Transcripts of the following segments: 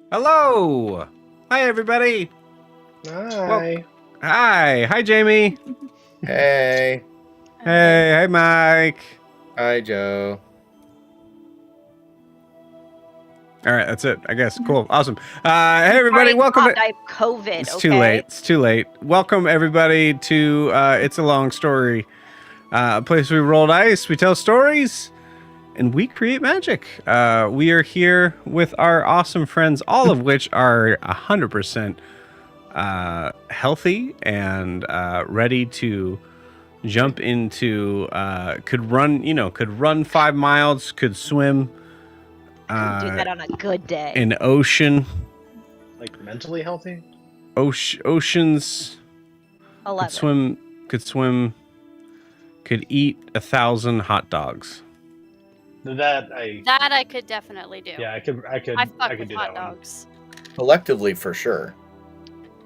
Hello! Hi, everybody! Hi. Hi! Hi, Jamie! Hey. Hey, Mike! Hi, Joe. All right, that's it. I guess. Cool. Awesome. Hey, everybody. Welcome. I have COVID. It's okay? too late. It's too late. Welcome, everybody, to It's a Long Story, a place where we roll dice, we tell stories, and we create magic. We are here with our awesome friends, all of which are 100% healthy and ready to jump into. Could run 5 miles. Could swim. Do that on a good day. An ocean. Like mentally healthy? Oceans. 11. Could swim. Could eat 1,000 hot dogs. That I could definitely do. Yeah, I could with do hot that one. dogs. Collectively, for sure.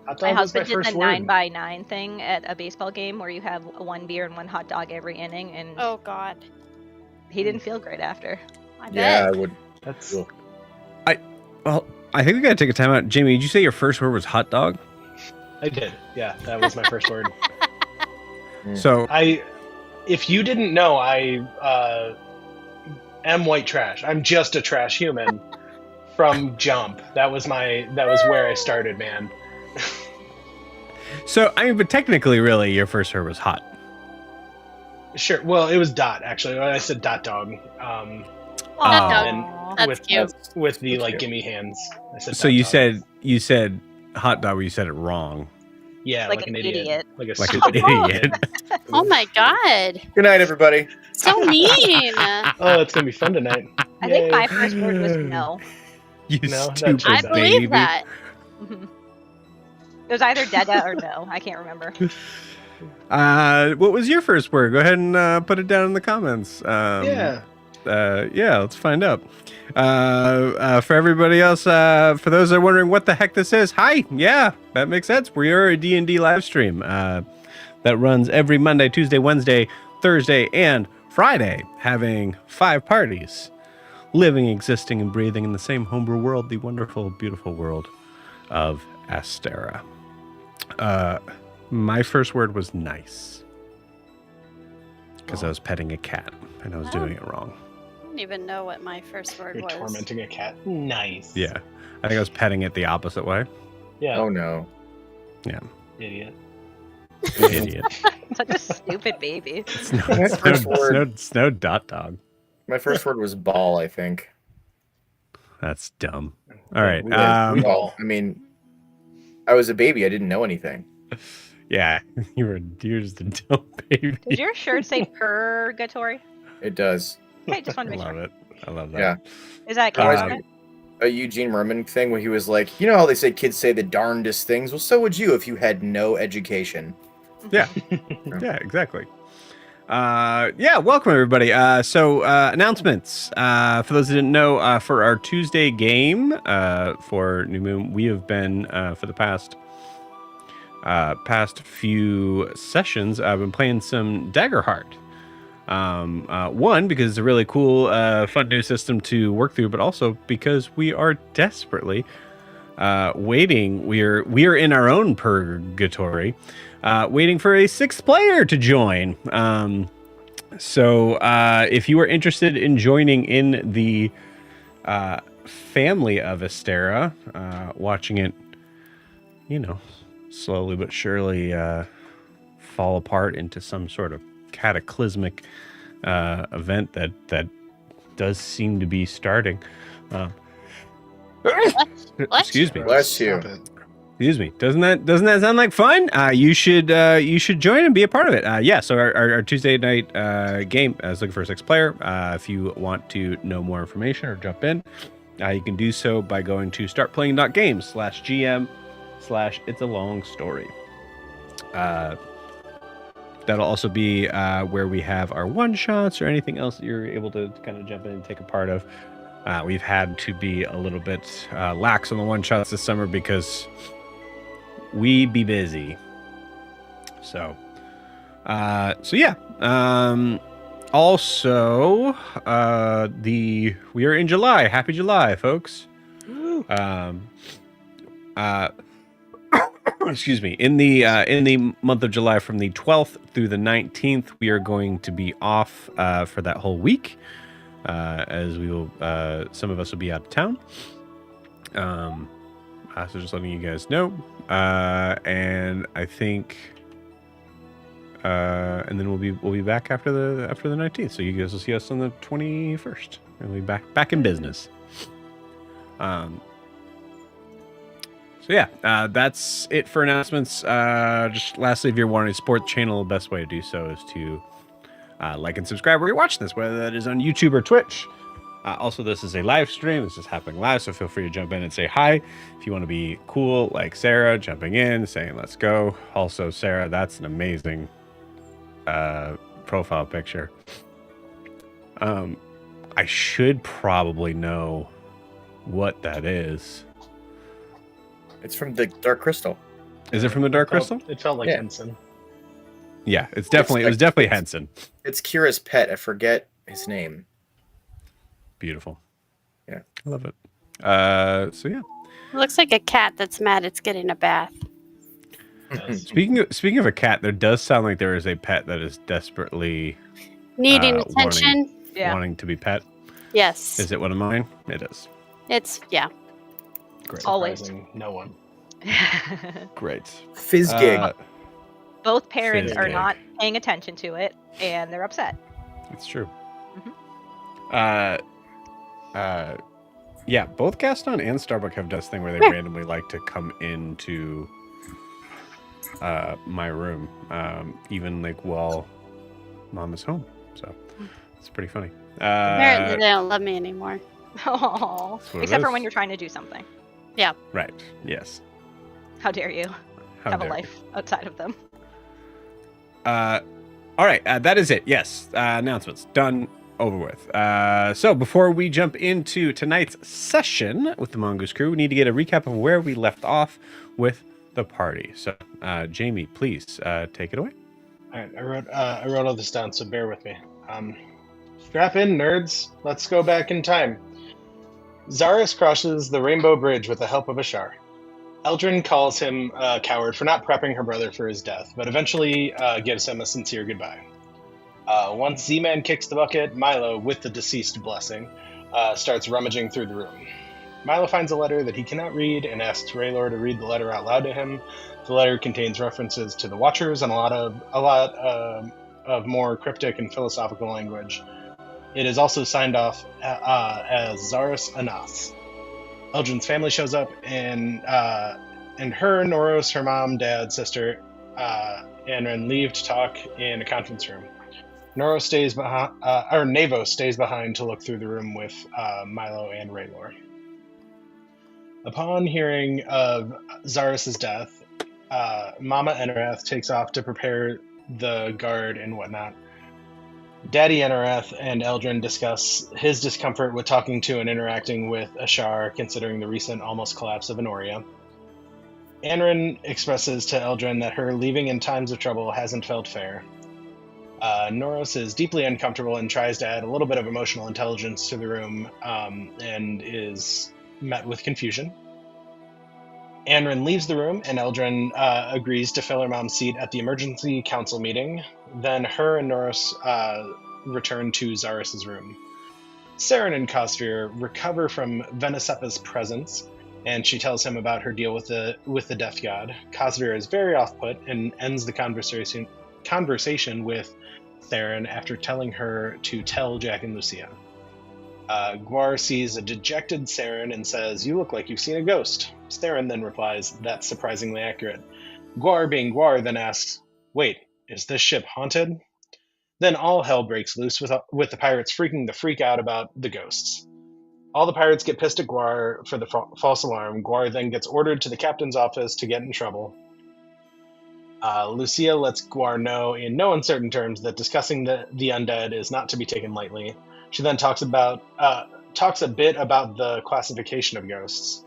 Hot My dog was husband did first the word. 9x9 thing at a baseball game where you have 1 beer and 1 hot dog every inning, and Oh God. he didn't feel great after. I Yeah, bet. I would. That's Ugh. Well, I think we gotta take a time out. Jamie, did you say your first word was hot dog? I did. Yeah, that was my first word. So If you didn't know, I am white trash. I'm just a trash human from jump. That was where I started, man. but technically, really, your first word was hot. Sure. Well, it was dot actually. I said dot dog. Aw. That's with cute. with the That's like cute. gimme hands. I said. So dot you dog. said hot dog, but you said it wrong, Yeah, Like like an an idiot. Like a like an stupid idiot. Oh my God. Good night, everybody. So mean. Oh, it's gonna be fun tonight. I think Yay. my first word was no. You No, that stupid checks I out. believe baby. that. Mhm. It was either Dada or no. I can't remember. What was your first word? Go ahead and put it down in the comments. Yeah. Let's find out. For everybody else, for those that are wondering what the heck this is, hi, yeah, that makes sense. We are a D&D live stream that runs every Monday, Tuesday, Wednesday, Thursday, and Friday, having 5 parties, living, existing, and breathing in the same homebrew world, the wonderful, beautiful world of Astera. My first word was nice, because I was petting a cat, and I was doing it wrong. I don't even know what my first word You're was. tormenting a cat. Nice. Yeah, I think I was petting it the opposite way. Yeah. Oh no. Idiot. Idiot. Such a stupid baby. My first word. Snow dot dog. My first word was ball. I think. That's dumb. All right. We all- Well, I mean, I was a baby. I didn't know anything. Yeah, you're just a dumb baby. Does your shirt say purgatory? It does. Okay, just I wanted to make love sure. it. I love that. Yeah. Is that a I cat was on it? a Eugene Merman thing where he was like, you know how they say kids say the darndest things? Well, so would you if you had no education. Yeah, exactly. Welcome everybody. So announcements. For those who didn't know, for our Tuesday game for New Moon, we have been for the past few sessions, I've been playing some Daggerheart. One, because it's a really cool, fun new system to work through, but also because we are desperately waiting. We are in our own purgatory, waiting for a 6th player to join. So if you are interested in joining in the family of Astera, watching it, slowly but surely fall apart into some sort of cataclysmic event that does seem to be starting. Excuse me. Bless you. Stop it. Excuse me. Doesn't that sound like fun? You should join and be a part of it. So our Tuesday night game is looking for a 6th player. If you want to know more information or jump in, you can do so by going to startplaying.games/GM/It's a Long Story. That'll also be where we have our one-shots or anything else that you're able to kind of jump in and take a part of. We've had to be a little bit lax on the one-shots this summer because we be busy. So yeah. Also, we are in July. Happy July, folks. excuse me, in the month of July from the 12th through the 19th, we are going to be off for that whole week, as we will some of us will be out of town. So just letting you guys know, and I think, and then we'll be back after the 19th. So you guys will see us on the 21st. We'll be back in business. So yeah, that's it for announcements. Just lastly, if you're wanting to support the channel, the best way to do so is to like and subscribe where you're watching this, whether that is on YouTube or Twitch. Also, this is a live stream. This is happening live, so feel free to jump in and say hi. If you want to be cool like Sarah, jumping in, saying let's go. Also, Sarah, that's an amazing profile picture. I should probably know what that is. It's from the Dark Crystal. Is it from the Dark Crystal? It felt like Yeah. Henson. Yeah, it was definitely Henson. It's Kira's pet. I forget his name. Beautiful. Yeah. I love it. So yeah. It looks like a cat that's mad it's getting a bath. Speaking of a cat, there does sound like there is a pet that is desperately Needing attention. wanting to be pet. Yes. Is it one of mine? It is. Yeah. Great. Always. Surprising no one. Great. Fizzgig. Both parents are Fizzgig. not paying attention to it, and they're upset. It's true. Mhm. Yeah, both Gaston and Starbuck have this thing where they randomly like to come into my room, even like while Mom is home. So it's pretty funny. Apparently they don't love me anymore. Oh, That's what it except for is. when you're trying to do something. Right. Yes. How dare you How have a dare life outside of them? All right, that is it. Yes, announcements done, over with. So before we jump into tonight's session with the Mongoose Crew, we need to get a recap of where we left off with the party. So, Jamie, please take it away. All right, I wrote all this down, so bear with me. Strap in, nerds. Let's go back in time. Zahras crosses the Rainbow Bridge with the help of Ashar. Eldrin calls him a coward for not prepping her brother for his death, but eventually gives him a sincere goodbye. Once Z-Man kicks the bucket, Milo, with the deceased blessing, starts rummaging through the room. Milo finds a letter that he cannot read and asks Raylor to read the letter out loud to him. The letter contains references to the Watchers and a lot of more cryptic and philosophical language. It is also signed off as Zahras Anath. Eldrin's family shows up, and her, Noros, her mom, dad, sister, and leave to talk in a conference room. Noro stays behind, or Navo stays behind to look through the room with Milo and Raylor. Upon hearing of Zahras' death, Mama Enorath takes off to prepare the guard and whatnot. Daddy Enorath and Eldrin discuss his discomfort with talking to and interacting with Ashar, considering the recent almost collapse of Enoria. Anrin expresses to Eldrin that her leaving in times of trouble hasn't felt fair. Noros is deeply uncomfortable and tries to add a little bit of emotional intelligence to the room, and is met with confusion. Anrin leaves the room, and Eldrin agrees to fill her mom's seat at the emergency council meeting. Then her and Noros return to Zahras' room. Saren and Kosvir recover from Venesepa's presence, and she tells him about her deal with the Death God. Kosvir is very off-put and ends the conversation with Saren after telling her to tell Jack and Lucia. Gwar sees a dejected Saren and says, "You look like you've seen a ghost." Saren then replies, "That's surprisingly accurate." Gwar, being Gwar, then asks, "Wait, is this ship haunted?" Then all hell breaks loose with the pirates freaking the freak out about the ghosts. All the pirates get pissed at Gwar for the false alarm. Gwar then gets ordered to the captain's office to get in trouble. Lucia lets Gwar know in no uncertain terms that discussing the undead is not to be taken lightly. She then talks a bit about the classification of ghosts.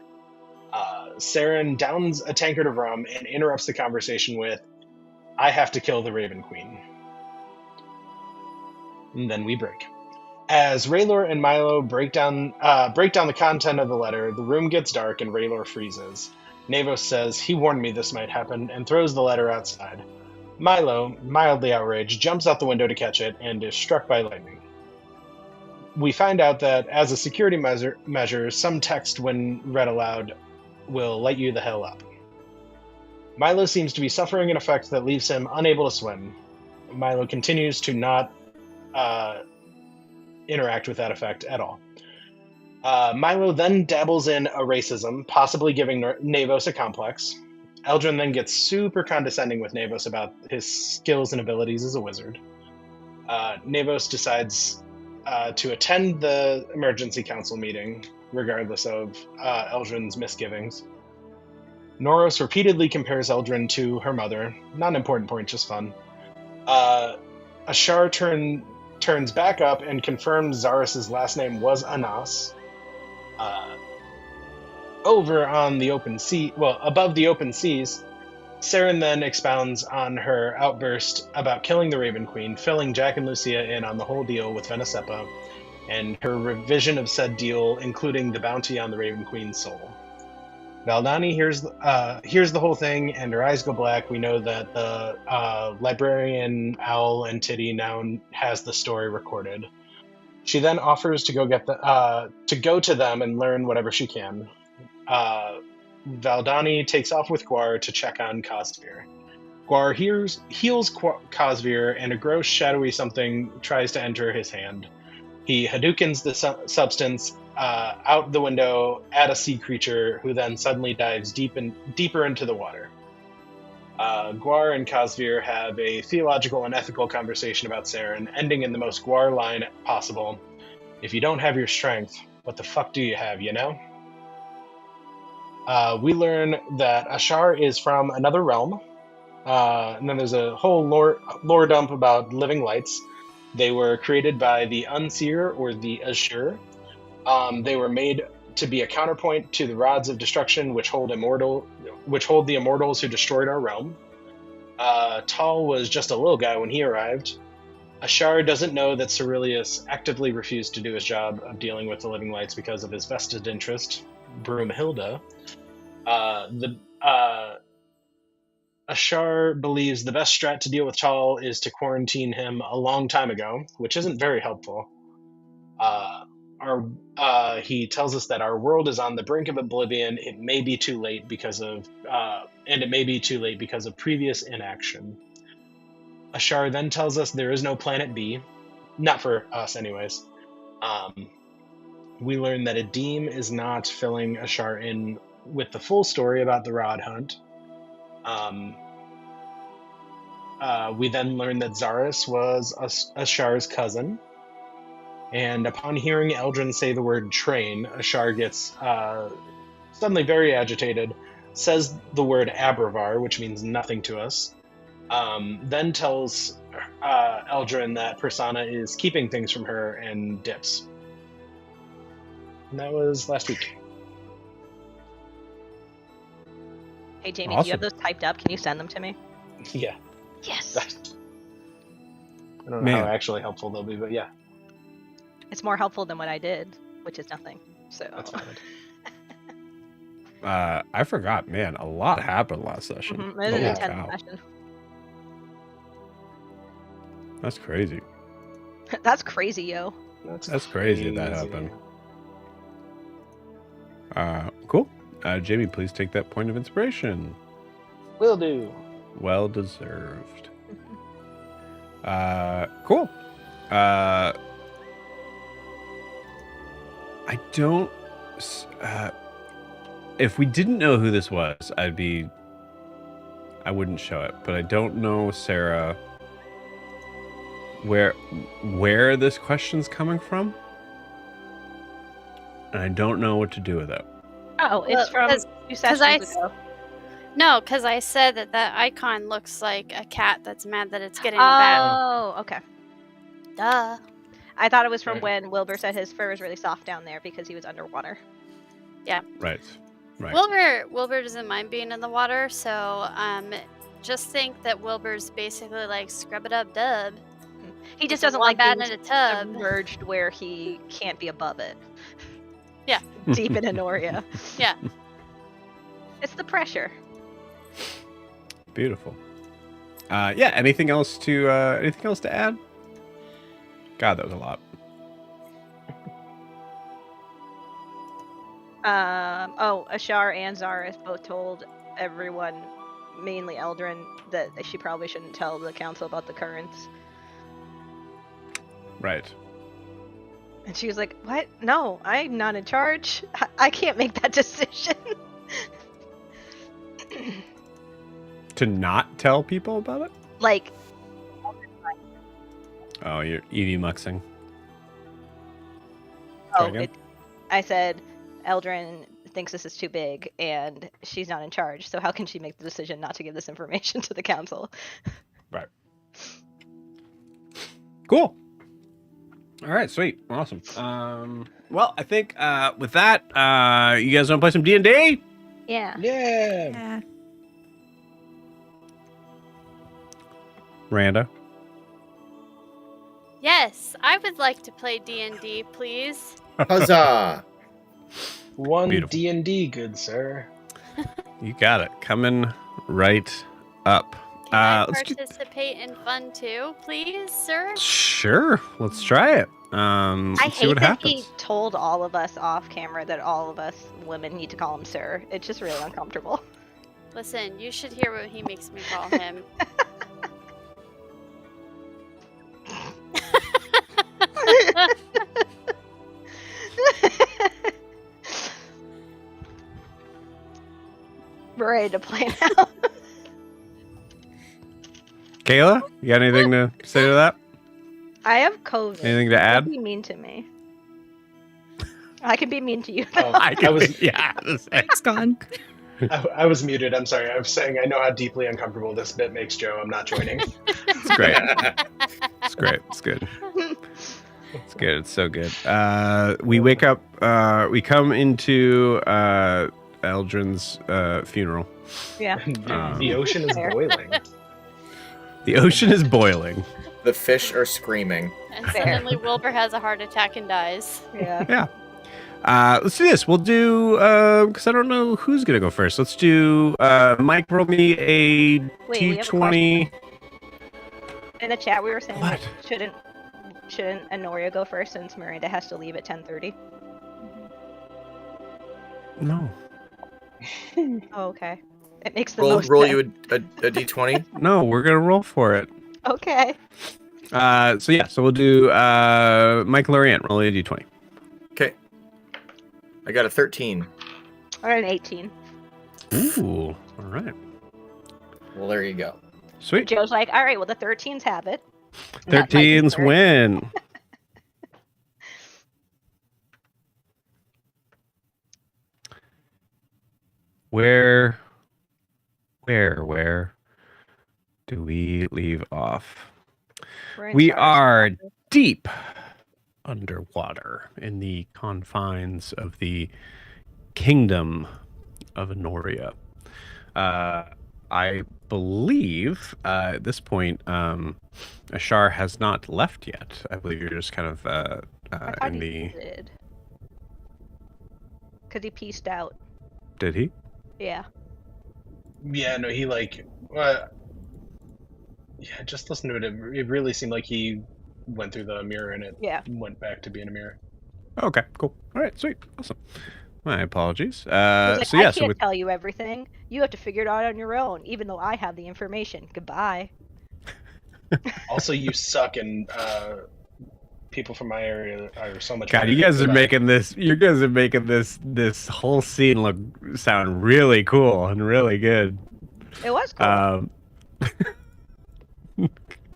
Saren downs a tankard of rum and interrupts the conversation with, "I have to kill the Raven Queen." And then we break. As Raylor and Milo break down the content of the letter, the room gets dark and Raylor freezes. Navos says he warned me this might happen and throws the letter outside. Milo, mildly outraged, jumps out the window to catch it and is struck by lightning. We find out that as a security measure, some text when read aloud will light you the hell up. Milo seems to be suffering an effect that leaves him unable to swim. Milo continues to not interact with that effect at all. Milo then dabbles in a racism, possibly giving Navos a complex. Eldrin then gets super condescending with Navos about his skills and abilities as a wizard. Navos decides to attend the emergency council meeting, regardless of Eldrin's misgivings. Noros repeatedly compares Eldrin to her mother. Not an important point, just fun. Ashar turns back up and confirms Zahras' last name was Anas. Over on the open sea, above the open seas, Saren then expounds on her outburst about killing the Raven Queen, filling Jack and Lucia in on the whole deal with Venesepa, and her revision of said deal, including the bounty on the Raven Queen's soul. Valdani hears the whole thing, and her eyes go black. We know that the librarian Owl and Titty now has the story recorded. She then offers to go to them and learn whatever she can. Valdani takes off with Gwar to check on Cosvir. Gwar heals Cosvir, and a gross, shadowy something tries to enter his hand. He Hadoukens the substance out the window at a sea creature, who then suddenly dives deeper into the water. Gwar and Cosvir have a theological and ethical conversation about Saren, ending in the most Gwar line possible. If you don't have your strength, what the fuck do you have, you know? We learn that Ashar is from another realm, and then there's a whole lore dump about living lights. They were created by the Unseer, or the Azure. They were made to be a counterpoint to the rods of destruction, which hold the immortals who destroyed our realm. Tal was just a little guy when he arrived. Ashar doesn't know that Cerilius actively refused to do his job of dealing with the living lights because of his vested interest, Broomhilda. Ashar believes the best strat to deal with Tal is to quarantine him a long time ago, which isn't very helpful. He tells us that our world is on the brink of oblivion. It may be too late because of previous inaction. Ashar then tells us there is no planet B, not for us, anyways. We learn that Adim is not filling Ashar in with the full story about the Rod Hunt. We then learn that Zahras was Ashar's cousin. And upon hearing Eldrin say the word train, Ashar gets suddenly very agitated, says the word Abravar, which means nothing to us, then tells Eldrin that Persona is keeping things from her and dips. And that was last week. Hey, Jamie, Awesome. do you have those typed up? Can you send them to me? Yeah. Yes. I don't know Man. how actually helpful they'll be, but yeah, It's more helpful than what I did, which is nothing. So that's fine. I forgot, man. A lot happened last session. It was an Holy intense cow. session. That's crazy. That's crazy, yo. That's crazy that happened. Cool. Jamie, please take that point of inspiration. Will do. Well deserved. Cool. I don't. If we didn't know who this was, I wouldn't show it. But I don't know, Sarah, where this question's coming from, and I don't know what to do with it. Oh, it's from 2 sessions ago. No, because I said that icon looks like a cat that's mad that it's getting a bath. Oh, okay. Duh. I thought it was from Right. when Wilbur said his fur was really soft down there because he was underwater. Right. Wilbur doesn't mind being in the water, so just think that Wilbur's basically like scrub it up dub. He just It's a doesn't like wombat being in a tub. submerged where he can't be above it. Yeah. Deep in Enoria. Yeah. It's the pressure. Beautiful. Yeah. Anything else to add? God, that was a lot. Ashar and Zahras both told everyone, mainly Eldrin, that she probably shouldn't tell the council about the currents. Right. And she was like, "What? No, I'm not in charge. I can't make that decision." To not tell people about it? Like, Oh, you're Evie muxing. oh, again? I said, Eldrin thinks this is too big, and she's not in charge. So how can she make the decision not to give this information to the council? Right. Cool. All right, sweet, awesome. Well, I think with that, you guys want to play some D&D? Yeah. Yeah. Randa. Yes, I would like to play D&D, please. Huzzah! One Beautiful. D&D, good sir. You got it. Coming right up. Can I let's do- participate in fun too, please, sir? Sure, let's try it. I Let's see hate what that happens. he told all of us off camera that all of us women need to call him sir. It's just really uncomfortable. Listen, you should hear what he makes me call him. We're ready to play now. Kayla, you got anything to say to that? I have COVID. Anything to add? Don't be mean to me. I can be mean to you. Oh, I was yeah. It's gone. I was muted. I'm sorry. I was saying I know how deeply uncomfortable this bit makes Joe. I'm not joining. It's great. It's great. It's good. It's good. It's so good. We wake up. We come into Eldrin's funeral. Yeah. The ocean is Fair. boiling. The ocean is boiling. The fish are screaming. And Fair. suddenly Wilbur has a heart attack and dies. Yeah. Yeah. Let's do this. We'll do because I don't know who's gonna go first. Let's do Wait, Mike. Roll me a we have a T20. In the chat, we were saying What? that shouldn't Enoria go first since Miranda has to leave at 10:30. No, Oh, okay. It makes the Roll, most roll sense. you a d20. no, we're gonna roll for it. Okay. So yeah, so we'll do Mike Lorient. Roll a D20. Okay. I got a 13. I got an 18. Ooh, all right, Well, there you go. sweet. Joe's like, all right, well, the 13s have it. That might be 13s fair. win. Where do we leave off? We're in We charge. are deep underwater in the confines of the kingdom of Enoria. I believe at this point, Ashar has not left yet. I believe you're just kind of I thought in he the. did. Because he pieced out. Did he? Yeah. Yeah, no, he yeah, just listen to it. It really seemed like he went through the mirror and it Yeah. went back to being a mirror. Okay, cool. All right, sweet, awesome. My apologies. He was like, So yeah, I so can't with, tell you everything. You have to figure it out on your own, even though I have the information. Goodbye. Also, you suck, and people from my area are so much. God, better you guys than are I- making this. You guys are making this whole scene sound really cool and really good. It was cool. Um,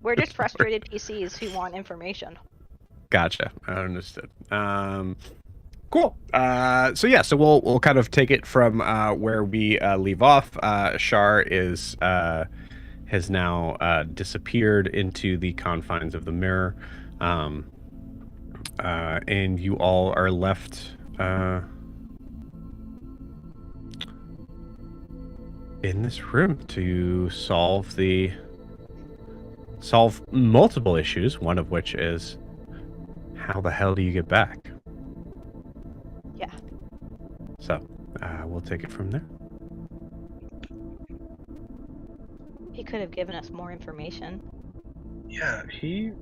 We're just frustrated PCs who want information. Gotcha. I understood. Cool. So yeah, so we'll kind of take it from where we leave off. Shar has now disappeared into the confines of the mirror, and you all are left in this room to solve multiple issues. One of which is, how the hell do you get back? Yeah. So we'll take it from there. He could have given us more information. Yeah, he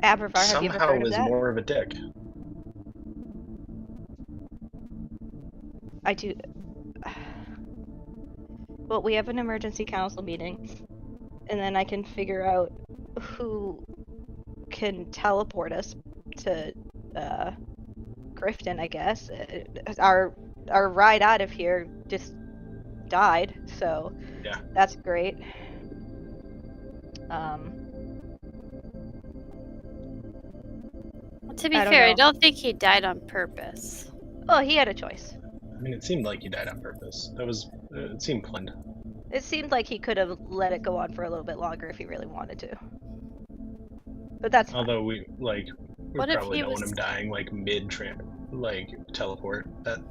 Abervar, have you ever somehow heard of was that? more of a dick. I do. Well, we have an emergency council meeting, and then I can figure out who can teleport us to Griften, I guess. Our ride out of here just died, so Yeah. that's great. Well, to be I don't fair, I know. don't think he died on purpose. Well, he had a choice. I mean, it seemed like he died on purpose. That was it seemed planned. It seemed like he could have let it go on for a little bit longer if he really wanted to. But that's fine. Although we What if probably he don't want was- him dying like teleport. That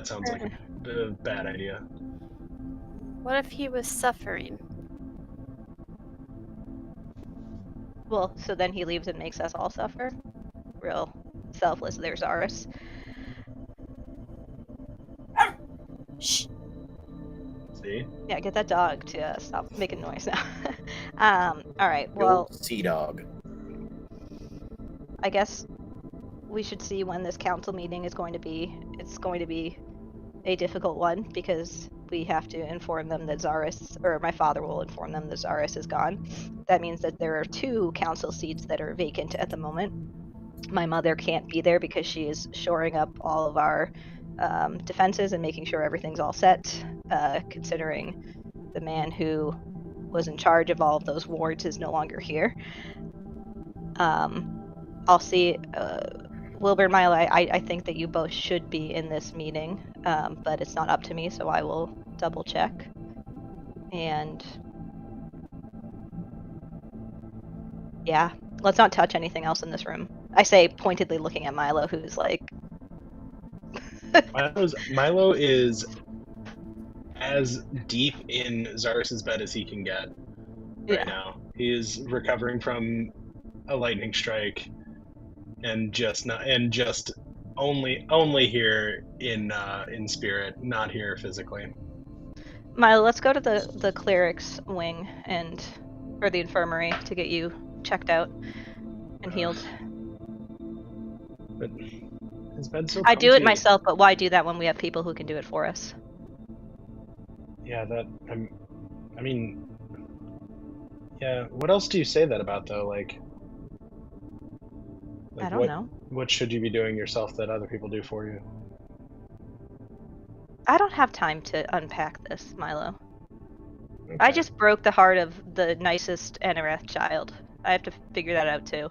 sounds like a bad idea. What if he was suffering? Well, so then he leaves and makes us all suffer? Real selfless there, Zahras. Shh. See? Yeah, get that dog to stop making noise now. Alright, The well, old sea dog. I guess we should see when this council meeting is going to be. It's going to be a difficult one because we have to inform them that Zahras, or my father will inform them that Zahras is gone. That means that there are 2 council seats that are vacant at the moment. My mother can't be there because she is shoring up all of our defenses and making sure everything's all set, considering the man who was in charge of all of those wards is no longer here. I'll see. Wilbur and Milo, I think that you both should be in this meeting, but it's not up to me, so I will double check. And yeah, let's not touch anything else in this room. I say, pointedly looking at Milo, who's like... Milo is as deep in Zahras' bed as he can get right now. He is recovering from a lightning strike and just only here in spirit, not here physically. Milo, let's go to the cleric's wing or the infirmary to get you checked out and healed. But his bed's so I do it comfy. myself, but why do that when we have people who can do it for us? Yeah, I mean, yeah. What else do you say that about though? Like I don't know. What should you be doing yourself that other people do for you? I don't have time to unpack this, Milo. Okay. I just broke the heart of the nicest Enoria child. I have to figure that out too.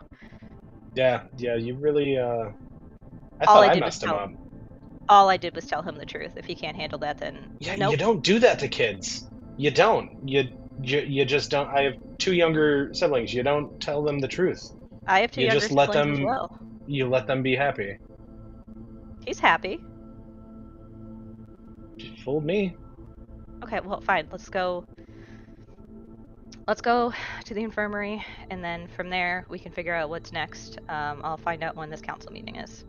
Yeah, you really. I All thought I I did messed was him tell- up. All I did was tell him the truth. If he can't handle that, then Yeah, nope. you don't do that to kids. You don't. You just don't. I have 2 younger siblings. You don't tell them the truth. I have 2 you younger just let siblings as them- well. You let them be happy. He's happy. You fooled me. Okay, well, fine. Let's go to the infirmary, and then from there we can figure out what's next. I'll find out when this council meeting is.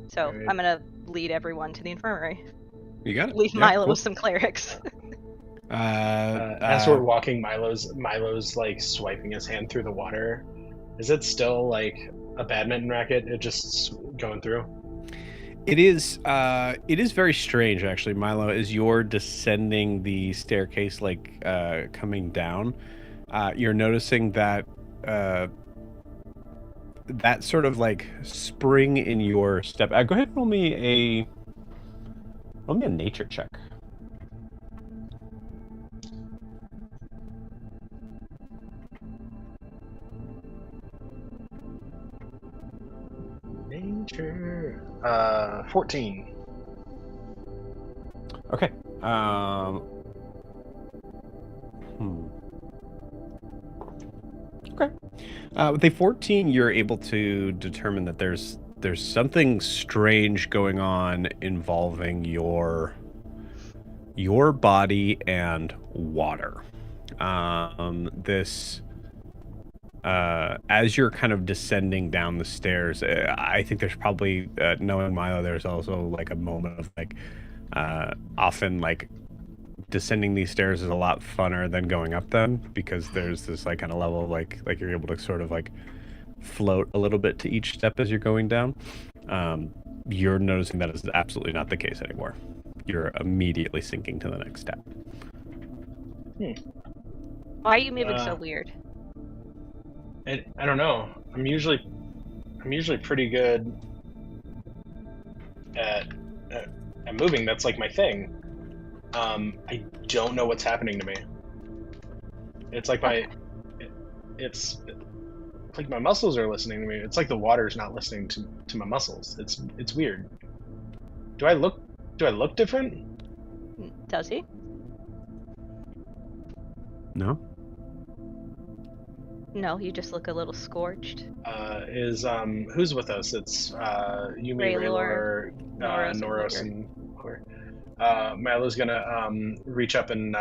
So Alright. I'm gonna lead everyone to the infirmary. You got it. Leave Yeah, Milo cool. with some clerics. As we're walking, Milo's like swiping his hand through the water. Is it still like a badminton racket? It just going through. It is very strange, actually, Milo, as you're descending the staircase, like coming down. You're noticing that that sort of like spring in your step. Go ahead and roll me a nature check. Nature. 14. Okay. Okay. With a 14, you're able to determine that there's something strange going on involving your body and water. As you're kind of descending down the stairs, I think there's probably, knowing Milo, there's also like a moment of like, often like descending these stairs is a lot funner than going up them, because there's this like kind of level of like you're able to sort of like float a little bit to each step as you're going down. You're noticing that is absolutely not the case anymore. You're immediately sinking to the next step. Why are you moving so weird? I don't know. I'm usually pretty good at moving. That's like my thing. I don't know what's happening to me. It's like it's like my muscles are listening to me. It's like the water's not listening to my muscles. It's weird. Do I look different? Does he? No? No, you just look a little scorched. Who's with us? It's Yumi, Raylor, Raylor, Noros, and Milo's gonna reach up and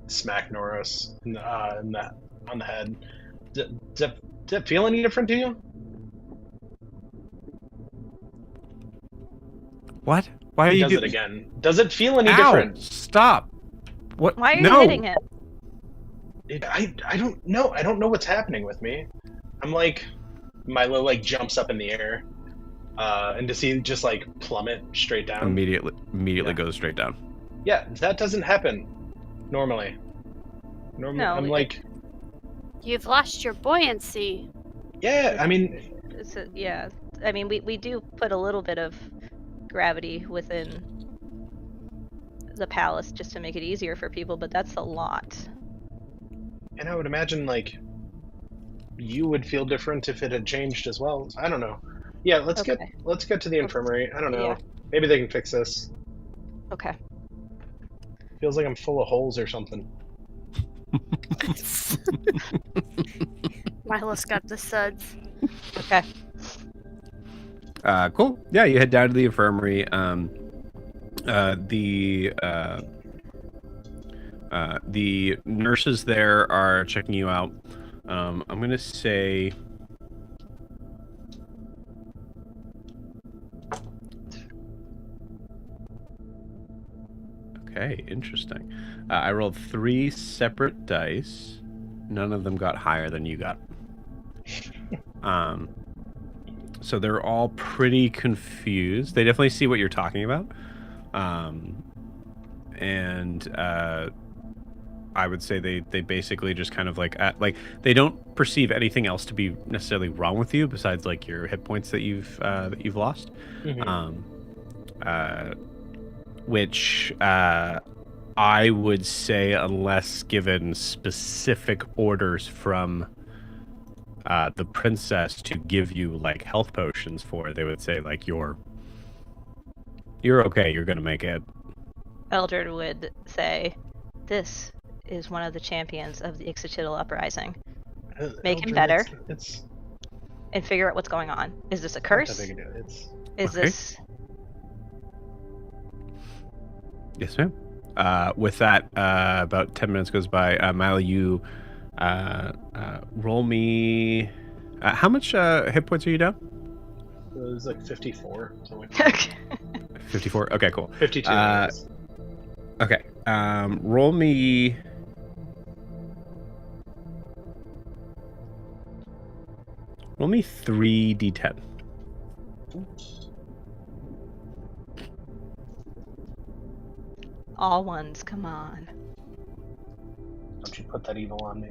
smack Noros on the head. Does it feel any different to you? What? Why are He you does doing it again. Does it feel any Ow! different? Stop! What? Why are no! you hitting him? I don't know. I don't know what's happening with me. I'm like, Milo like jumps up in the air, and to see just like plummet straight down. Immediately Yeah. goes straight down. Yeah, that doesn't happen normally. No, I'm like, You've lost your buoyancy. yeah. I mean, Yeah. I mean, we do put a little bit of gravity within the palace just to make it easier for people, but that's a lot. and I would imagine like you would feel different if it had changed as well. I don't know. Yeah, let's get to the infirmary. I don't know. Yeah. Maybe they can fix this. Okay. Feels like I'm full of holes or something. Milo's got the suds. Okay. Cool. Yeah, you head down to the infirmary. The nurses there are checking you out. I'm gonna say. Okay, interesting. I rolled 3 separate dice. None of them got higher than you got. So they're all pretty confused. They definitely see what you're talking about. I would say they basically just kind of like they don't perceive anything else to be necessarily wrong with you besides like your hit points that you've lost. Mm-hmm. Which I would say, unless given specific orders from the princess to give you like health potions for, they would say like you're okay, you're gonna make it. Eldred would say, "This is one of the champions of the Ixochitl uprising. Make him better and figure out what's going on. Is this a curse? Is Okay. this?" Yes, ma'am. With that, about 10 minutes goes by. Milo, you roll me. How much hit points are you down? It was like 54. So 54. Okay, cool. 52. Okay. Roll me. Roll me 3d10. All ones, come on. Don't you put that evil on me.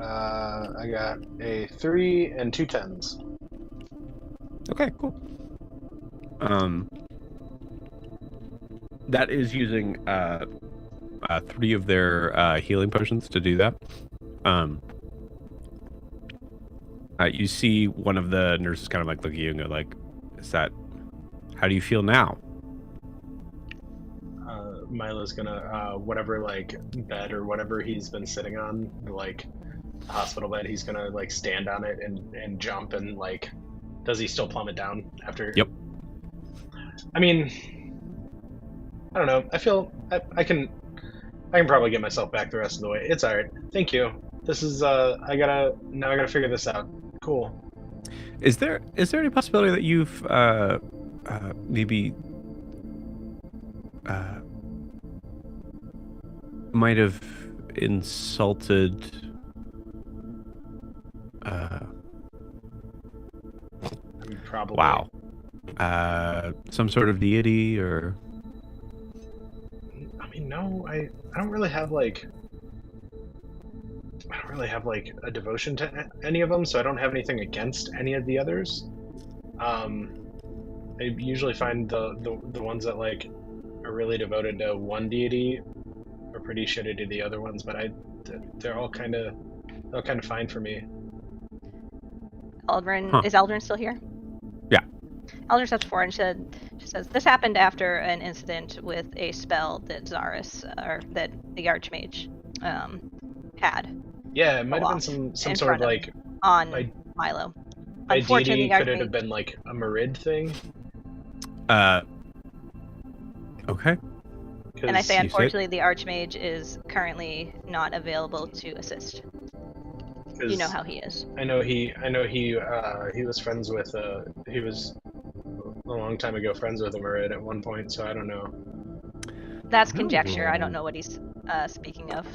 I got a 3 and 2 10s. Okay, cool. That is using 3 of their healing potions to do that. You see one of the nurses kind of like look at you and go like, "Is that? How do you feel now?" Milo's gonna whatever like bed or whatever he's been sitting on, like the hospital bed, he's gonna like stand on it and jump and like, does he still plummet down after? Yep. I mean, I don't know. I feel I can probably get myself back the rest of the way. It's all right. Thank you. This is I gotta figure this out. Cool. Is there any possibility that you've maybe might have insulted Probably. wow. Some sort of deity or I mean, no, I don't really have like a devotion to any of them, so I don't have anything against any of the others. I usually find the ones that like are really devoted to one deity are pretty shitty to the other ones, but they're all kind of fine for me. Is Aldrin still here? Yeah. Aldrin steps forward and she says, "This happened after an incident with a spell that Zahras, or that the Archmage, had Yeah, it might have been some sort of like on Milo. By Unfortunately, deity, could it have been like a Marid thing? Okay. And I say, unfortunately, the Archmage is currently not available to assist. You know how he is. I know he was friends with he was a long time ago friends with a Marid at one point, so I don't know. That's conjecture. I don't know what he's speaking of.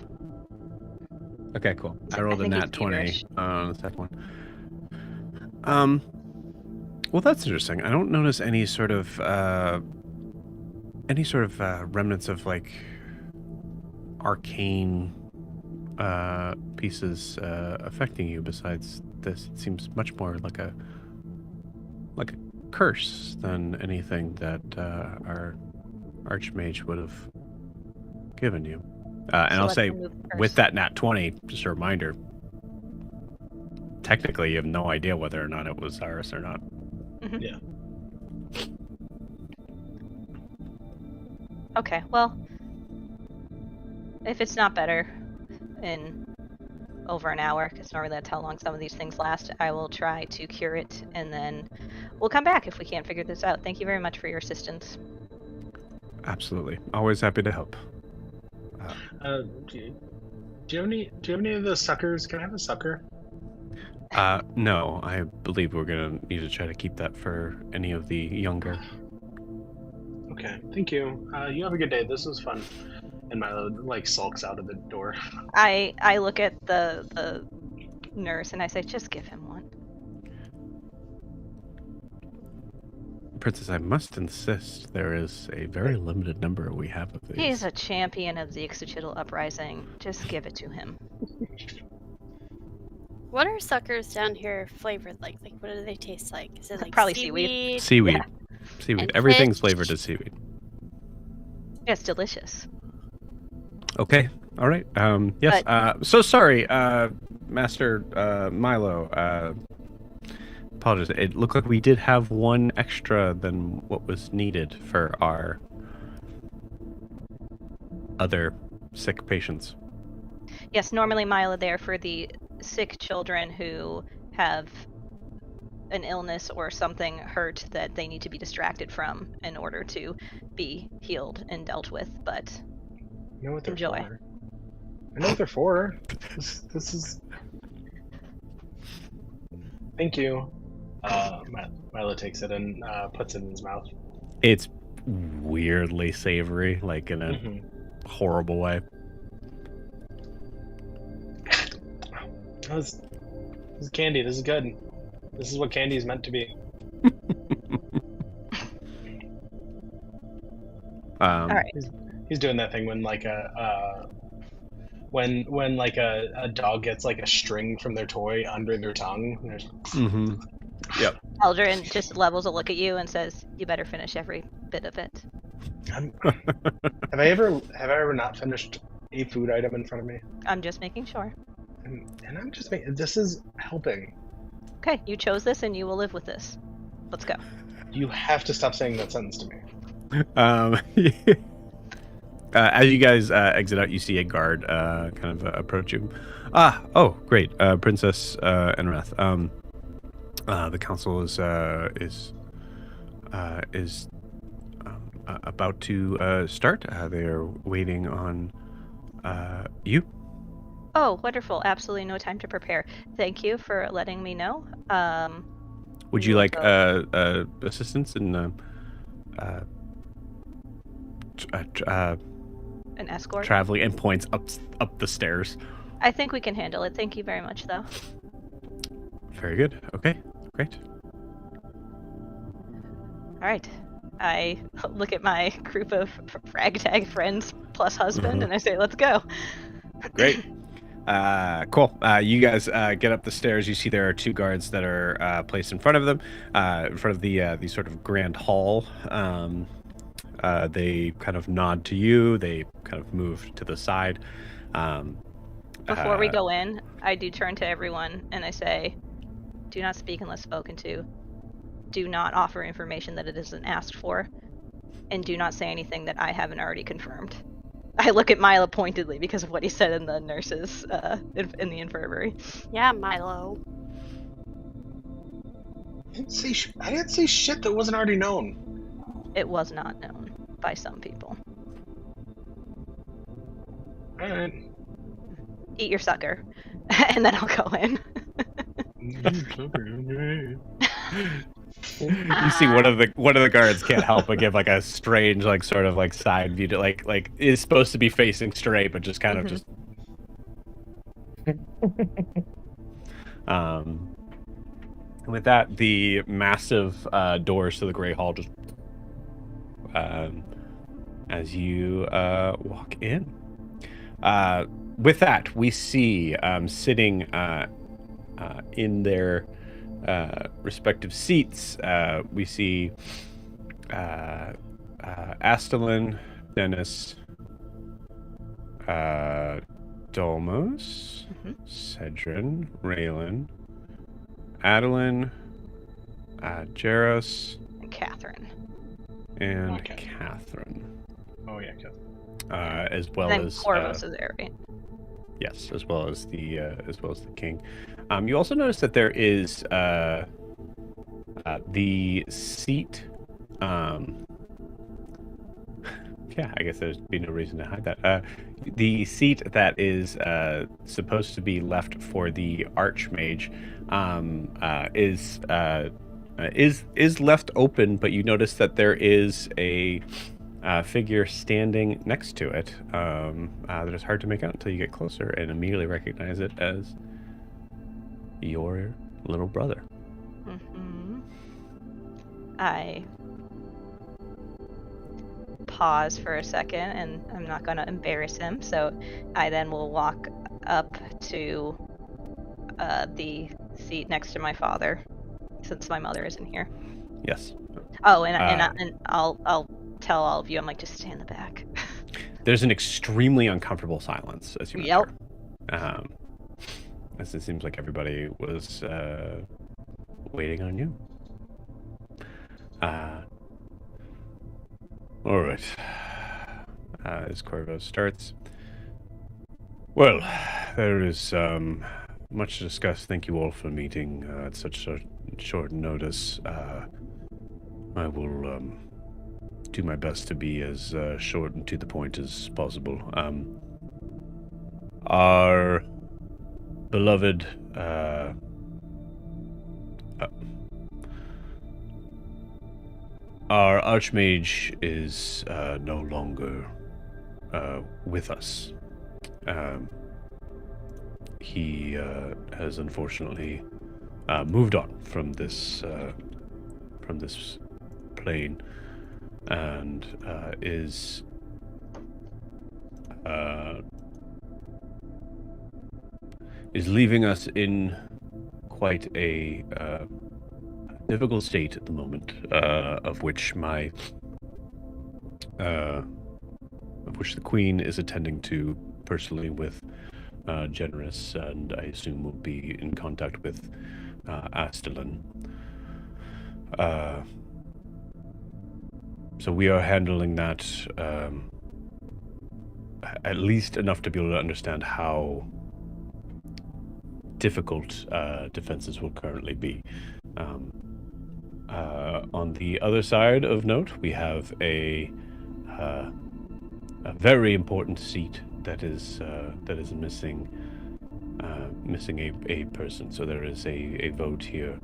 Okay, cool. I rolled a nat 20 on the second one. Well, that's interesting. I don't notice any sort of remnants of like arcane pieces affecting you. Besides this, it seems much more like a curse than anything that our Archmage would have given you. And I'll say, with that nat 20, just a reminder, technically you have no idea whether or not it was Zahras or not. Mm-hmm. Yeah. Okay, well, if it's not better in over an hour, because normally that's how long some of these things last, I will try to cure it, and then we'll come back if we can't figure this out. Thank you very much for your assistance. Absolutely. Always happy to help. Do you have any of the suckers? Can I have a sucker? No, I believe we're gonna need to try to keep that for any of the younger. Okay, thank you. You have a good day. This was fun. And Milo like sulks out of the door. I look at the nurse and I say, just give him one. Princess, I must insist there is a very limited number we have of these. He's a champion of the Ixochitl Uprising. Just give it to him. What are suckers down here flavored like? Like, what do they taste like? Is it like probably seaweed? Seaweed. Yeah. Seaweed. And Everything's fish? flavored to seaweed. It's delicious. Okay. All right. Yes. So sorry, Master Milo. Apologies. It looked like we did have one extra than what was needed for our other sick patients. Yes, normally Milo there for the sick children who have an illness or something hurt that they need to be distracted from in order to be healed and dealt with, but You know what they're enjoy. for. I know what they're for. This is. Thank you. Milo takes it and puts it in his mouth. It's weirdly savory, like in a horrible way. This is candy. This is good. This is what candy is meant to be. All right. He's doing that thing when like when like a dog gets like a string from their toy under their tongue. Yep. Aldrin just levels a look at you and says, "You better finish every bit of it." Have I ever not finished a food item in front of me? I'm just making sure. And I'm just making. This is helping. Okay, you chose this and you will live with this. Let's go. You have to stop saying that sentence to me. As you guys exit out, you see a guard kind of approach you. Oh, great, Princess Enoria. The council is about to start. They are waiting on you. Oh, wonderful. Absolutely no time to prepare. Thank you for letting me know. Would you like assistance in An escort. traveling, and points up the stairs. I think we can handle it. Thank you very much, though. Very good. Okay, great. All right. I look at my group of ragtag friends plus husband, and I say, "Let's go." Great. Cool. You guys get up the stairs. You see there are 2 guards that are placed in front of them, in front of the sort of grand hall. They kind of nod to you. They kind of move to the side. Before we go in, I do turn to everyone and I say, "Do not speak unless spoken to. Do not offer information that it isn't asked for, and do not say anything that I haven't already confirmed." I look at Milo pointedly because of what he said in the nurses in the infirmary. Yeah, Milo. I didn't say shit that wasn't already known. It was not known by some people. All right. Eat your sucker, and then I'll go in. You see one of the guards can't help but give like a strange like sort of like side view to like is supposed to be facing straight but just kind of just with that the massive doors to the Grey Hall just as you walk in. With that we see sitting in their respective seats, we see Astelin, Dennis, Dolmos, Cedrin, Raylan, Adeline, Jaros, Catherine. and Okay. Catherine. Oh yeah, Catherine. As well Then as Corvus is there, right? yes, as well as the king. You also notice that there is the seat. Yeah, I guess there'd be no reason to hide that. The seat that is supposed to be left for the Archmage is left open, but you notice that there is a figure standing next to it that is hard to make out until you get closer and immediately recognize it as your little brother. I pause for a second, and I'm not going to embarrass him, so I then will walk up to the seat next to my father, since my mother isn't here. Yes. Oh, and I'll tell all of you, I'm like, just stay in the back. There's an extremely uncomfortable silence as you Yep. enter. As it seems like everybody was waiting on you. All right. As Corvo starts. Well, there is much to discuss. Thank you all for meeting at such short notice. I will do my best to be as short and to the point as possible. Our beloved our Archmage is no longer with us. He has unfortunately moved on from this plane and is leaving us in quite a difficult state at the moment, of which the Queen is attending to personally with Generous, and I assume will be in contact with Astelin. So we are handling that at least enough to be able to understand how difficult defenses will currently be. On the other side of note, we have a very important seat that is missing a person. So there is a vote here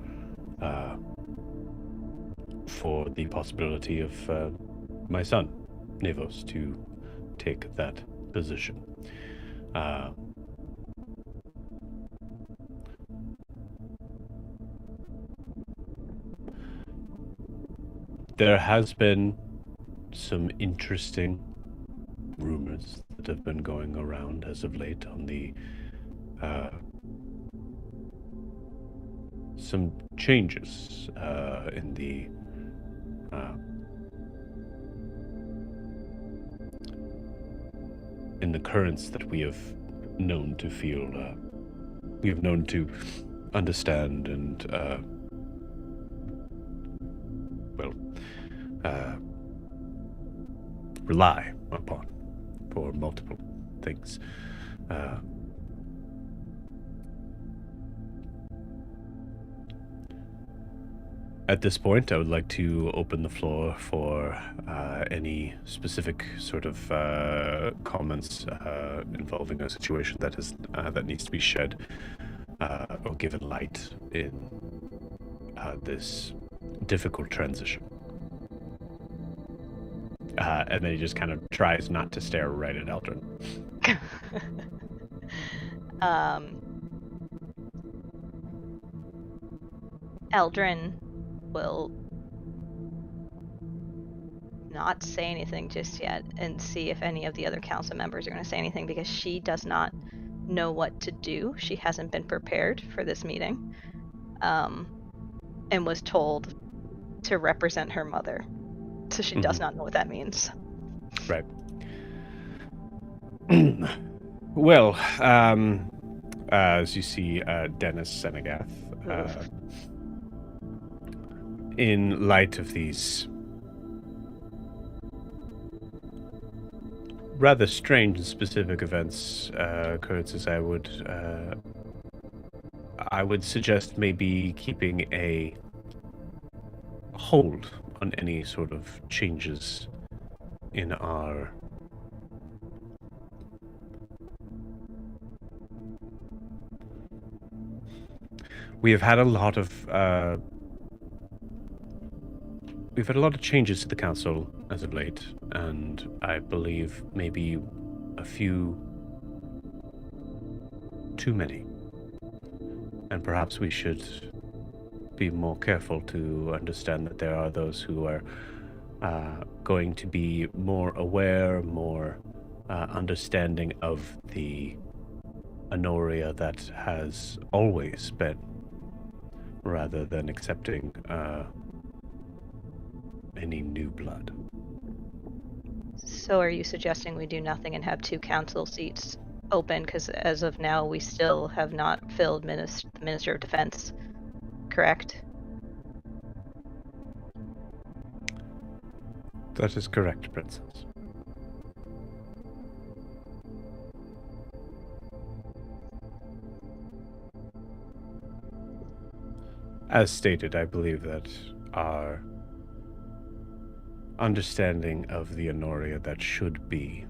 for the possibility of my son, Nevos, to take that position. There has been some interesting rumors that have been going around as of late on the some changes in the currents that we have known to feel, we have known to understand and rely upon for multiple things. At this point, I would like to open the floor for any specific sort of comments involving a situation that is that needs to be shed or given light in this difficult transition. And then he just kind of tries not to stare right at Eldrin. Eldrin will not say anything just yet and see if any of the other council members are going to say anything, because she does not know what to do. She hasn't been prepared for this meeting, and was told to represent her mother. So she does not know what that means. Right. Well, as you see, Dennis Senegath, in light of these rather strange and specific events, Curtis, I would suggest maybe keeping a hold on any sort of changes in our we have had a lot of we've had a lot of changes to the council as of late, and I believe maybe a few too many, and perhaps we should be more careful to understand that there are those who are going to be more aware, more understanding of the Enoria that has always been, rather than accepting any new blood. So are you suggesting we do nothing and have 2 council seats open? Because as of now, we still have not filled the Minister of Defense, correct? That is correct, Princess. As stated, I believe that our understanding of the Enoria that should be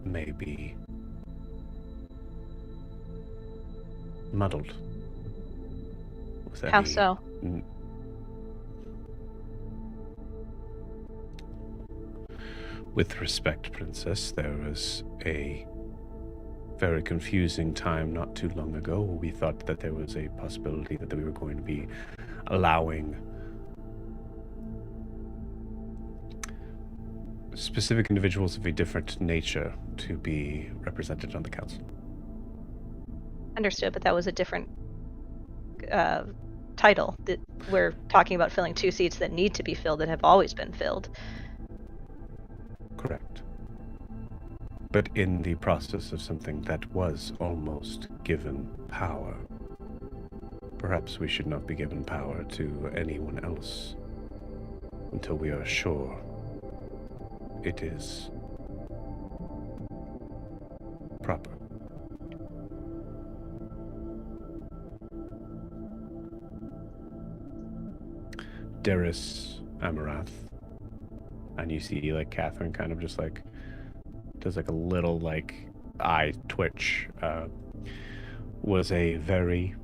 may be muddled. How so? With respect, Princess, there was a very confusing time not too long ago where we thought that there was a possibility that we were going to be allowing specific individuals of a different nature to be represented on the council. Understood, but that was a different title. That we're talking about filling 2 seats that need to be filled, that have always been filled. Correct. But in the process of something that was almost given power, perhaps we should not be given power to anyone else until we are sure it is proper. Darius Amarath, and you see like Catherine kind of just like does like a little like eye twitch, was a very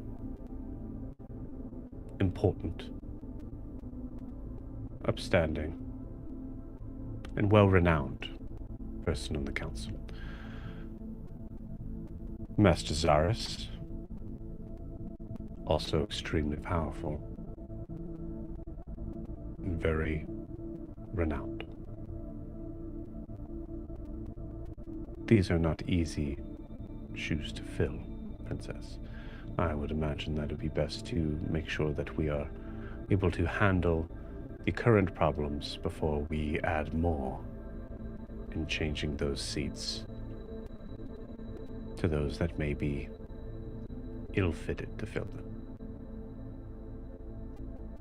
important upstanding and well-renowned person in the council. Master Zahras, also extremely powerful and very renowned. These are not easy shoes to fill, Princess. I would imagine that it would be best to make sure that we are able to handle the current problems before we add more in changing those seats to those that may be ill-fitted to fill them.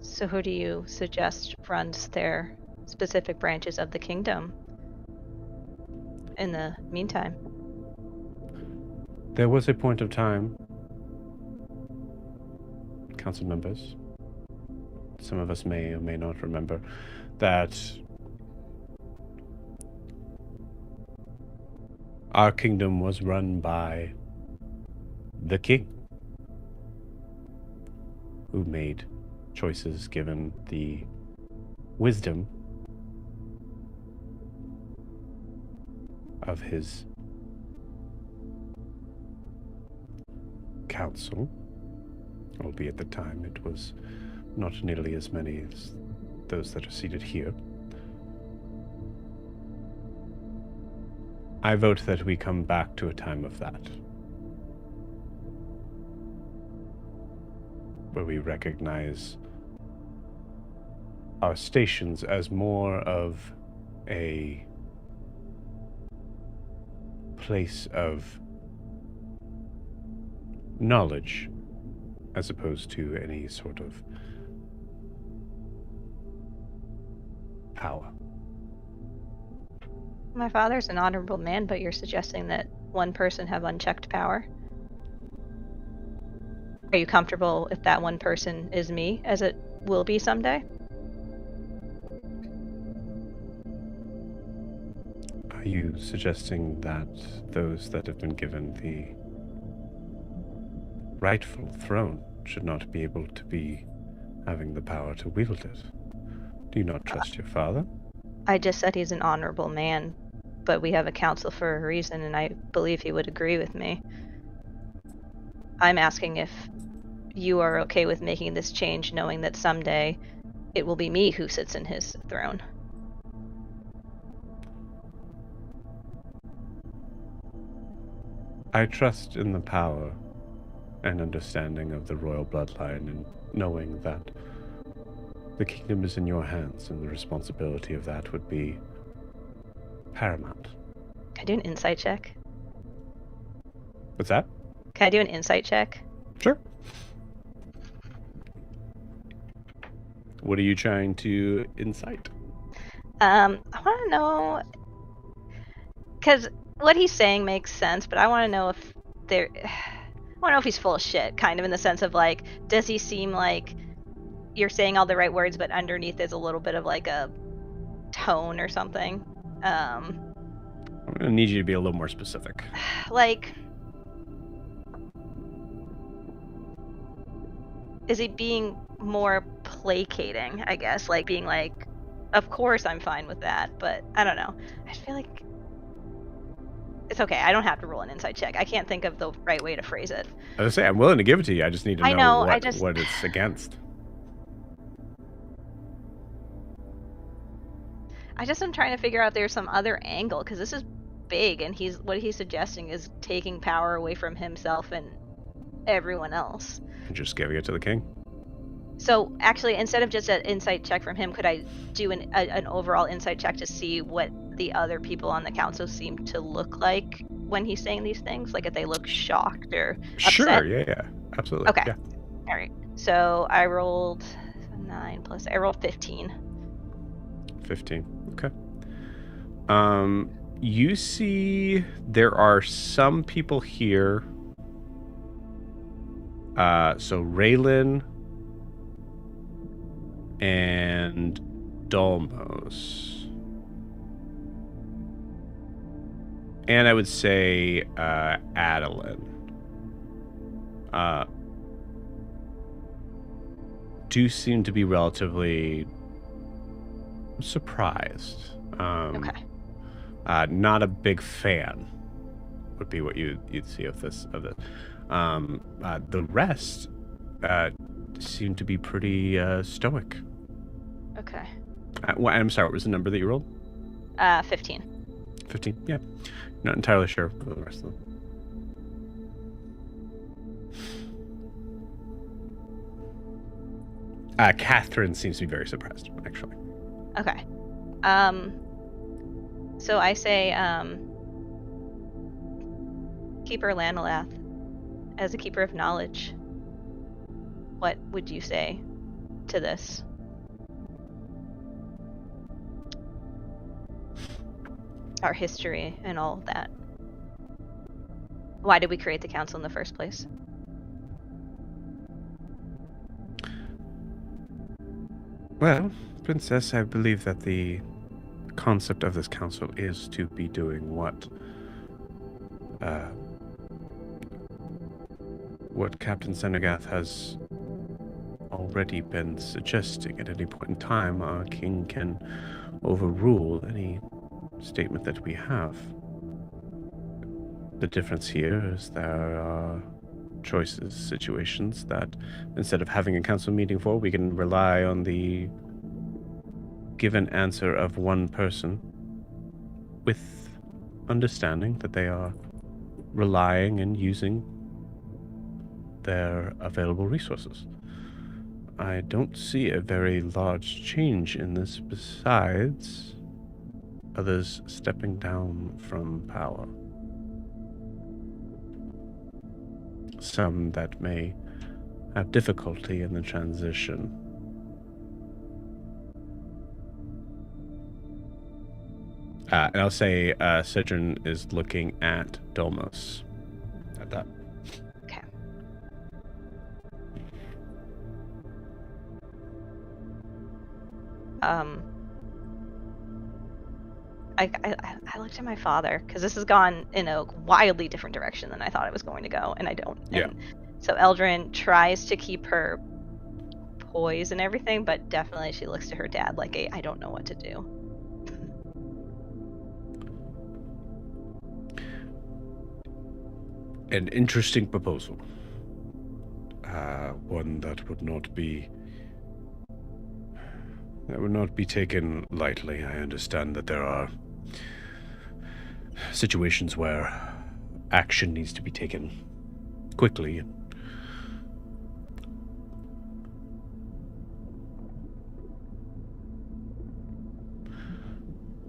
So who do you suggest runs their specific branches of the kingdom in the meantime? There was a point of time, council members, some of us may or may not remember, that our kingdom was run by the king, who made choices given the wisdom of his council, albeit at the time it was not nearly as many as those that are seated here. I vote that we come back to a time of that, where we recognize our stations as more of a place of knowledge as opposed to any sort of power. My father's an honorable man, but you're suggesting that one person have unchecked power? Are you comfortable if that one person is me, as it will be someday? Are you suggesting that those that have been given the rightful throne should not be able to be having the power to wield it? Do you not trust your father? I just said he's an honorable man, but we have a council for a reason, and I believe he would agree with me. I'm asking if you are okay with making this change, knowing that someday it will be me who sits in his throne. I trust in the power and understanding of the royal bloodline, and knowing that the kingdom is in your hands and the responsibility of that would be paramount. Can I do an insight check? What's that? Can I do an insight check? Sure. What are you trying to incite? I want to know, because what he's saying makes sense, but I want to know if there. I want to know if he's full of shit, kind of in the sense of like, does he seem like you're saying all the right words, but underneath is a little bit of like a tone or something? I'm gonna need you to be a little more specific. Like, is he being more placating, I guess? Like being like, of course I'm fine with that, but I don't know. I feel like it's okay. I don't have to roll an insight check. I can't think of the right way to phrase it. As I say, I'm willing to give it to you. I just need to I know, know, what it's against. I just am trying to figure out there's some other angle, because this is big, and what he's suggesting is taking power away from himself and everyone else. And just giving it to the king. So actually, instead of just an insight check from him, could I do an overall insight check to see what the other people on the council seem to look like when he's saying these things? Like if they look shocked or upset? Sure, yeah, absolutely. Okay. Yeah. All right. So I rolled 9 plus. I rolled 15. 15. Okay. You see there are some people here. So Raylan and Dolmos. And I would say Adeline. Do seem to be relatively surprised. Okay. Not a big fan would be what you'd see of this. The rest seem to be pretty stoic. Okay. I'm sorry, what was the number that you rolled? 15. 15. Yeah, not entirely sure for the rest of them. Catherine seems to be very surprised, actually. Okay. So I say, Keeper Lanolath, as a keeper of knowledge, what would you say to this? Our history and all of that. Why did we create the council in the first place? Well, Princess, I believe that the concept of this council is to be doing what Captain Senegath has already been suggesting. At any point in time, our king can overrule any statement that we have. The difference here is there are choices, situations that instead of having a council meeting for, we can rely on the given answer of one person with understanding that they are relying and using their available resources. I don't see a very large change in this besides others stepping down from power. Some that may have difficulty in the transition. And I'll say Cedrin is looking at Dolmos at that. Okay. I looked at my father because this has gone in a wildly different direction than I thought it was going to go, and I don't. Yeah. And so Eldrin tries to keep her poise and everything, but definitely she looks to her dad like I don't know what to do. An interesting proposal. One that would not be taken lightly. I understand that there are situations where action needs to be taken quickly.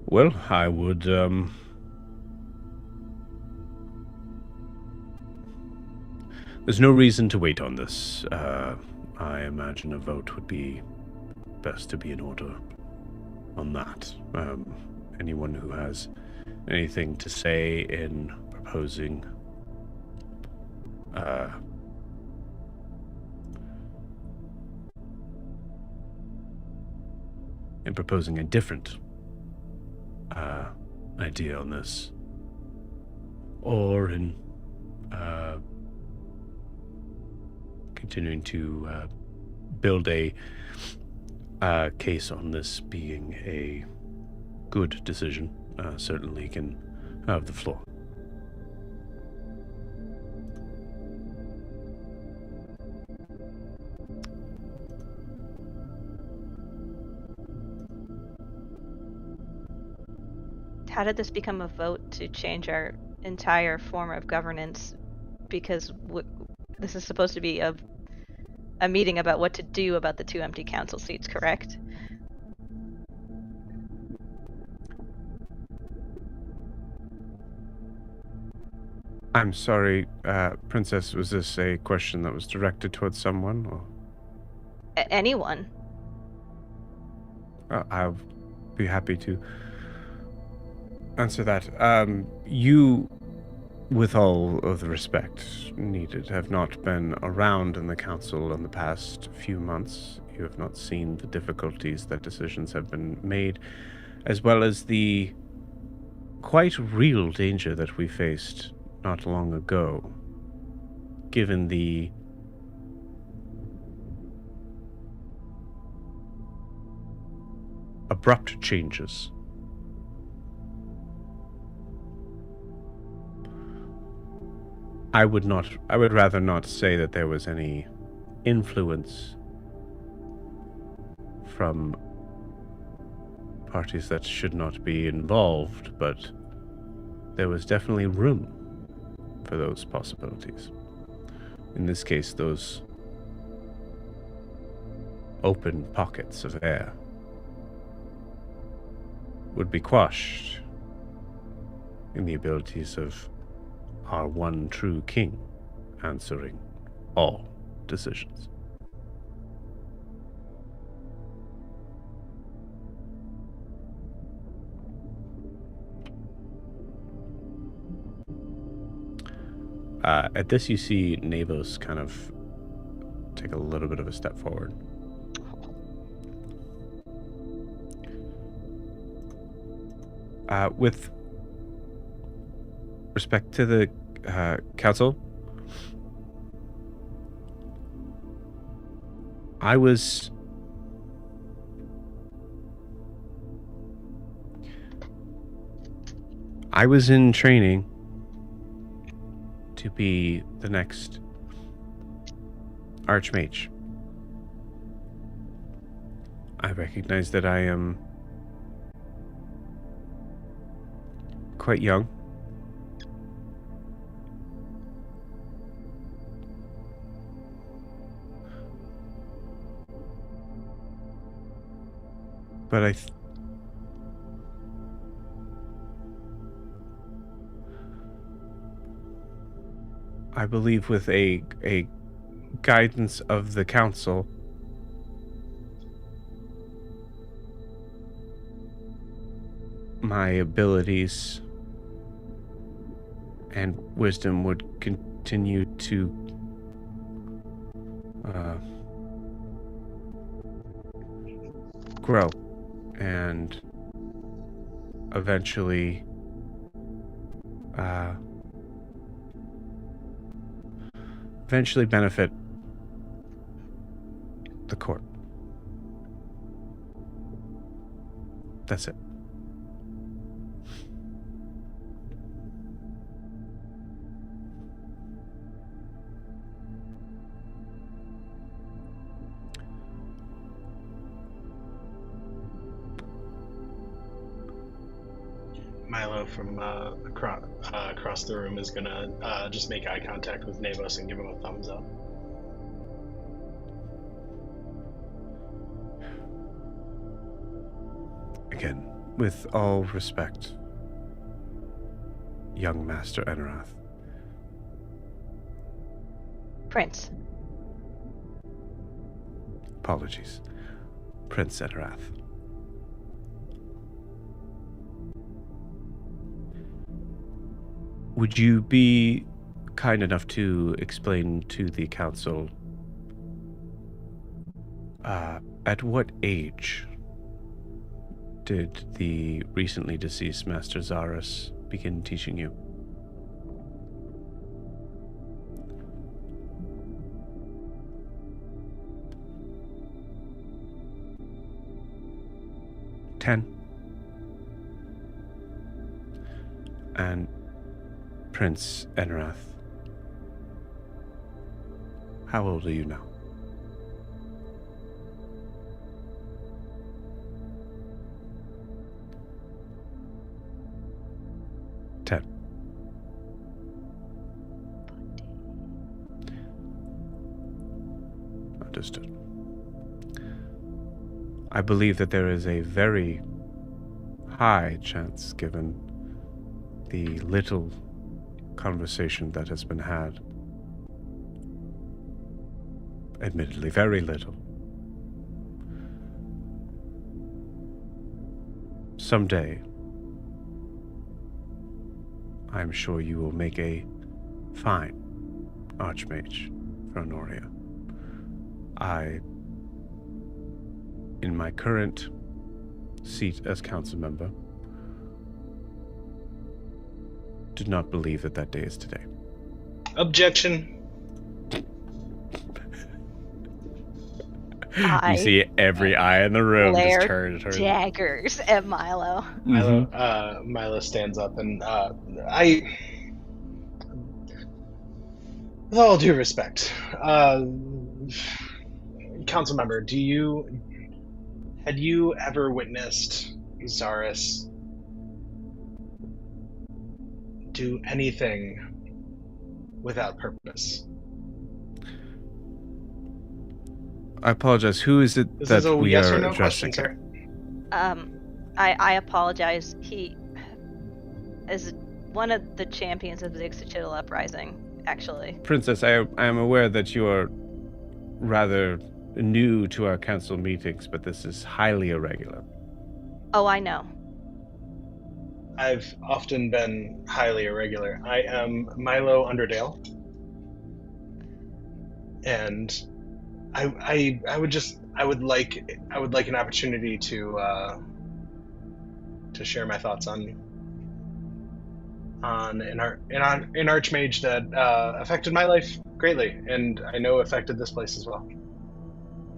Well, I would there's no reason to wait on this. I imagine a vote would be best to be in order on that. Anyone who has anything to say in proposing a different idea on this, or in continuing to build a case on this being a good decision, certainly can have the floor. How did this become a vote to change our entire form of governance? Because this is supposed to be a meeting about what to do about the 2 empty council seats, correct? I'm sorry, Princess, was this a question that was directed towards someone, or? Anyone. I'll be happy to answer that. You, with all of the respect needed, have not been around in the council in the past few months. You have not seen the difficulties that decisions have been made, as well as the quite real danger that we faced not long ago, given the abrupt changes. I would rather not say that there was any influence from parties that should not be involved, but there was definitely room for those possibilities. In this case, those open pockets of air would be quashed in the abilities of our one true king answering all decisions. At this, you see Navos kind of take a little bit of a step forward. With respect to the council, I was in training to be the next Archmage. I recognize that I am quite young. But I believe with a guidance of the council, my abilities and wisdom would continue to grow and eventually benefit the court. That's it. Milo from across the room is gonna just make eye contact with Navos and give him a thumbs up. Again, with all respect, young Master Enorath. Prince. Apologies. Prince Enorath. Would you be kind enough to explain to the council at what age did the recently deceased Master Zahras begin teaching you? Ten. And Prince Enorath, how old are you now? Ten. Understood. I believe that there is a very high chance, given the little conversation that has been had, admittedly very little, someday I'm sure you will make a fine Archmage for Enoria. In my current seat as council member, do not believe that that day is today. Objection. You see every eye in the room just glare turn towards daggers at Milo. Milo stands up and with all due respect, council member, had you ever witnessed Zahras do anything without purpose? I apologize. Who is it This that is a we yes are or no addressing question, here? sir. I apologize. He is one of the champions of the Ixochitl Uprising, actually. Princess, I am aware that you are rather new to our council meetings, but this is highly irregular. Oh, I know. I've often been highly irregular. I am Milo Underdale, and I would like an opportunity to share my thoughts on an archmage that affected my life greatly, and I know affected this place as well.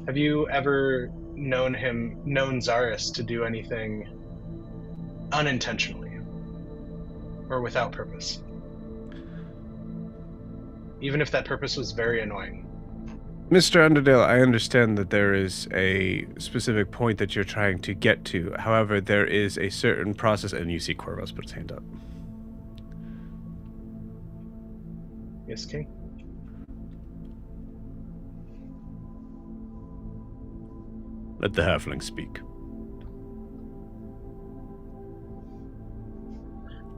Have you ever known Zahras to do anything unintentionally or without purpose? Even if that purpose was very annoying. Mr. Underdale, I understand that there is a specific point that you're trying to get to. However, there is a certain process, and you see Corvus put his hand up. Yes, King? Let the halfling speak.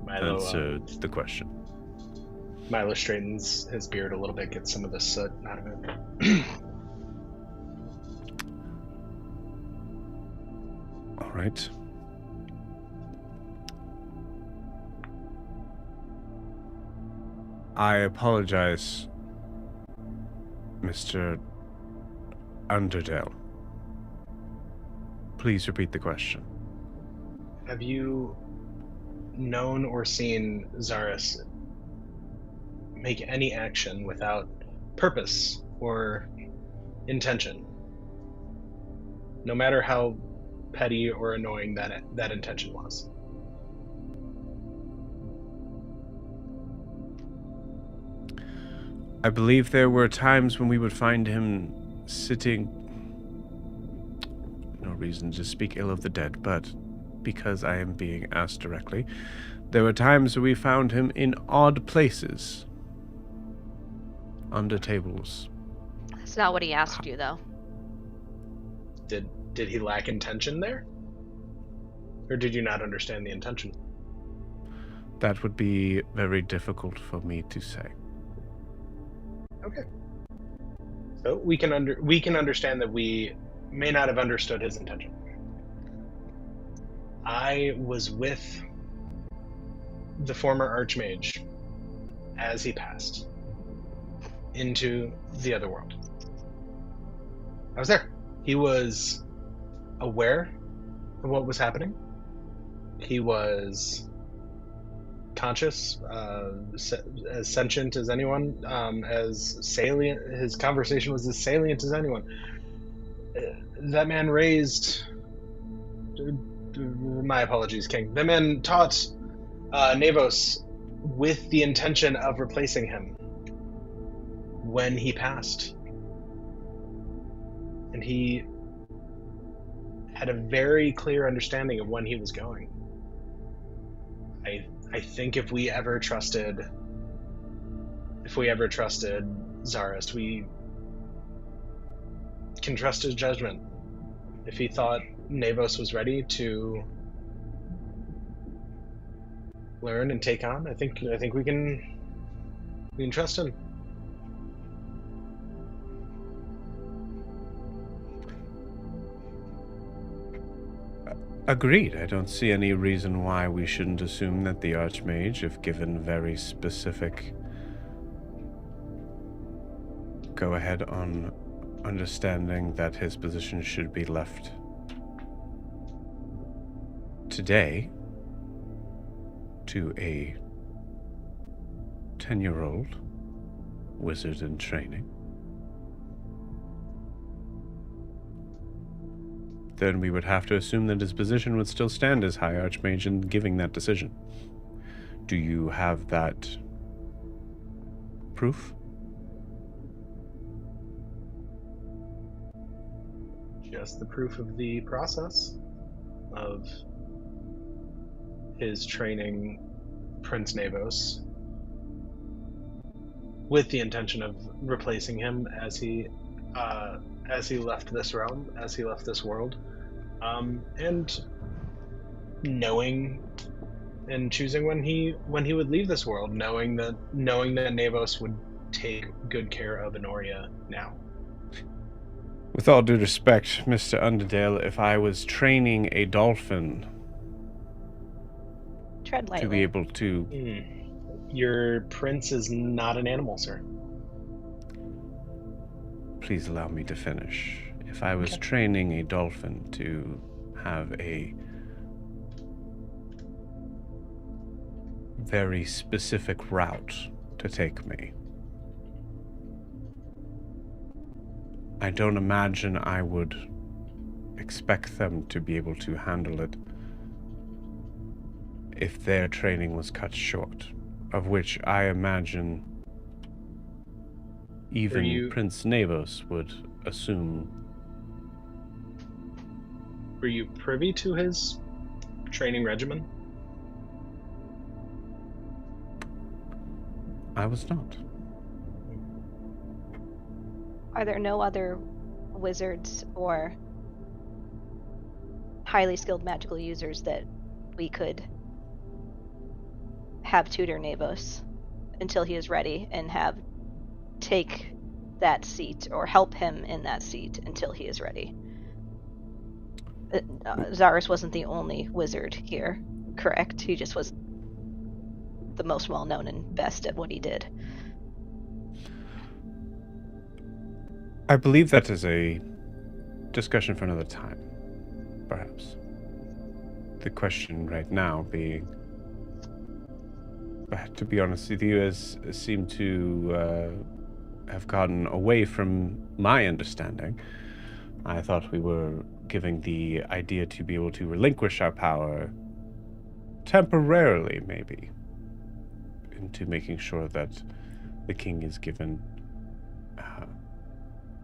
Milo, Answer the question. Milo straightens his beard a little bit, gets some of the soot out of it. All right. I apologize, Mr. Underdale. Please repeat the question. Have you known or seen Zahras make any action without purpose or intention? No matter how petty or annoying that intention was. I believe there were times when we would find him sitting... No reason to speak ill of the dead, but because I am being asked directly, there were times when we found him in odd places. Under tables. That's not what he asked you, though. Did he lack intention there? Or did you not understand the intention? That would be very difficult for me to say. Okay. So we can understand that we may not have understood his intention. I was with the former Archmage as he passed into the other world. I was there. He was aware of what was happening. He was conscious, as sentient as anyone, as salient. His conversation was as salient as anyone. That man raised... My apologies, King. That man taught Nevos with the intention of replacing him when he passed. And he had a very clear understanding of when he was going. I think if we ever trusted Zahras, we can trust his judgment. If he thought Nevos was ready to learn and take on, I think we can trust him. Agreed. I don't see any reason why we shouldn't assume that the Archmage, if given very specific go-ahead on understanding that his position should be left today to a 10-year-old wizard in training, then we would have to assume that his position would still stand as High Archmage in giving that decision. Do you have that proof? Just the proof of the process of his training Prince Navos with the intention of replacing him as he left this realm, as he left this world, and knowing and choosing when he would leave this world, knowing that Navos would take good care of Enoria now. With all due respect, Mr. Underdale, if I was training a dolphin Tread lightly. to be able to... Your prince is not an animal, sir. Please allow me to finish. If I was training a dolphin to have a very specific route to take me, I don't imagine I would expect them to be able to handle it if their training was cut short, of which I imagine even Prince Navos would assume. Were you privy to his training regimen? I was not. Are there no other wizards or highly skilled magical users that we could have tutor Navos until he is ready and have take that seat or help him in that seat until he is ready? Zahras wasn't the only wizard here, correct? He just was the most well-known and best at what he did. I believe that is a discussion for another time, perhaps. The question right now being, to be honest with you, has seemed to have gotten away from my understanding. I thought we were giving the idea to be able to relinquish our power temporarily, maybe, into making sure that the king is given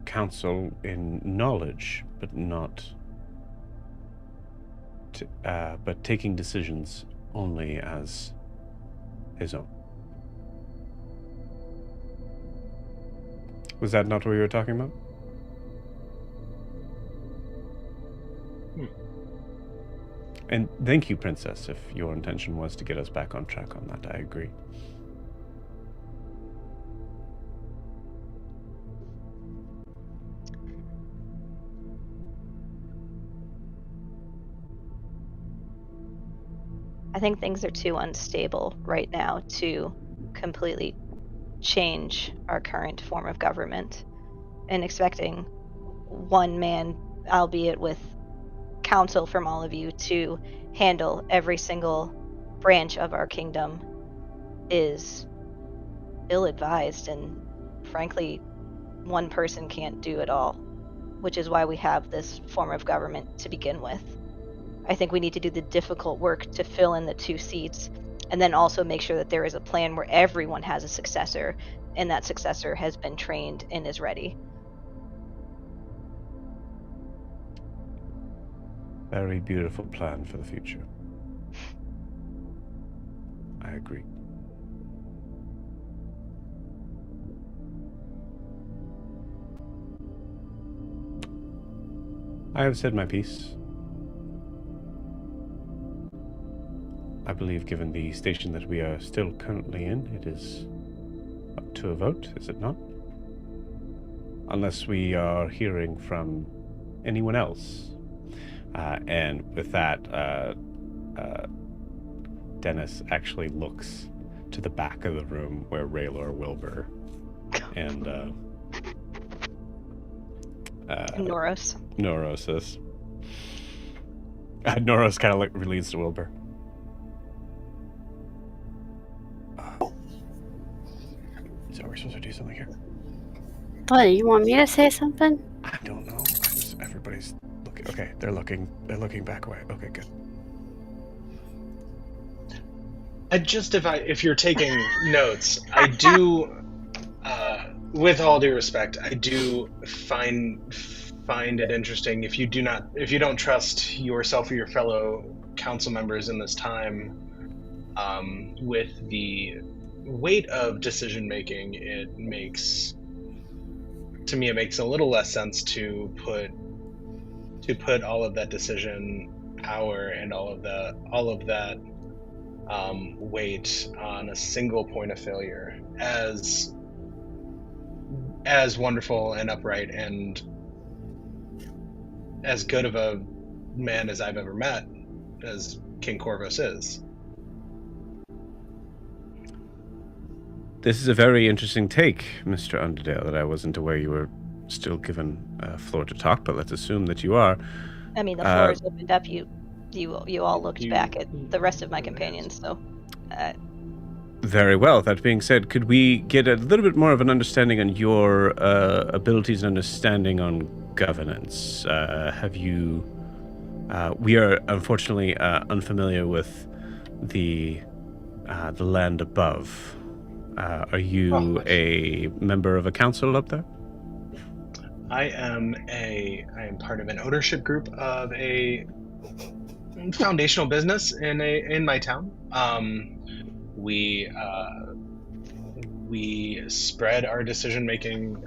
counsel in knowledge, but not but taking decisions only as his own. Was that not what you were talking about? And thank you, Princess, if your intention was to get us back on track on that. I agree. I think things are too unstable right now to completely change our current form of government, and expecting one man, albeit with counsel from all of you, to handle every single branch of our kingdom is ill-advised, and frankly, one person can't do it all, which is why we have this form of government to begin with. I think we need to do the difficult work to fill in the 2 seats, and then also make sure that there is a plan where everyone has a successor, and that successor has been trained and is ready. Very beautiful plan for the future. I agree. I have said my piece. I believe, given the station that we are still currently in, it is up to a vote, is it not? Unless we are hearing from anyone else. And with that, Dennis actually looks to the back of the room where Raylor Wilbur and Noros is. Noros kind of leads to Wilbur. So we're supposed to do something here? What, you want me to say something? I don't know. Everybody's looking. Okay, they're looking back away. Okay, good. If you're taking notes, I do, with all due respect, I do find it interesting if you don't trust yourself or your fellow council members in this time, with the weight of decision making, it makes a little less sense to put all of that decision power and all of that weight on a single point of failure. As wonderful and upright and as good of a man as I've ever met as King Corvus is. This is a very interesting take, Mr. Underdale, that I wasn't aware you were still given floor to talk, but let's assume that you are. I mean, the floor is opened up. You all looked back at the rest of my companions, so... Very well. That being said, could we get a little bit more of an understanding on your abilities and understanding on governance? Have you... we are, unfortunately, unfamiliar with the land above. Are you a member of a council up there? I am part of an ownership group of a foundational business in my town. We spread our decision making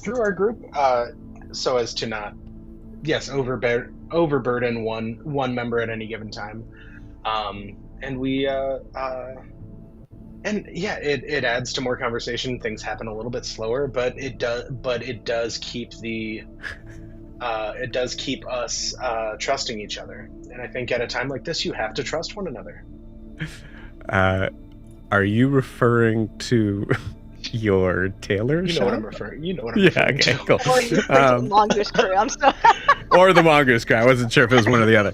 through our group so as to not, overburden one member at any given time. It adds to more conversation. Things happen a little bit slower, but it does keep us trusting each other. And I think at a time like this, you have to trust one another. Are you referring to your tailor shop? What I'm referring to. Cool. Or you the Mongoose Crew. I'm sorry. Or the Mongoose Crew. I wasn't sure if it was one or the other.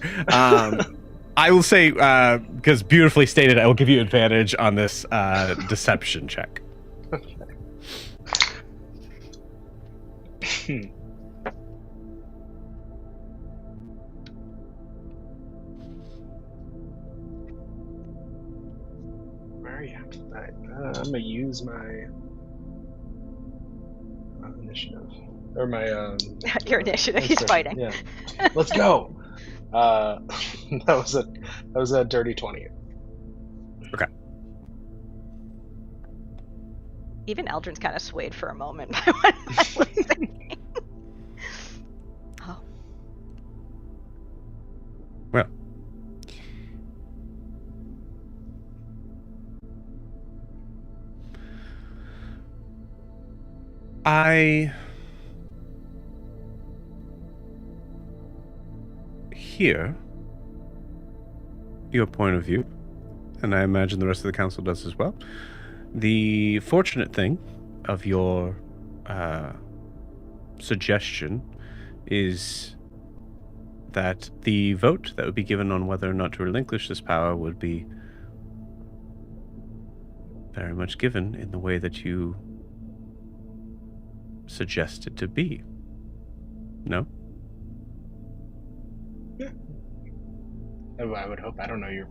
I will say, because beautifully stated, I will give you advantage on this deception check. Where are you? Right. I'm going to use my initiative. Or my... Your initiative. He's fighting. Yeah. Let's go! That was a dirty 20. Okay. Even Eldrin's kind of swayed for a moment by what I was saying. Oh. Well. I hear your point of view, and I imagine the rest of the council does as well. The fortunate thing of your suggestion is that the vote that would be given on whether or not to relinquish this power would be very much given in the way that you suggest it to be. No? Yeah. I would hope. I don't know your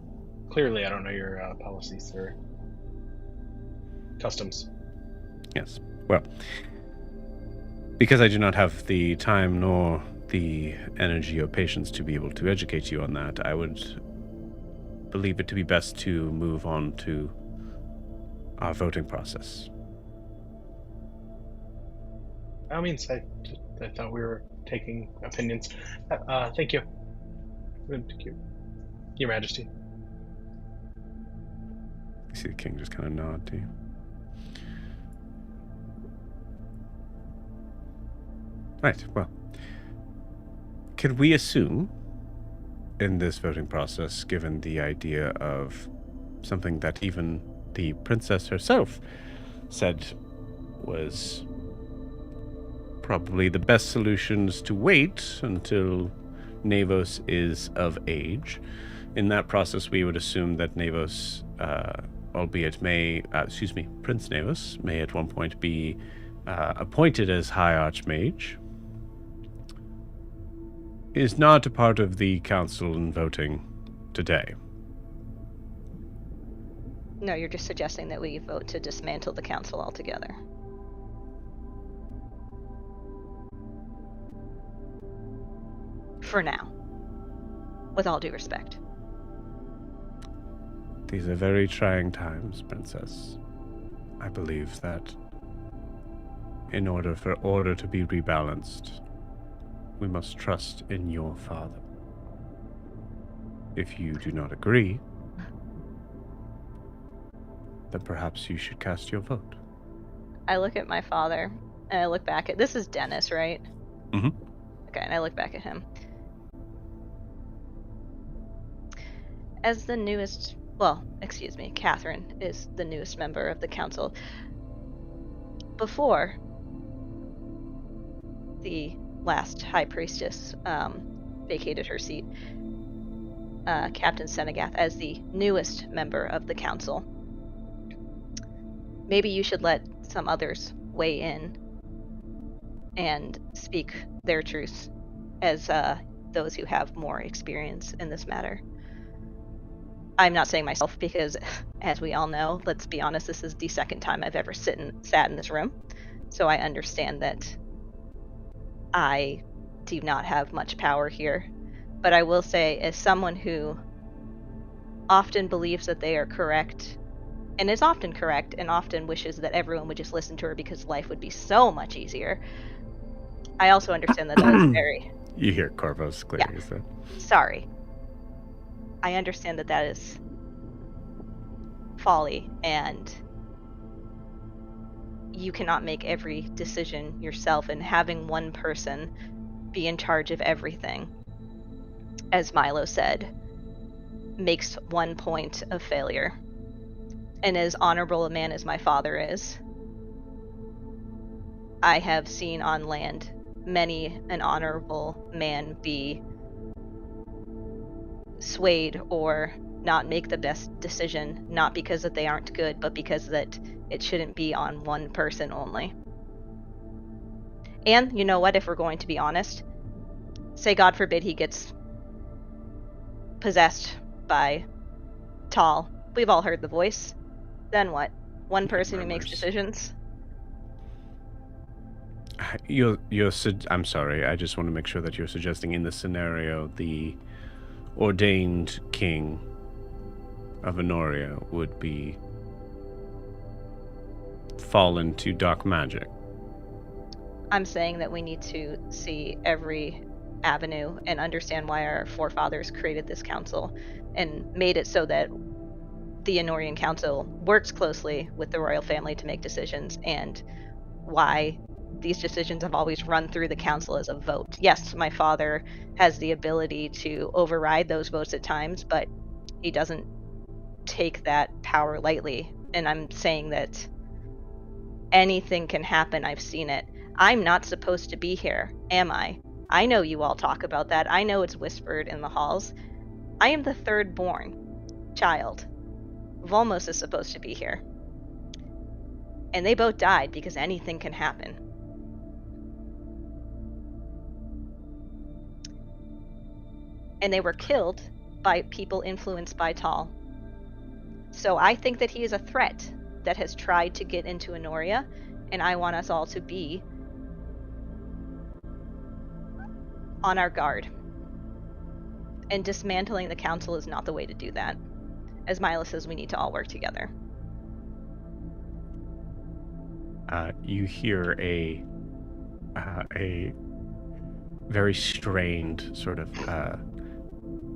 policies or customs. Yes. Well, because I do not have the time nor the energy or patience to be able to educate you on that, I would believe it to be best to move on to our voting process. By all means, I thought we were taking opinions. Thank you. Thank you, Your Majesty. You see the king just kind of nod to you. Right, well, can we assume in this voting process, given the idea of something that even the princess herself said was probably the best solutions to wait until Navos is of age. In that process, we would assume that Navos, Prince Navos may at one point be appointed as High Archmage. is not a part of the council in voting today. No, you're just suggesting that we vote to dismantle the council altogether. For now. With all due respect. These are very trying times, Princess. I believe that in order for order to be rebalanced, we must trust in your father. If you do not agree, then perhaps you should cast your vote. I look at my father, and I look back at... This is Dennis, right? Mhm. Okay, and I look back at him. As the newest... Well, excuse me, Catherine is the newest member of the council. Before the last high priestess vacated her seat, Captain Senegath, as the newest member of the council, maybe you should let some others weigh in and speak their truths as those who have more experience in this matter. I'm not saying myself because, as we all know, let's be honest, this is the second time I've ever sat in this room. So I understand that I do not have much power here. But I will say, as someone who often believes that they are correct, and is often correct, and often wishes that everyone would just listen to her because life would be so much easier, I also understand that that is very... You hear Corvo's clearly. Yeah. So. Sorry. I understand that that is folly, and you cannot make every decision yourself, and having one person be in charge of everything, as Milo said, makes one point of failure. And as honorable a man as my father is, I have seen on land many an honorable man be swayed or not make the best decision, not because that they aren't good, but because that it shouldn't be on one person only. And you know what, if we're going to be honest, say God forbid he gets possessed by Tal. We've all heard the voice. Then what? One person who makes decisions? I'm sorry, I just want to make sure that you're suggesting in this scenario the ordained king of Enoria would be fallen to dark magic. I'm saying that we need to see every avenue and understand why our forefathers created this council and made it so that the Enorian Council works closely with the royal family to make decisions, and why these decisions have always run through the council as a vote. Yes, my father has the ability to override those votes at times, but he doesn't take that power lightly. And I'm saying that anything can happen. I've seen it. I'm not supposed to be here, am I? I know you all talk about that. I know it's whispered in the halls. I am the third born child. Volmos is supposed to be here. And they both died because anything can happen. And they were killed by people influenced by Tal. So I think that he is a threat that has tried to get into Enoria, and I want us all to be on our guard. And dismantling the council is not the way to do that. As Milo says, we need to all work together. You hear a very strained sort of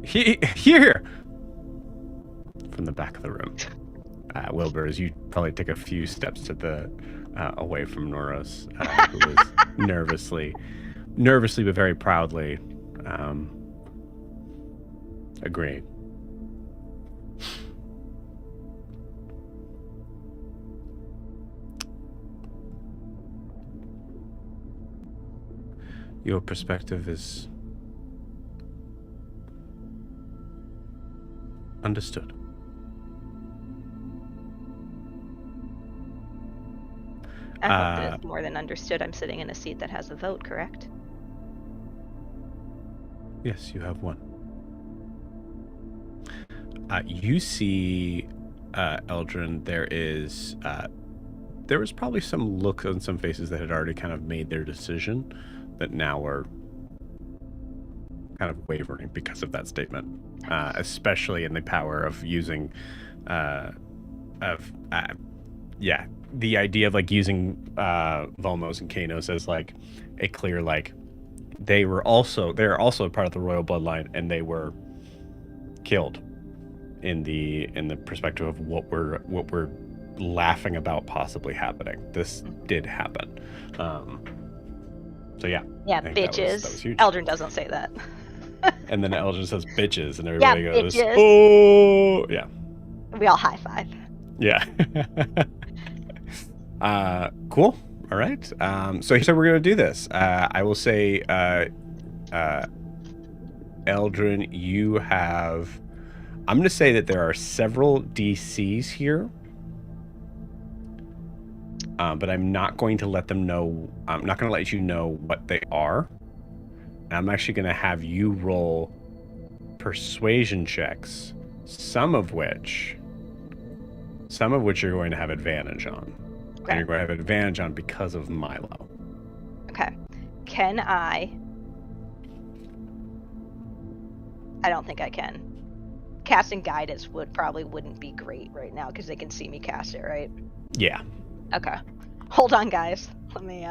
here from the back of the room. Wilbur, as you probably take a few steps to the away from Noros, who was nervously but very proudly agreeing. Your perspective is understood. I hope that it's more than understood. I'm sitting in a seat that has a vote, correct? Yes, you have one. You see, Eldrin, there was probably some look on some faces that had already kind of made their decision that now are kind of wavering because of that statement, especially in the power of using, the idea of like using Volmos and Kanos as like a clear like they're also part of the royal bloodline and they were killed in the perspective of what we're laughing about possibly happening. This did happen. So yeah. Yeah, I think bitches. That was huge. Eldrin doesn't say that. And then Eldrin says bitches, and everybody goes, bitches. "Oh, yeah." We all high five. Yeah. Cool. All right. So he said we're gonna do this. I will say, Eldrin, you have. I'm gonna say that there are several DCs here. But I'm not going to let them know. I'm not going to let you know what they are. I'm actually going to have you roll persuasion checks, some of which you're going to have advantage on. Okay. And you're going to have advantage on because of Milo. Okay. Can I don't think I can. Casting guidance wouldn't be great right now because they can see me cast it, right? Yeah. Okay. Hold on, guys. Let me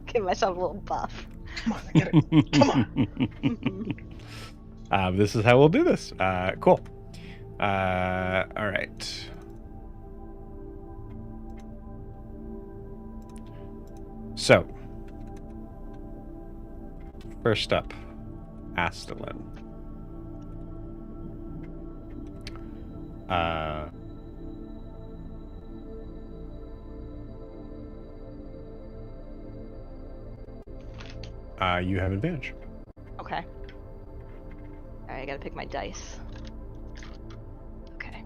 give myself a little buff. Come on, I get it. Come on. This is how we'll do this. Cool. All right. So, first up, Astelin. You have advantage. Okay. Alright, I gotta pick my dice. Okay.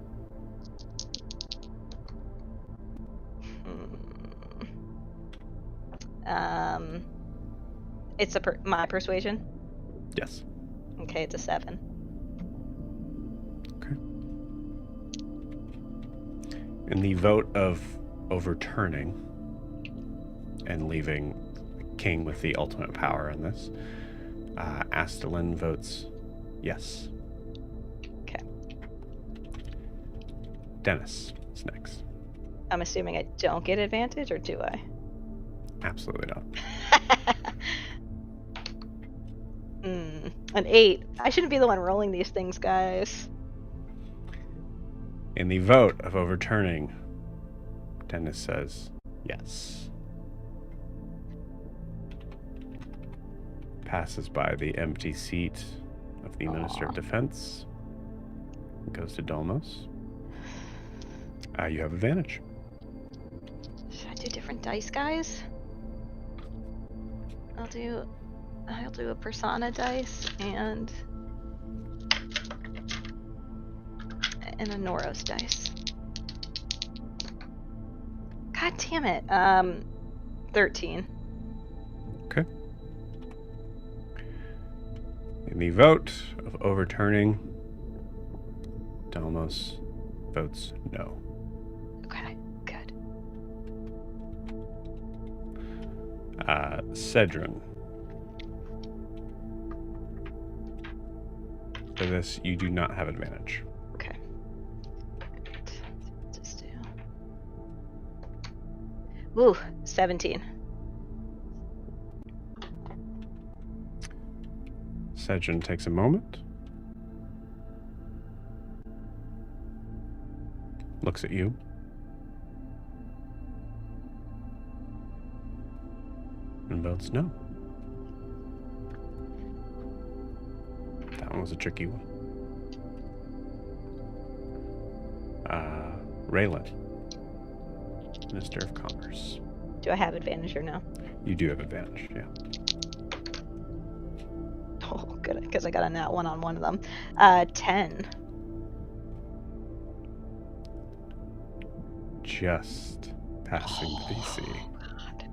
It's my persuasion? Yes. Okay, it's a 7. Okay. In the vote of overturning and leaving King with the ultimate power in this, Astelin votes yes. Okay. Dennis is next. I'm assuming I don't get advantage, or do I? Absolutely not. An 8. I shouldn't be the one rolling these things, guys. In the vote of overturning, Dennis says yes. Passes by the empty seat of the Minister of Defense. Goes to Dolmos. You have advantage. Should I do different dice, guys? I'll do a persona dice and a Noros dice. God damn it. 13. Okay. In the vote of overturning, Dolmos votes no. Okay, good. Cedron. For this, you do not have advantage. Okay. Just do. Ooh, 17. Cedron takes a moment. Looks at you. And votes no. That one was a tricky one. Raylan, Minister of Commerce. Do I have advantage or no? You do have advantage, yeah. Oh, good, because I got a nat 1 on one of them. 10. Just passing DC. God.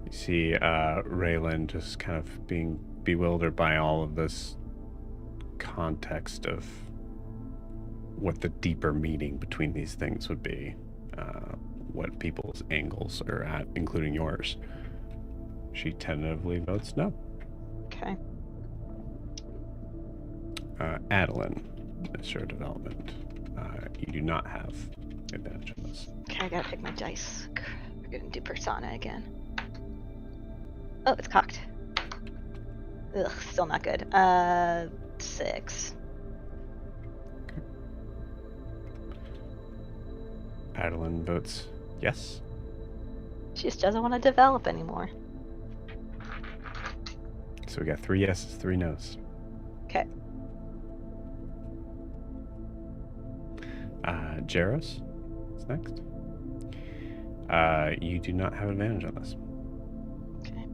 The see Raylan just kind of being bewildered by all of this context of what the deeper meaning between these things would be, what people's angles are at, including yours. She tentatively votes no. Okay. Adeline, Minister Development. You do not have advantage on this. Okay, I gotta pick my dice. We're gonna do Persona again. Oh, it's cocked. Ugh, still not good. 6. Adeline votes yes. She just doesn't want to develop anymore. So we got 3 yeses, 3 nos. Okay. Zahras is next. You do not have advantage on this. Okay.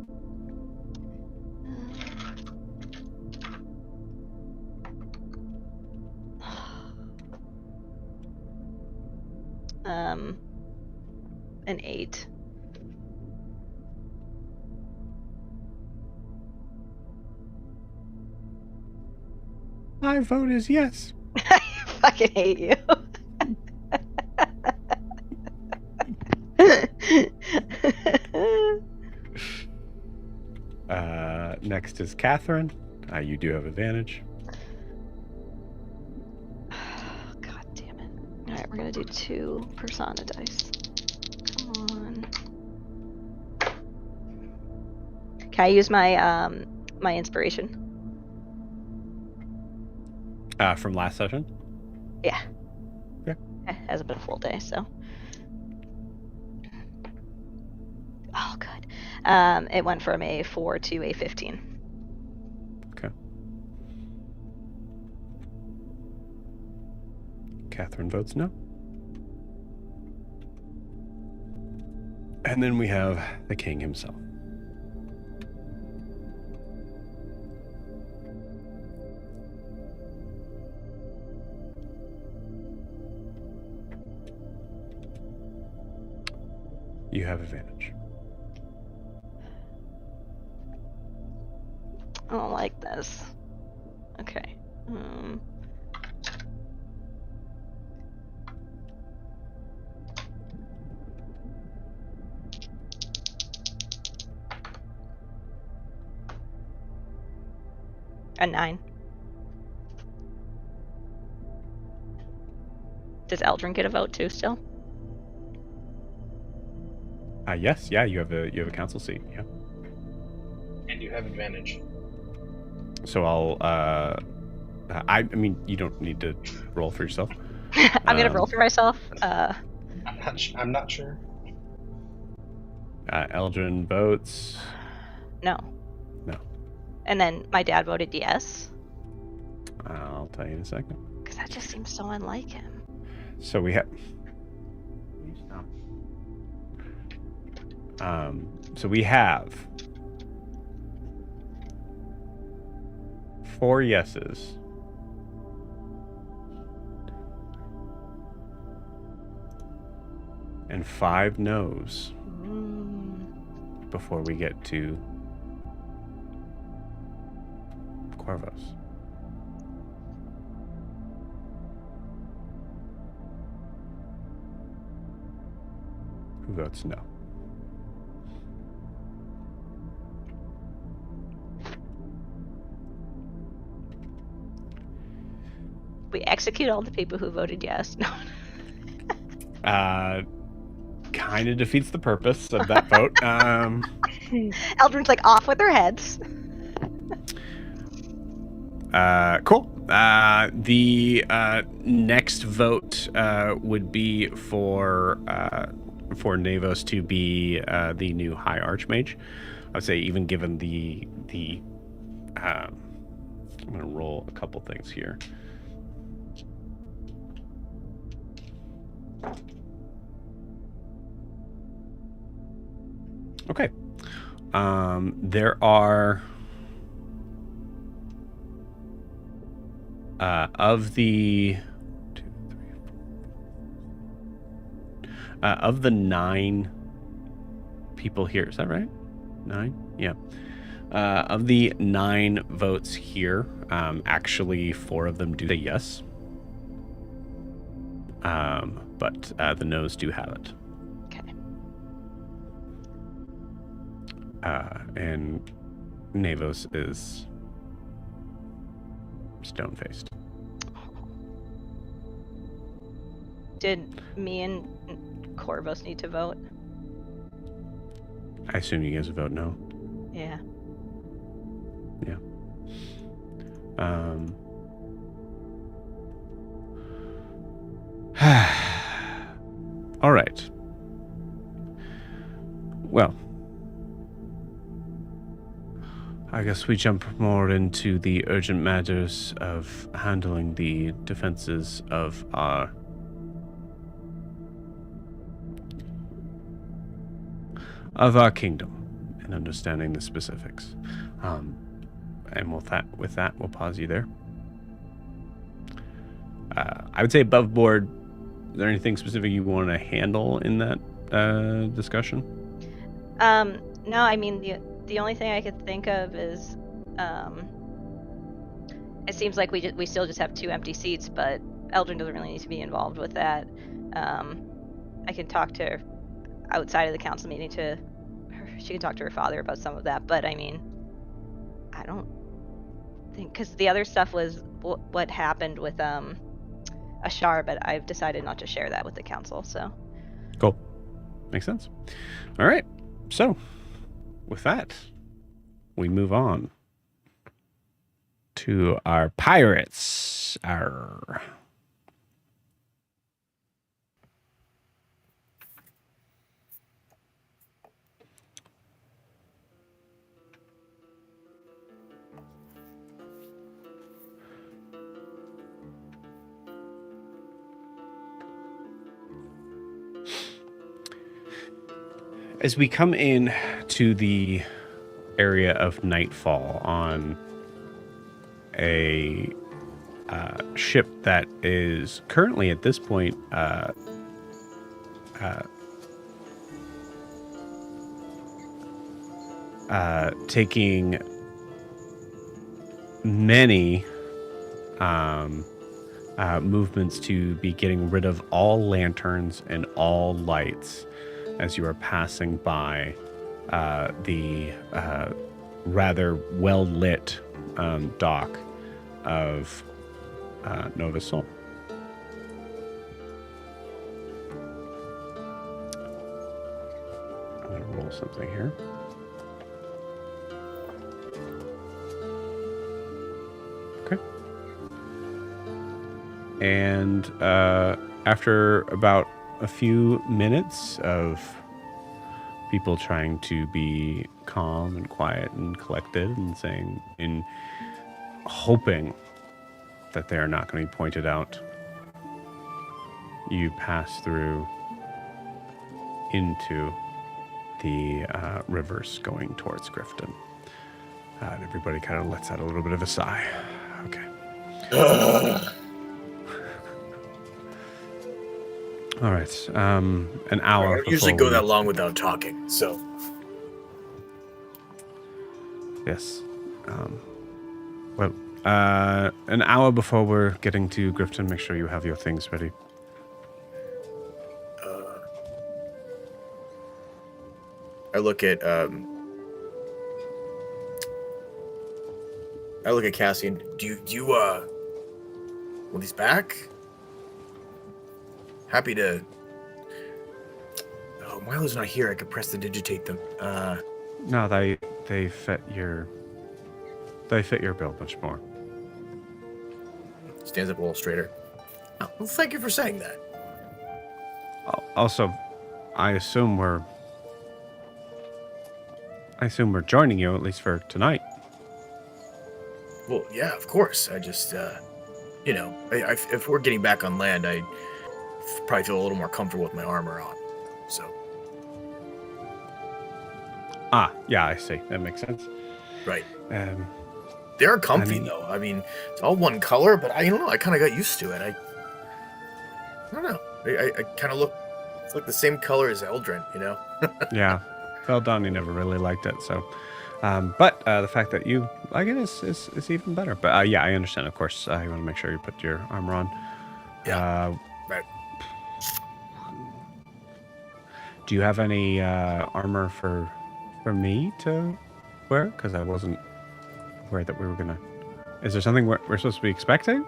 8. My vote is yes. I fucking hate you. Next is Catherine. You do have advantage. God damn it. Alright, we're gonna do 2 Persona dice. Come on. Can I use my my inspiration? From last session? Yeah. Yeah. It hasn't been a full day, so. Oh, good. It went from a 4 to a 15. Okay. Catherine votes no. And then we have the king himself. You have advantage. I don't like this. Okay. A 9. Does Eldrin get a vote too still? Yes, yeah, you have a council seat, yeah. And you have advantage. So I'll I mean you don't need to roll for yourself. I'm gonna roll for myself. I'm not sure. Eldrin votes No. no. And then my dad voted yes. I'll tell you in a second. Because that just seems so unlike him. So we have so we have 4 yeses and 5 no's before we get to Corvus. Who votes no? We execute all the people who voted yes. No. Kind of defeats the purpose of that vote. Eldrin's like off with their heads. Cool. The next vote would be for Navos to be the new High Archmage. I would say even given the I'm gonna roll a couple things here. Okay. There are of the 2, 3, 4, of the 9 people here. Is that right? 9? Yeah. Of the 9 votes here, actually 4 of them do say yes. But the no's do have it. Okay. And Navos is stone-faced. Did me and Corvus need to vote? I assume you guys would vote no. Yeah. Yeah. All right. Well, I guess we jump more into the urgent matters of handling the defenses of our kingdom and understanding the specifics. And with that, we'll pause you there. I would say above board, is there anything specific you want to handle in that discussion? No, I mean the only thing I could think of is it seems like we still just have 2 empty seats, but Eldrin doesn't really need to be involved with that. I can talk to her outside of the council meeting she can talk to her father about some of that, but I mean, I don't think, because the other stuff was what happened with Ashar, but I've decided not to share that with the council, so. Cool. Makes sense. All right. So, with that, we move on to our pirates. As we come in to the area of Nightfall on a ship that is currently at this point taking many movements to be getting rid of all lanterns and all lights as you are passing by the rather well-lit dock of Nova Sol. I'm going to roll something here. Okay. And after about a few minutes of people trying to be calm and quiet and collected and hoping that they are not going to be pointed out, you pass through into the rivers going towards Griften. And everybody kind of lets out a little bit of a sigh. Okay. All right. An hour. I don't usually go that long without talking, so. Yes. Well, an hour before we're getting to Griften, make sure you have your things ready. I look at Cassian. Do you want these back? Happy to. Oh, Milo's not here. I could press to digitate them. No, they fit your bill much more. Stands up a little straighter. Oh, well, thank you for saying that. Also, I assume we're joining you, at least for tonight. Well, yeah, of course. I just, if we're getting back on land, I probably feel a little more comfortable with my armor on. So. Yeah, I see. That makes sense. Right. They are comfy, though. I mean, it's all one color, but I don't know. I kind of got used to it. I don't know. I kind of look. It's like the same color as Eldrin, you know? Yeah. Donnie never really liked it, so. But the fact that you like it is even better. But yeah, I understand. Of course, you want to make sure you put your armor on. Yeah. Right. Do you have any armor for me to wear? Because I wasn't aware that we were gonna. Is there something we're supposed to be expecting?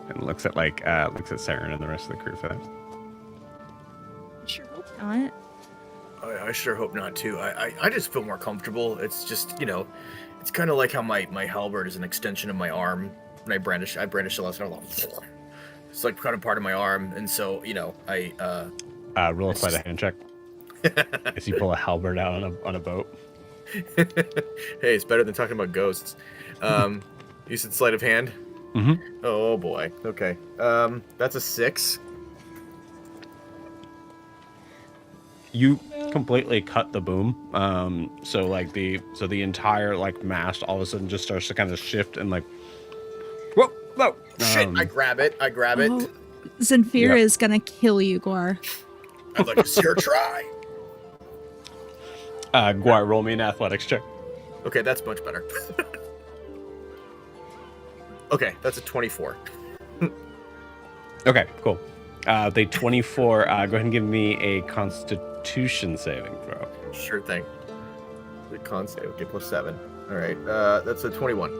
And looks at Saren and the rest of the crew for that. Sure hope not. I sure hope not too. I just feel more comfortable. It's just, it's kind of like how my halberd is an extension of my arm. When I brandish the last one. It's like kind of part of my arm, and so I roll a sleight of hand check as you pull a halberd out on a boat. Hey, it's better than talking about ghosts. You said sleight of hand. Mm-hmm. Oh boy. Okay. That's a 6. You completely cut the boom. So the entire mast all of a sudden just starts to kind of shift and whoa. Shit! I grab it. Oh, Zenfira is gonna kill you, Guar. I'd like to see her try. Guar, roll me an athletics check. Okay, that's much better. Okay, that's a 24. Okay, cool. The 24. Go ahead and give me a Constitution saving throw. Sure thing. The con save. Okay, +7. All right. That's a 21.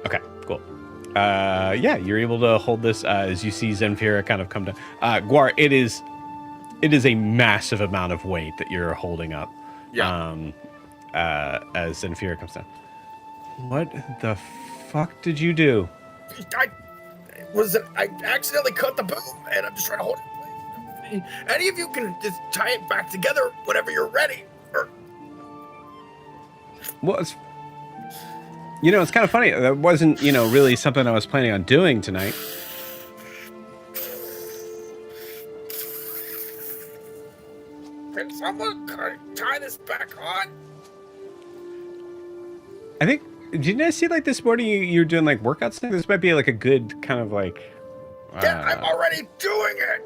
Okay, cool. Yeah, you're able to hold this as you see Zenfira kind of come down. Guar, it is a massive amount of weight that you're holding up. Yeah. As Zenfira comes down. What the fuck did you do? I accidentally cut the boom, and I'm just trying to hold it in place. Any of you can just tie it back together whenever you're ready. Well, it's kind of funny. That wasn't, really something I was planning on doing tonight. Can someone tie this back on? I think, didn't I see this morning you're doing workouts? This might be a good kind of Yeah, I'm already doing it.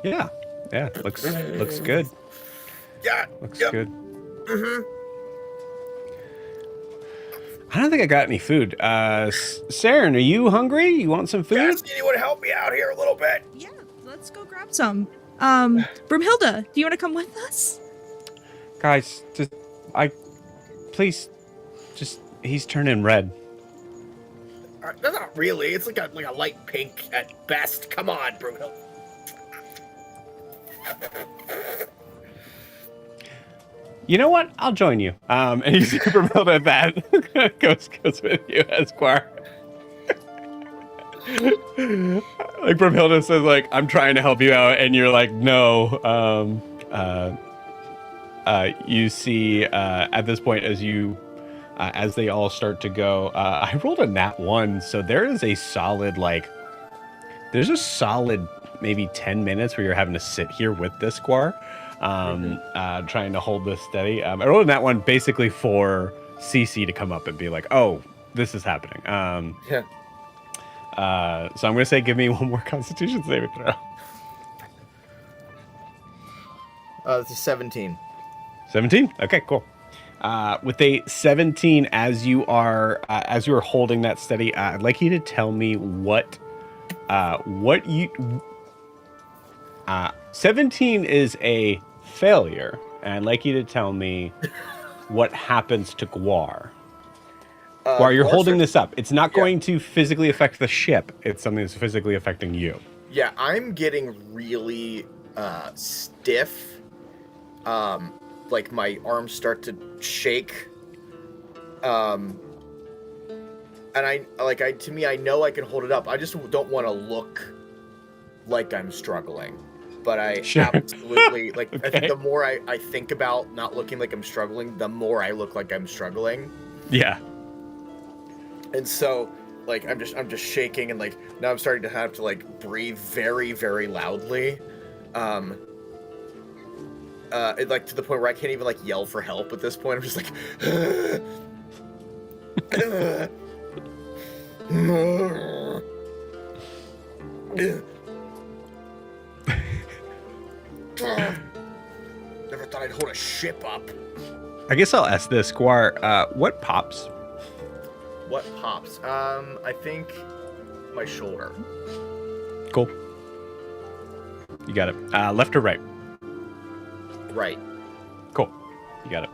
Yeah, looks good. Yeah, looks yep. good. Mm-hmm. I don't think I got any food. Saren, are you hungry? You want some food? Yes, anyone help me out here a little bit? Yeah, let's go grab some. Brumhilda, do you want to come with us? Guys, he's turning red. Not really. It's like a light pink at best. Come on, Brumhild. You know what? I'll join you. And you see Brumhilda at that goes with you, Esquire. Brumhilda says I'm trying to help you out, and you're no. You see at this point as they all start to go, I rolled a nat 1, so there is a solid there's a solid maybe 10 minutes where you're having to sit here with this Guar, trying to hold this steady. I rolled a nat 1 basically for CC to come up and be oh, this is happening. Yeah. So I'm gonna say give me one more Constitution saving throw. It's a 17. 17? Okay, cool. With a 17, as you are holding that steady, I'd like you to tell me what you. 17 is a failure, and I'd like you to tell me what happens to Guar. Guar, you're holding this up. It's not going to physically affect the ship. It's something that's physically affecting you. Yeah, I'm getting really stiff. My arms start to shake. And I know I can hold it up. I just don't want to look like I'm struggling. But I absolutely, okay. I think the more I think about not looking like I'm struggling, the more I look like I'm struggling. Yeah. And so, I'm just shaking, and now I'm starting to have to breathe very, very loudly. To the point where I can't even yell for help at this point. I'm just Never thought I'd hold a ship up. I guess I'll ask this, Guar. What pops? What pops? I think my shoulder. Cool. You got it. Left or right? Right. Cool. You got it.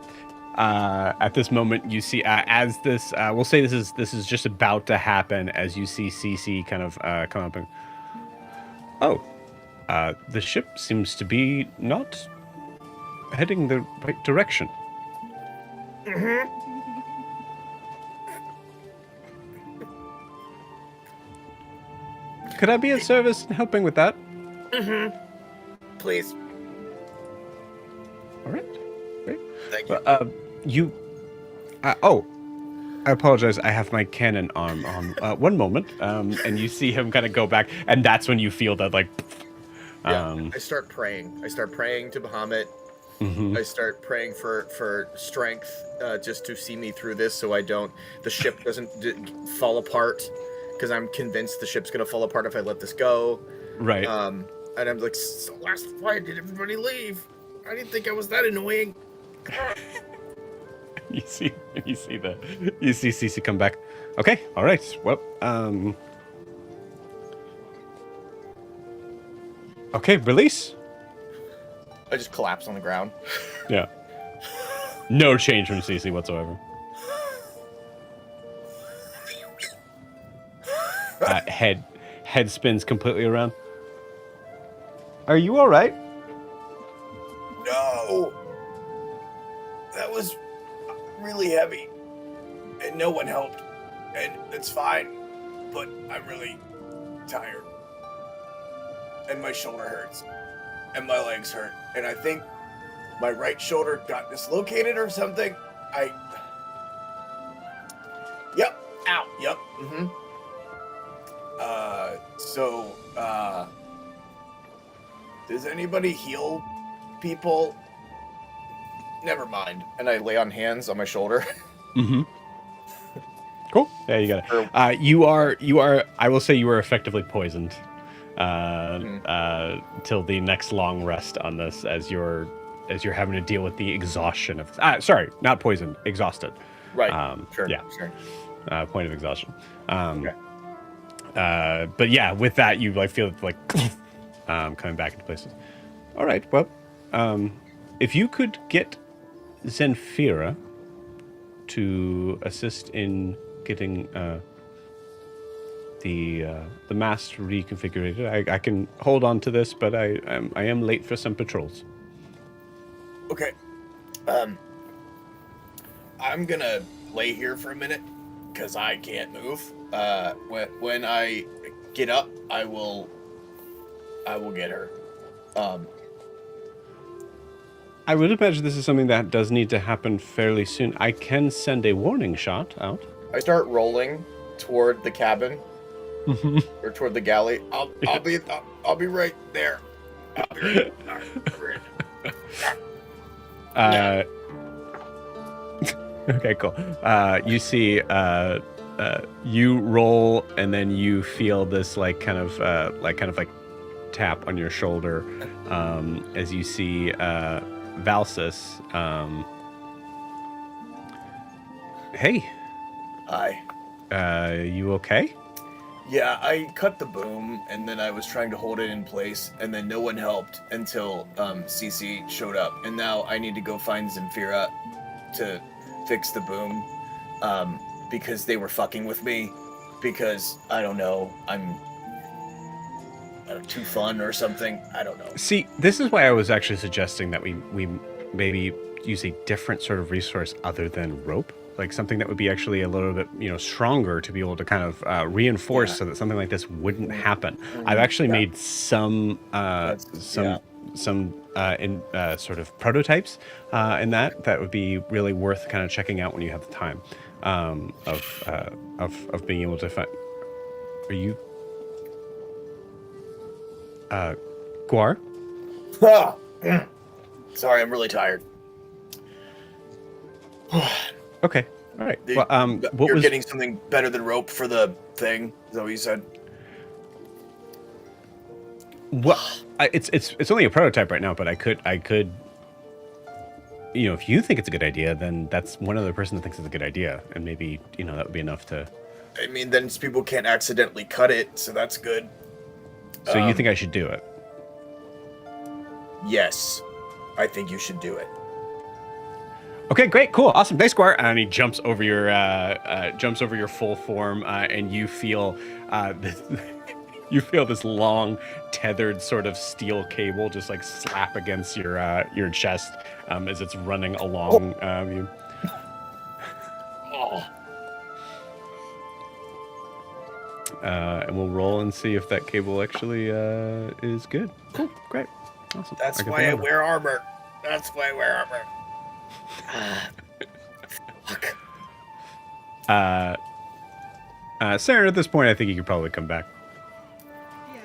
At this moment, you see as this. We'll say this is just about to happen as you see CC kind of come up and. Oh, the ship seems to be not heading the right direction. Mm-hmm. Could I be of service in helping with that? Mm-hmm. Please. All right. Great. Thank you. You. Oh, I apologize. I have my cannon arm on. One moment. And you see him kind of go back, and that's when you feel that, like. I start praying. I start praying to Bahamut. Mm-hmm. I start praying for strength, just to see me through this, so the ship doesn't fall apart, because I'm convinced the ship's gonna fall apart if I let this go. Right. And I'm like, so why did everybody leave? I didn't think I was that annoying. You see CC come back. Okay. All right. Well. Okay. Release. I just collapse on the ground. Yeah. No change from CC whatsoever. Head spins completely around. Are you all right? No! That was really heavy. And no one helped. And it's fine. But I'm really tired. And my shoulder hurts. And my legs hurt. And I think my right shoulder got dislocated or something. Yep. Ow. Yep. Mm-hmm. Does anybody heal people? Never mind. And I lay on hands on my shoulder. Mm-hmm. Cool. Yeah, you got it. You are. I will say you are effectively poisoned. Till the next long rest on this, as you're having to deal with the exhaustion of. Sorry, not poisoned. Exhausted. Right. Sure. Yeah. Sure. Point of exhaustion. Okay. But yeah, with that, you like feel like coming back into places. All right. Well, if you could get Zenfira to assist in getting the mast reconfigured, I can hold on to this, but I am late for some patrols. Okay. I'm gonna lay here for a minute because I can't move. When I get up, I will get her. I would imagine this is something that does need to happen fairly soon. I can send a warning shot out. I start rolling toward the cabin or toward the galley. I'll be right there. I'll be right. Okay, cool. You see, you roll, and then you feel this like tap on your shoulder, as you see Valsis. Hey. Hi. You okay? Yeah, I cut the boom, and then I was trying to hold it in place, and then no one helped until CC showed up, and now I need to go find Zenfira to fix the boom, because they were fucking with me, because, I don't know, I'm too fun or something, I don't know. See, this is why I was actually suggesting that we maybe use a different sort of resource other than rope. Like something that would be actually a little bit, stronger to be able to kind of reinforce so that something like this wouldn't happen. I've actually made some sort of prototypes in that would be really worth kind of checking out when you have the time of being able to find. Are you Guar? Sorry, I'm really tired. Okay. All right. You're getting something better than rope for the thing. Is that what you said? Well, it's only a prototype right now, but I could if you think it's a good idea, then that's one other person that thinks it's a good idea, and maybe that would be enough to. I mean, then people can't accidentally cut it, so that's good. So you think I should do it? Yes, I think you should do it. Okay, great, cool, awesome. Thanks, Squire. And he jumps over your full form, and you feel this. You feel this long, tethered sort of steel cable just like slap against your chest as it's running along you. And we'll roll and see if that cable actually is good. Cool, great, awesome. That's why I wear armor. That's why I wear armor. Fuck. Sarah, at this point, I think you could probably come back.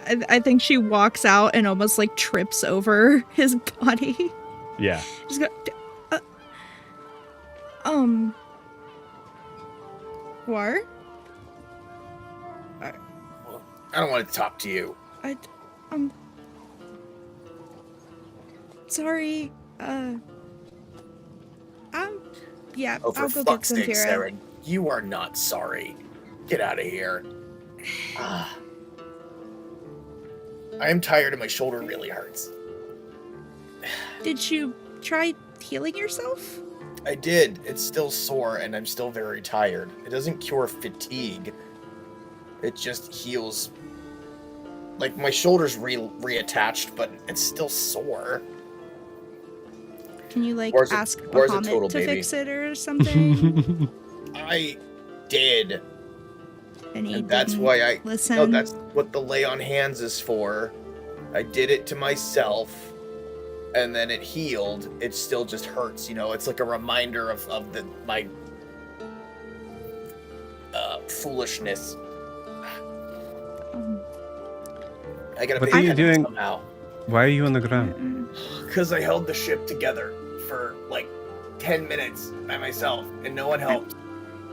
Yeah, I think she walks out and almost like trips over his body. Yeah. Just go. War? I don't want to talk to you. Sorry. Yeah, Oh, for I'll go get fuck's some sake, Tira. Sarah, you are not sorry. Get out of here. I am tired and my shoulder really hurts. Did you try healing yourself? I did. It's still sore and I'm still very tired. It doesn't cure fatigue. It just heals. Like, my shoulder's reattached, but it's still sore. Can you, like, War's ask a Bahamut total to baby. fix it or something? I did. And that's why I... listen. No, that's what the lay on hands is for. I did it to myself, and then it healed. It still just hurts, It's like a reminder of my foolishness. I gotta What pay are you attention doing? somehow. Why are you on the ground? Because I held the ship together for like 10 minutes by myself, and no one helped.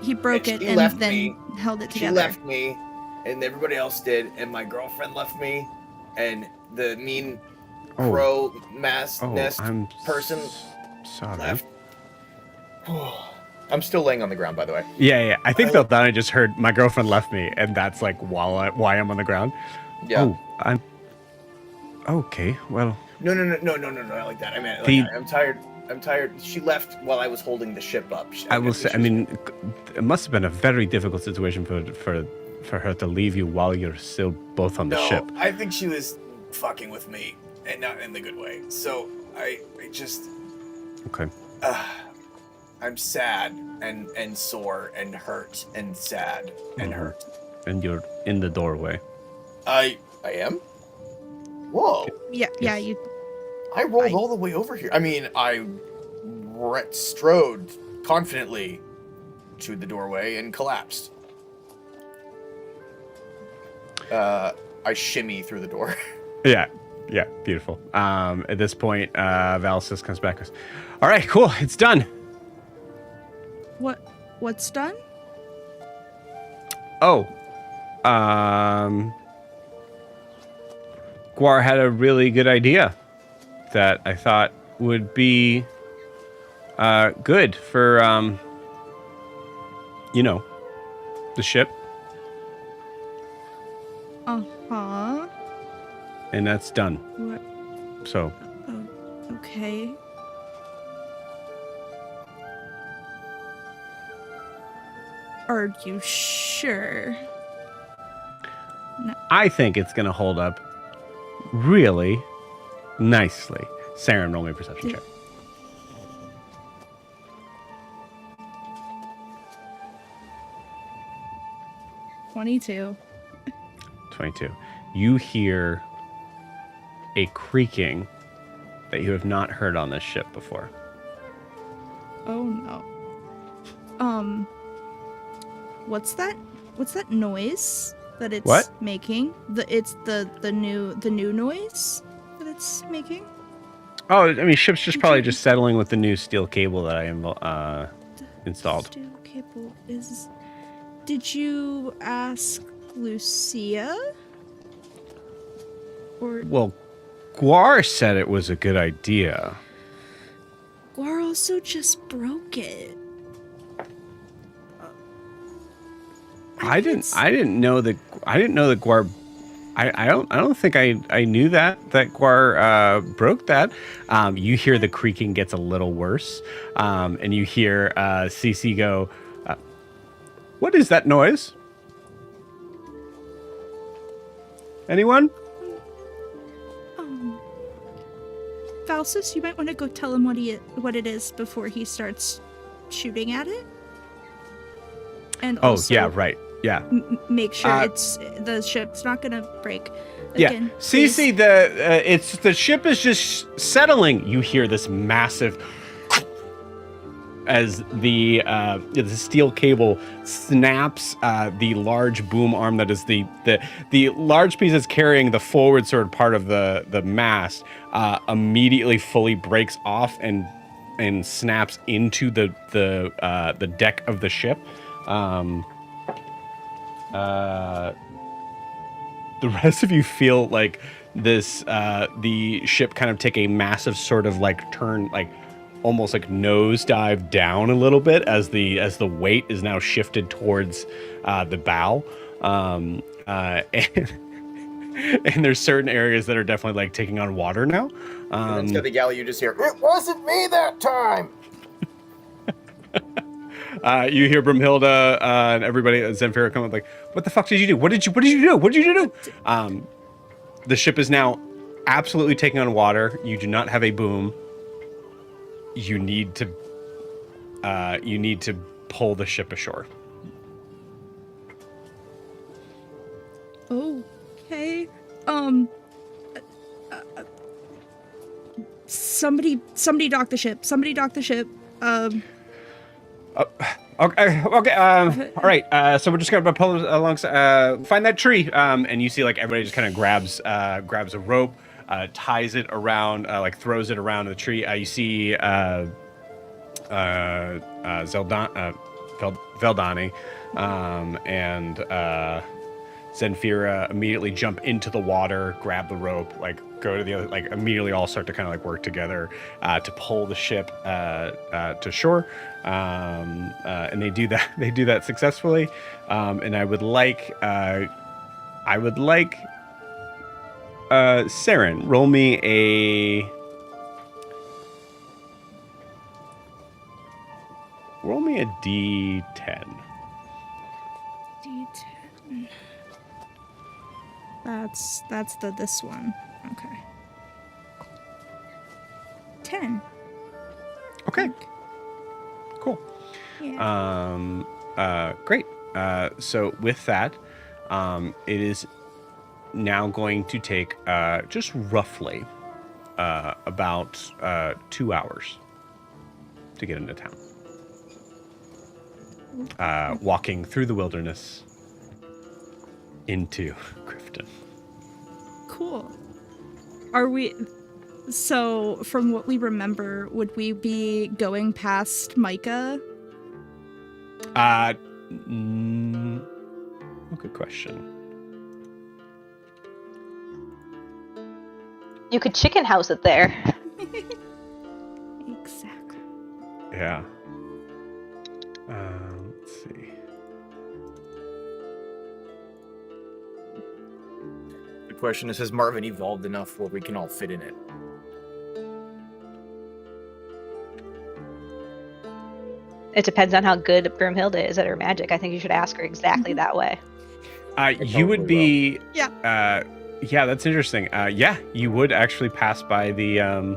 He broke And it she and left then me. held it She together. left me, and everybody else did, and my girlfriend left me, and the mean crow nest I'm person sorry. left. I'm still laying on the ground, by the way. Yeah. I think Valdana just heard my girlfriend left me, and that's like why I'm on the ground. Yeah. Oh, I'm okay. Well, No, not like that. I mean, I'm tired. I'm tired. She left while I was holding the ship up. I will say. I mean, it must have been a very difficult situation for her to leave you while you're still both on the ship. I think she was fucking with me, and not in the good way. So I just. Okay. I'm sad and sore and hurt and sad and hurt. And you're in the doorway. I am? Whoa. Yeah, you. I rolled all the way over here. I mean, I strode confidently to the doorway and collapsed. I shimmy through the door. Yeah, beautiful. At this point, Valsis comes back and goes, all right, cool, it's done. What's done? Oh, Guar had a really good idea that I thought would be good for, the ship. Uh-huh. And that's done. What? So. Oh, okay. Are you sure? No. I think it's going to hold up really nicely. Saren, roll me a perception check. $22. 22. You hear a creaking that you have not heard on this ship before. Oh no. What's that noise that it's making? It's the new noise that it's making? Oh, I mean, ship's just probably just settling with the new steel cable that I am installed. Steel cable is. Did you ask Lucia? Or Well, Guar said it was a good idea. Guar also just broke it. I didn't know that Guar. I don't think I knew that Guar broke that. You hear the creaking gets a little worse, and you hear Cece go, "What is that noise? Anyone?" Falsus, you might want to go tell him what it is before he starts shooting at it. And also, yeah, right. Yeah. Make sure the ship's not gonna break. Again, yeah, Cece, the ship is just settling. You hear this massive as the steel cable snaps. The large boom arm that is the large piece that's carrying the forward sort of part of the mast immediately fully breaks off and snaps into the deck of the ship. The rest of you feel like this the ship kind of take a massive sort of like turn, like almost like nosedive down a little bit as the weight is now shifted towards the bow, and there's certain areas that are definitely like taking on water now. And then the galley, you just hear, "It wasn't me that time." You hear Brimhilda and everybody at Zenfira come up like, "What the fuck did you do? What did you do? What did you do?" The ship is now absolutely taking on water. You do not have a boom. You need to pull the ship ashore. Okay. Somebody dock the ship. Okay. All right. So we're just gonna pull alongside. Find that tree. And you see, like, everybody just kind of grabs a rope, ties it around, like throws it around the tree. You see Veldani, and Zenfira immediately jump into the water, grab the rope, like go to the other, like immediately all start to kind of like work together to pull the ship to shore. And they do that successfully. And I would like Saren, roll me a D10. D10. That's this one. Okay. 10. Okay. Cool. Yeah. Great. So with that, it is now going to take just roughly about 2 hours to get into town. Walking through the wilderness into Griften. Cool. So, from what we remember, would we be going past Micah? Good question. You could chicken house it there. Exactly. Yeah. Let's see. The question is, has Marvin evolved enough where we can all fit in it? It depends on how good Broomhilda is at her magic. I think you should ask her exactly that way. You would be... Yeah. Yeah, that's interesting. Yeah, you would actually pass by the...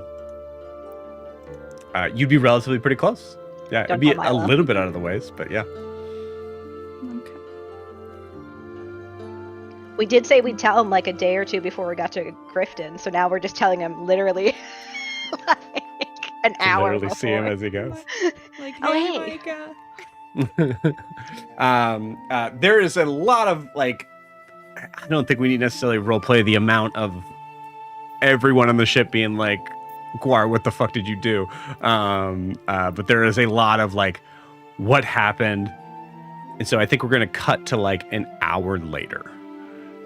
you'd be relatively pretty close. Yeah, it'd be a little bit out of the ways, but yeah. Okay. We did say we'd tell him like a day or two before we got to Griften, so now we're just telling him literally like an hour Literally before. see him as he goes. Like, Oh, hey, hey. Micah. There is a lot of, like, I don't think we need necessarily roleplay the amount of everyone on the ship being like, Guar, what the fuck did you do? But there is a lot of like, what happened? And so I think we're gonna cut to like an hour later,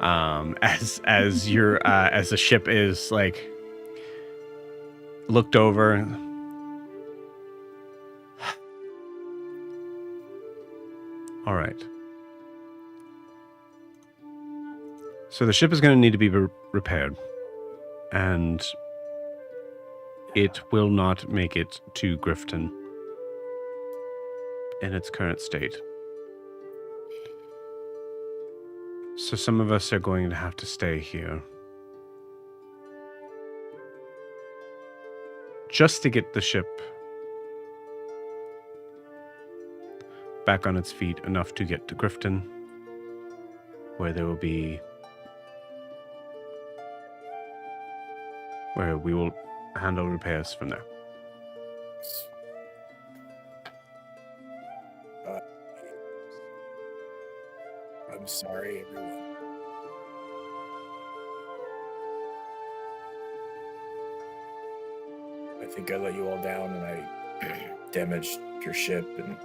as the ship is like looked over. All right. So the ship is going to need to be repaired, and it will not make it to Griften in its current state. So some of us are going to have to stay here just to get the ship back on its feet enough to get to Griften, where there will be... where we will handle repairs from there. I'm sorry, everyone. I think I let you all down and I damaged your ship, and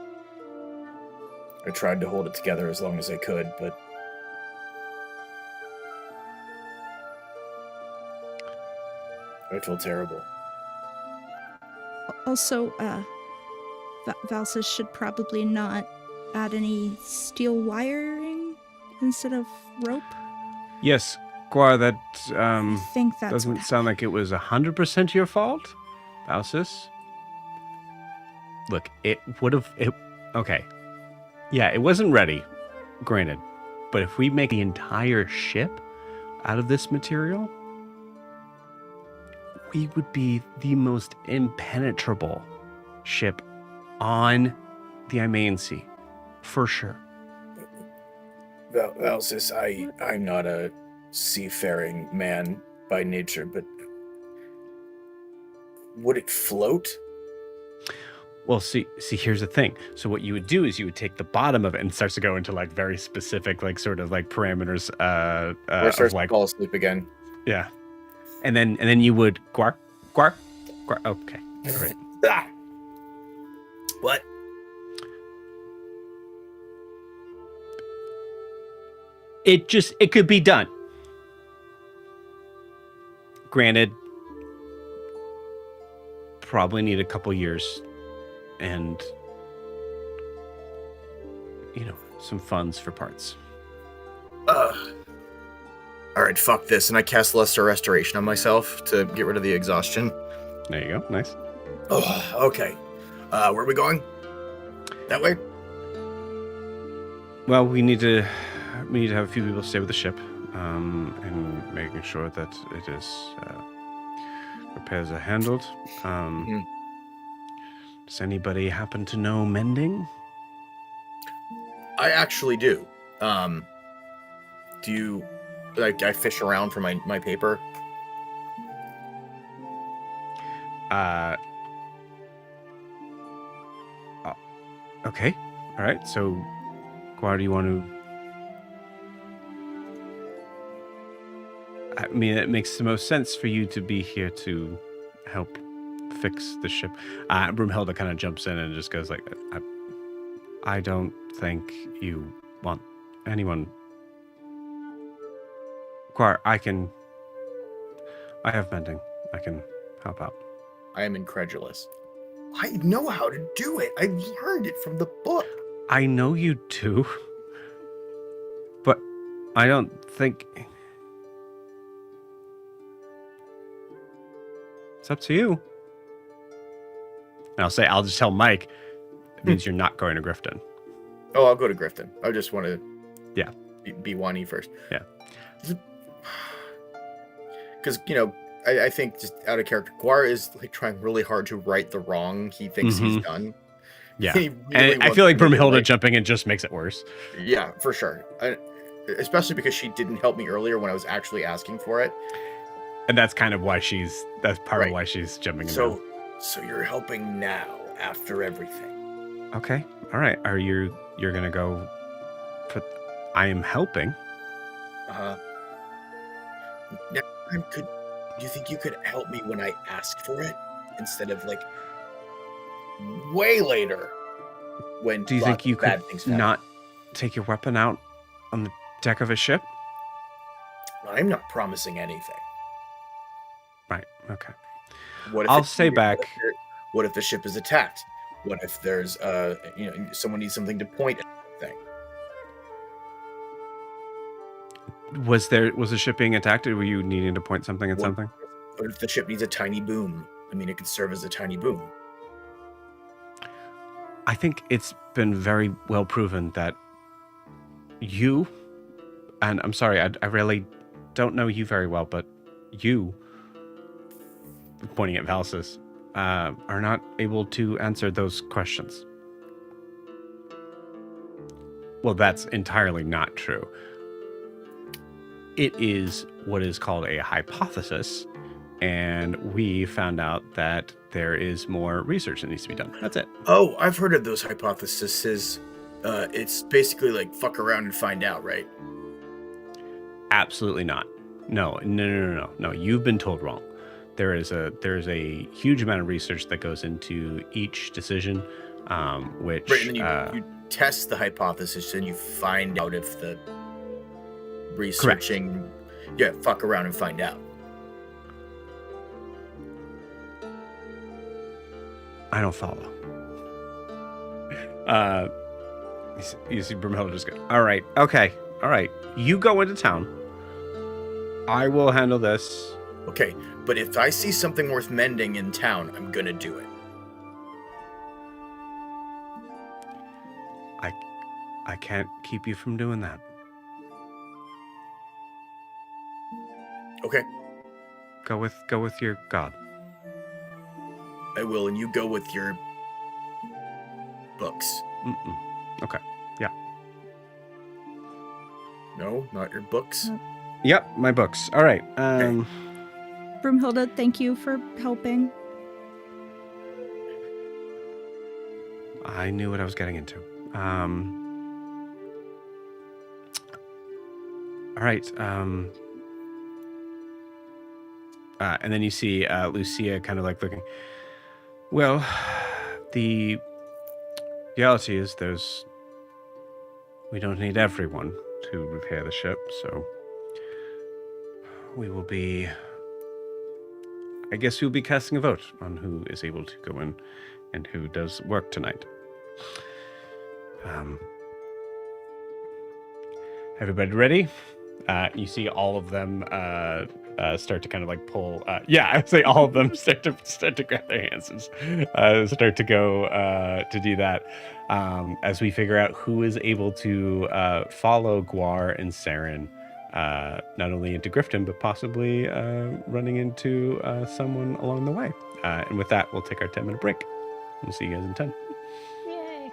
I tried to hold it together as long as I could, but I feel terrible. Also, Valsis should probably not add any steel wiring instead of rope. Yes, Guar, that I think that's doesn't what sound like it was 100% your fault, Valsis. Look, it would have... Okay. Yeah, it wasn't ready, granted. But if we make the entire ship out of this material, we would be the most impenetrable ship on the Imaean Sea, for sure. Valsis, I'm not a seafaring man by nature, but would it float? Well, see, here's the thing. So what you would do is you would take the bottom of it and it starts to go into like very specific, like sort of like parameters. Or starts of to like, fall asleep again. yeah, and then you would Guar. Okay, all right. Ah! What? It could be done. Granted, probably need a couple years and, some funds for parts. Alright, fuck this. And I cast Lesser Restoration on myself to get rid of the exhaustion. There you go. Nice. Oh, okay. Where are we going? That way? Well, we need to have a few people stay with the ship, and making sure that it is repairs are handled. Does anybody happen to know mending? I actually do. Do you I fish around for my paper? Okay. All right. So, Guar, do you want to? I mean, it makes the most sense for you to be here to help fix the ship. Broomhilda kind of jumps in and just goes like, I don't think you want anyone. Guar, I have mending. I can help out. I am incredulous. I know how to do it. I learned it from the book. I know you do, but I don't think... It's up to you. And I'll just tell Mike, it means you're not going to Griften. Oh, I'll go to Griften. I just want to be Wani first. Yeah. Because, I think just out of character, Guar is like trying really hard to right the wrong he thinks he's done. Yeah. He really And I wants feel like to be Broomhilda jumping in just makes it worse. Yeah, for sure. Especially because she didn't help me earlier when I was actually asking for it. And that's kind of why that's part of why she's jumping in. So you're helping now after everything. Okay. All right. You're going to go I am helping. Now, do you think you could help me when I ask for it instead of like way later when do you think you could things not take your weapon out on the deck of a ship? I'm not promising anything. Right. Okay. What if I'll stay back. What if the ship is attacked? What if there's someone needs something to point at thing? Was the ship being attacked? Or were you needing to point something at something? What if the ship needs a tiny boom? I mean, it could serve as a tiny boom. I think it's been very well proven that you, and I'm sorry, I really don't know you very well, but you, pointing at Valsis, are not able to answer those questions. Well, that's entirely not true. It is what is called a hypothesis, and we found out that there is more research that needs to be done. That's it. Oh, I've heard of those hypotheses. It's basically like fuck around and find out, right? Absolutely not. No. You've been told wrong. There's a huge amount of research that goes into each decision, which right, and then you test the hypothesis and you find out if the researching, correct. Yeah, fuck around and find out. I don't follow. You see Brumhilda just go, all right, okay, all right. You go into town. I will handle this. Okay, but if I see something worth mending in town, I'm gonna do it. I can't keep you from doing that. Okay. Go with your god. I will, and you go with your books. Okay. Yeah. No, not your books. Yep, my books. All right. Okay. Broomhilda, thank you for helping. I knew what I was getting into. All right. And then you see Lucia kind of like looking. Well, the reality is we don't need everyone to repair the ship, so I guess we'll be casting a vote on who is able to go in and who does work tonight. Everybody ready? You see all of them start to kind of like pull. I would say all of them start to grab their hands and start to go to do that. As we figure out who is able to follow Guar and Saren, not only into Griften but possibly running into someone along the way. And with that, we'll take our 10-minute break. We'll see you guys in 10. Yay.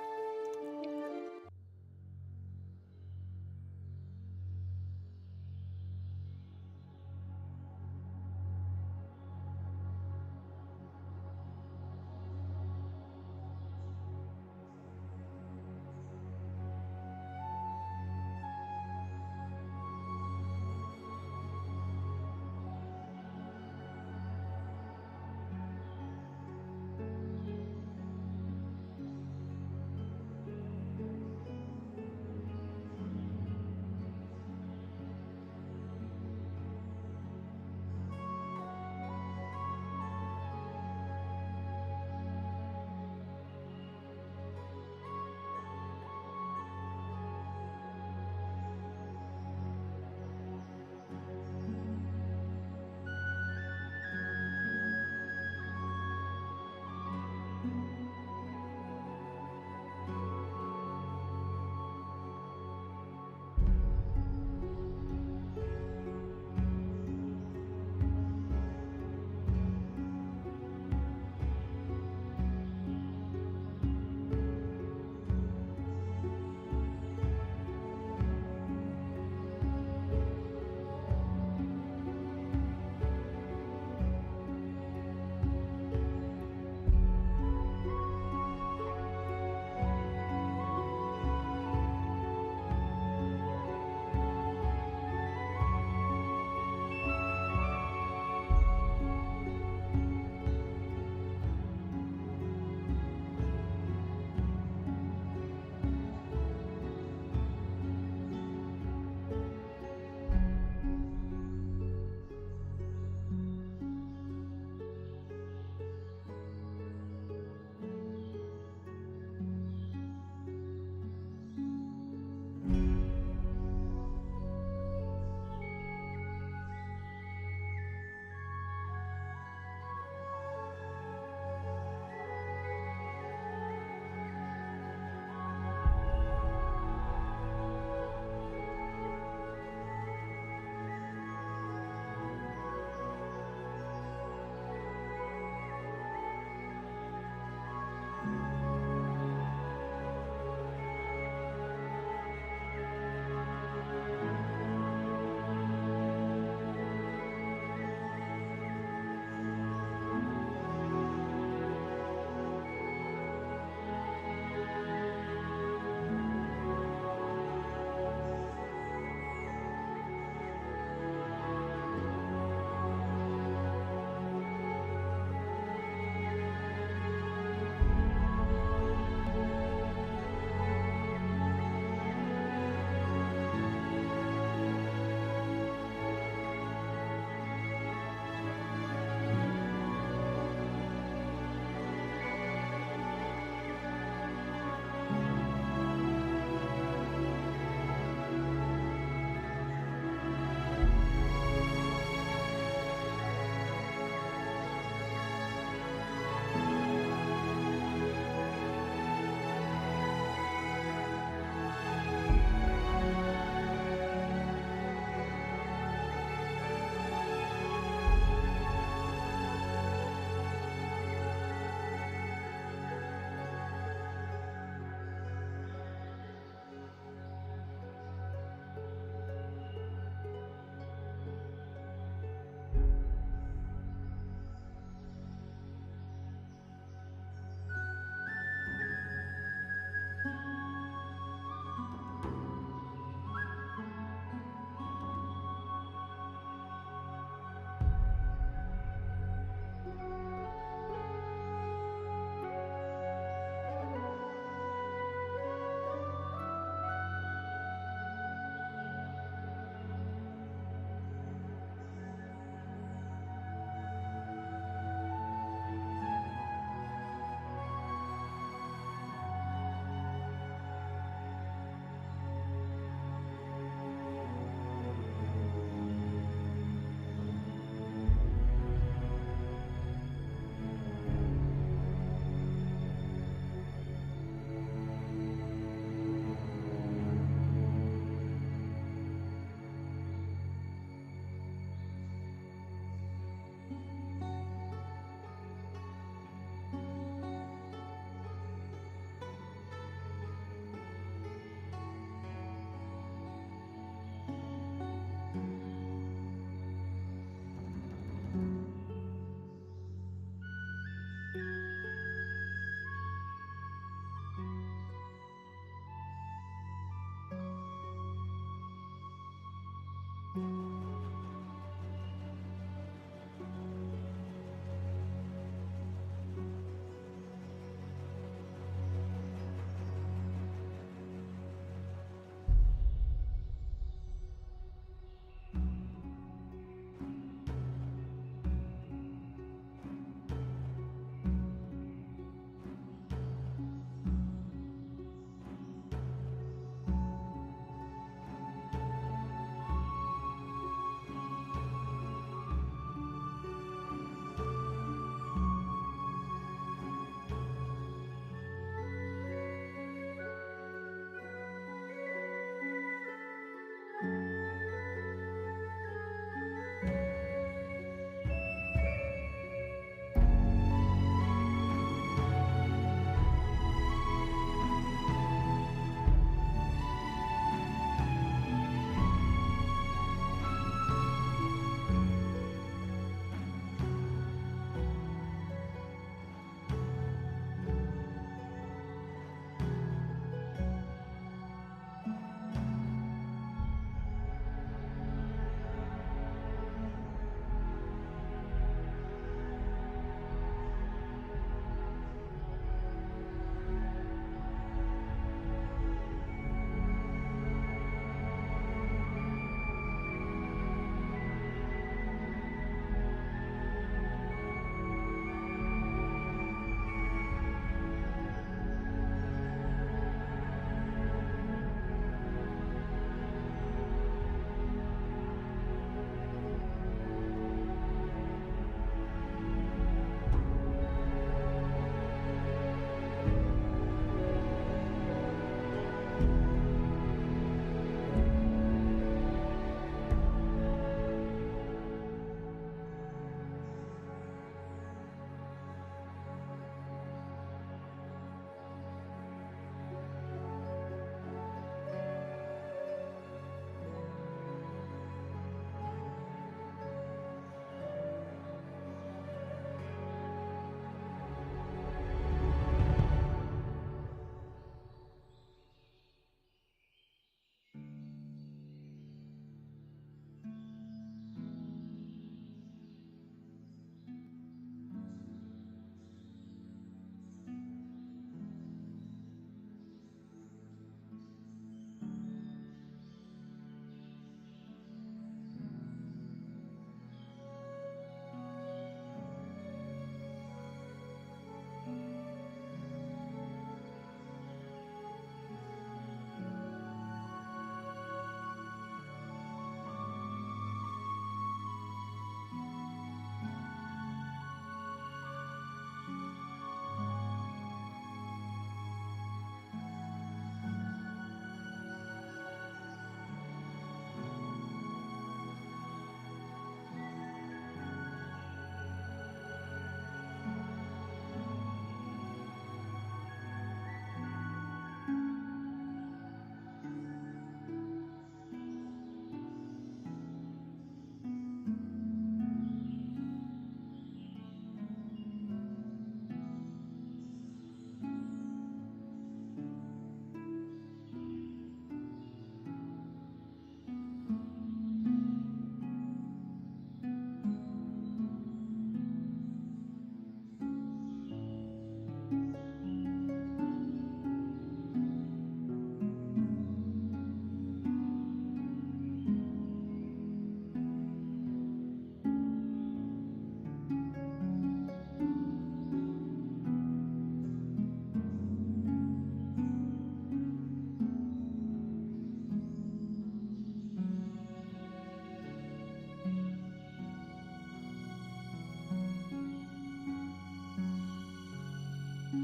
All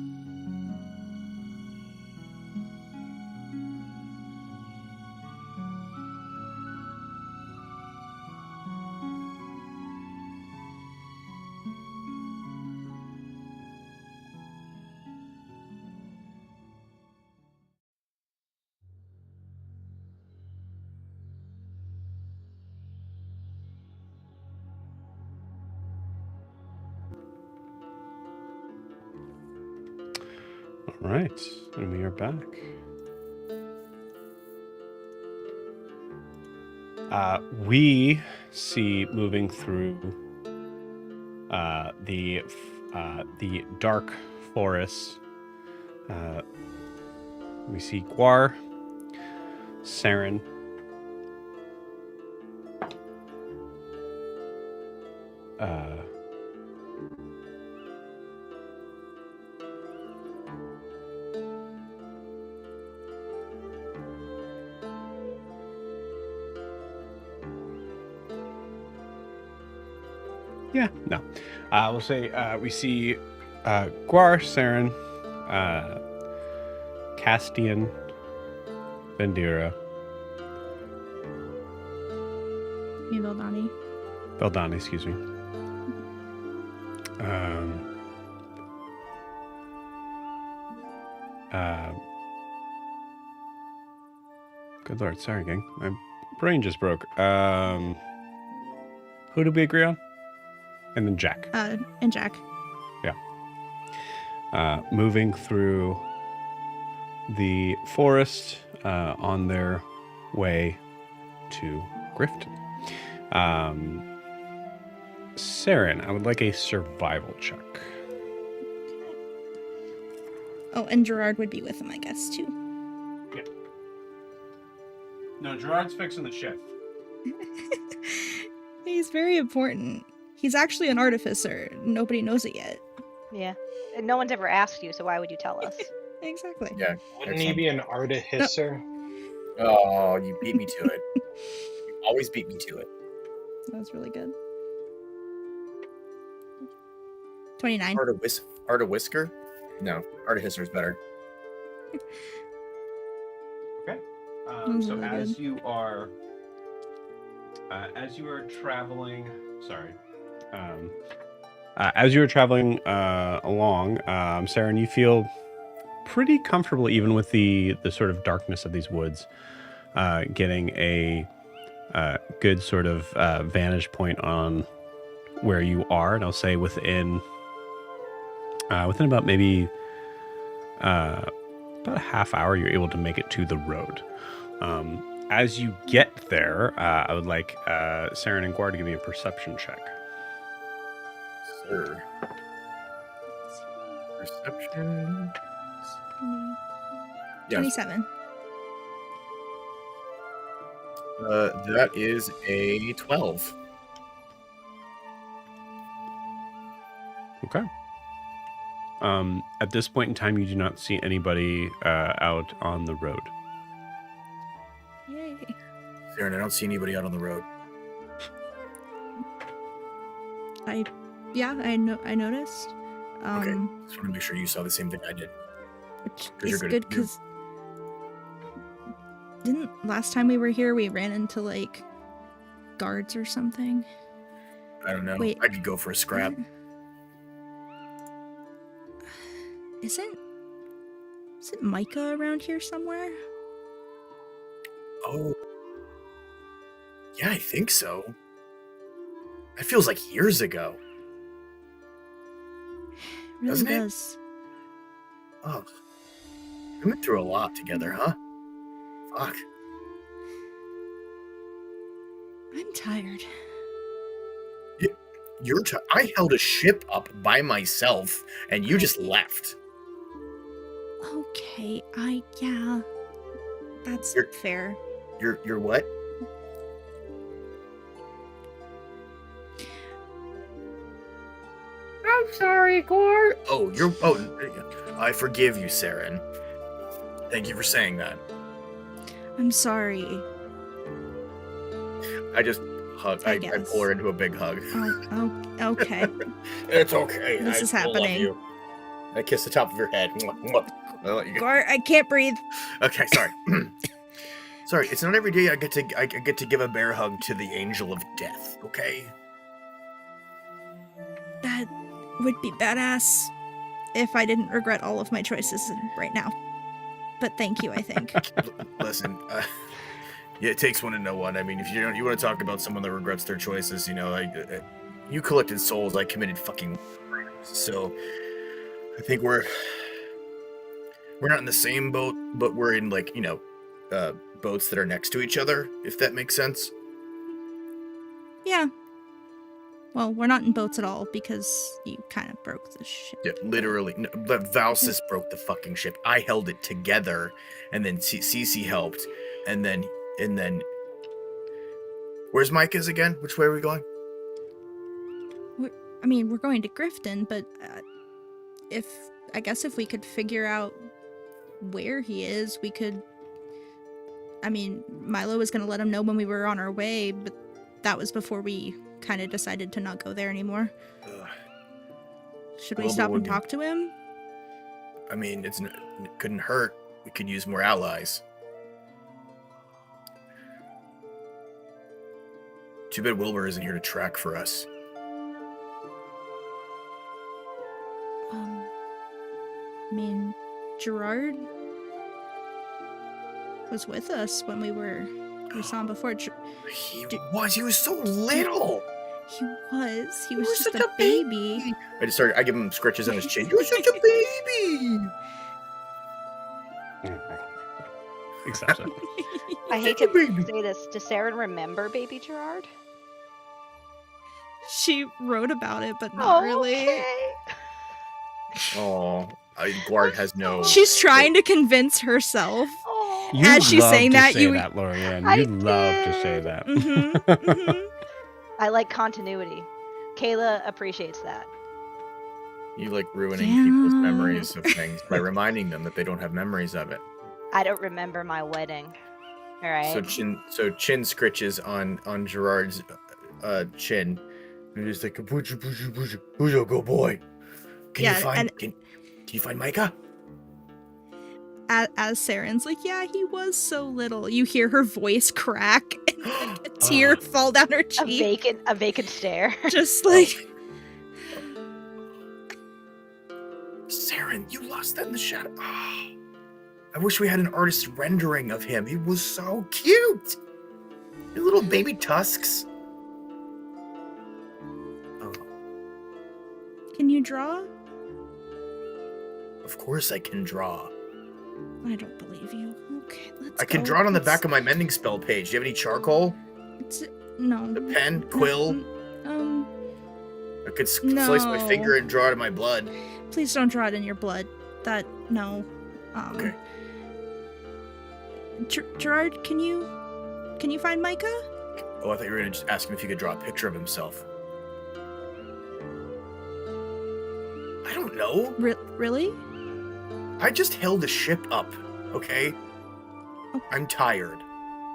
right, and we are back. We see moving through the dark forest. We see Guar, Saren, we'll say we see Guar, Saren, Castian, Vendira, Veldani, excuse me. Good lord, sorry, gang. My brain just broke. Who did we agree on? And then Jack. And Jack. Moving through the forest on their way to Griften. Saren, I would like a survival check. Oh, and Gerard would be with him, I guess, too. Yeah. No, Gerard's fixing the ship. He's very important. He's actually an artificer. Nobody knows it yet. Yeah. And no one's ever asked you, so why would you tell us? Exactly. Yeah. Wouldn't he be an artificer? Oh, you beat me to it. You always beat me to it. That was really good. 29. Art of Whisker? No, Artificer is better. Okay. was So really as good. you are traveling, sorry. As you are traveling along, Saren, you feel pretty comfortable, even with the sort of darkness of these woods, getting a good sort of vantage point on where you are, and I'll say within about maybe about a half hour, you're able to make it to the road. As you get there, I would like Saren and Guard to give me a perception check. Sir. Perception. Yes. 27. That is a 12. Okay. At this point in time, you do not see anybody out on the road. Yay. Saren, I don't see anybody out on the road. I noticed. Okay. Just want to make sure you saw the same thing I did. Which 'Cause you're is good good at- because didn't last time we were here we ran into like guards or something? I don't know. Wait. I could go for a scrap. Isn't Micah around here somewhere? Oh. Yeah, I think so. That feels like years ago. It really Doesn't it? does. Oh. We went through a lot together, huh? Fuck. I'm tired. I held a ship up by myself, and you just left. Okay, that's fair. You're what? I'm sorry, Gord. I forgive you, Saren. Thank you for saying that. I'm sorry. I just hug. I guess. pull her into a big hug. Oh, okay. It's okay. This is I still love happening. you. I kiss the top of your head. I'll let you go. Gar, I can't breathe. Okay, sorry. Sorry, it's not every day I get to give a bear hug to the angel of death. Okay. That would be badass if I didn't regret all of my choices right now. But thank you, I think. Listen, yeah, it takes one to know one. I mean, if you want to talk about someone that regrets their choices, you collected souls, I committed fucking. So, I think we're not in the same boat, but we're in boats that are next to each other, if that makes sense. Yeah. Well, we're not in boats at all because you kind of broke the ship. Yeah, literally. No, but Valsis broke the fucking ship. I held it together, and then Cece helped, and then. Where's Micah's again? Which way are we going? We're going to Griften, but I guess if we could figure out where he is, we could. Milo was going to let him know when we were on our way, but that was before we kind of decided to not go there anymore. Should we stop and talk to him? I mean, it couldn't hurt. We could use more allies. Too bad Wilbur isn't here to track for us. Gerard was with us when we saw him before. He was so little. He was just a baby. I give him scratches on his chin. You're such a baby. Exception. I hate to say this. Does Saren remember baby Gerard? She wrote about it, but not really. Oh, Guard has no. She's trying to convince herself. You as she's saying that, Lorianne. You love to say that. Mm-hmm, mm-hmm. I like continuity. Kayla appreciates that. You like ruining people's memories of things by reminding them that they don't have memories of it. I don't remember my wedding. All right. So chin scritches on Gerard's chin. And he's like, who's a good boy? Can you find Micah? As Saren's like, yeah, he was so little. You hear her voice crack and like a tear fall down her cheek. A vacant stare. Just like Saren, you lost that in the shadow. Oh, I wish we had an artist's rendering of him. He was so cute. Your little baby tusks. Oh. Can you draw? Of course I can draw. I don't believe you. Okay, let's I can draw it on the back of my mending spell page. Do you have any charcoal? No. A pen? Quill? I could slice my finger and draw it in my blood. Please don't draw it in your blood. No. Okay. Gerard, can you find Micah? Oh, I thought you were going to just ask him if he could draw a picture of himself. I don't know. Really? I just held the ship up, okay? Okay. I'm tired.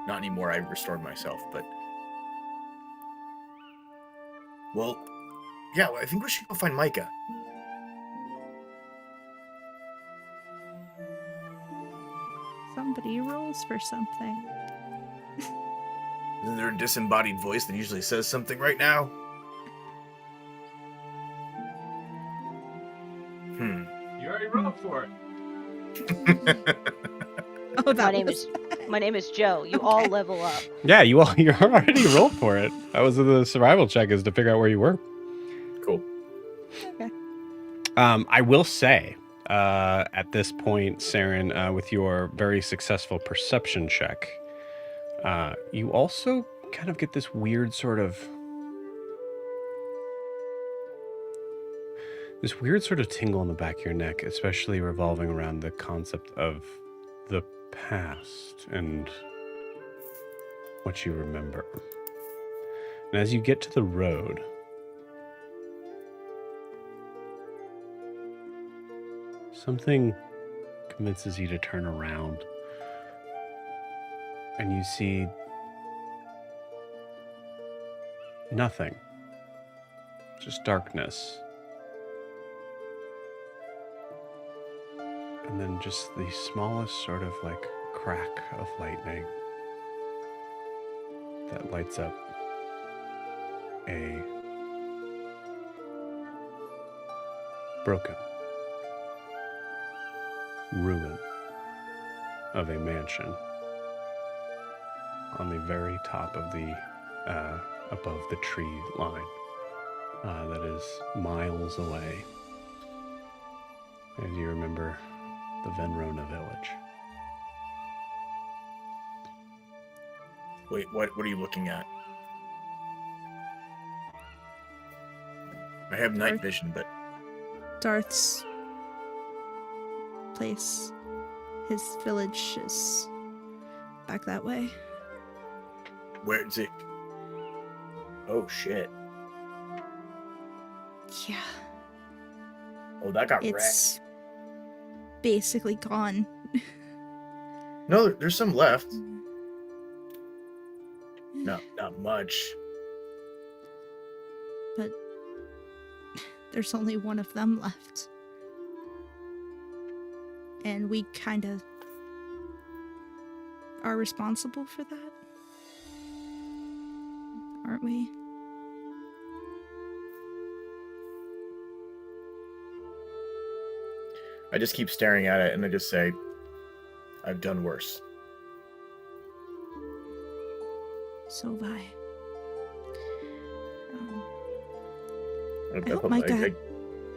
Not anymore, I restored myself, but... Well, yeah, I think we should go find Micah. Somebody rolls for something. Isn't there a disembodied voice that usually says something right now? You already rolled for it. Oh, My name is Joe. You all level up. Yeah, you already rolled for it. That was the survival check, is to figure out where you were. Cool. Okay. I will say, at this point, Saren, with your very successful perception check, you also kind of get this weird sort of tingle in the back of your neck, especially revolving around the concept of the past and what you remember. And as you get to the road, something convinces you to turn around, and you see nothing, just darkness. And then just the smallest sort of like crack of lightning that lights up a broken ruin of a mansion on the very top of the above the tree line that is miles away, as you remember the Venrona village. Wait, what are you looking at? I have night vision, but Darth's place, his village is back that way. where is it? Oh shit! Yeah, Oh, that got it's wrecked. basically gone. No, there's some left. Not much. But there's only one of them left. And we kind of are responsible for that, aren't we? I just keep staring at it and I just say, I've done worse. So have I. I hope Micah- I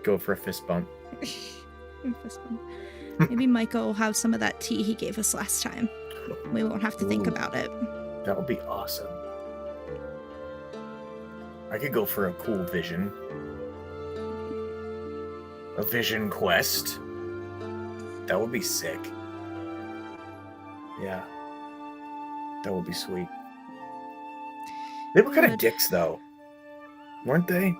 go for a fist bump. Fist bump. Maybe Micah will have some of that tea he gave us last time. We won't have to think Ooh. about it. That would be awesome. I could go for a cool vision. A vision quest. That would be sick. Yeah. That would be sweet. They were kind of Good. dicks, though. Weren't they?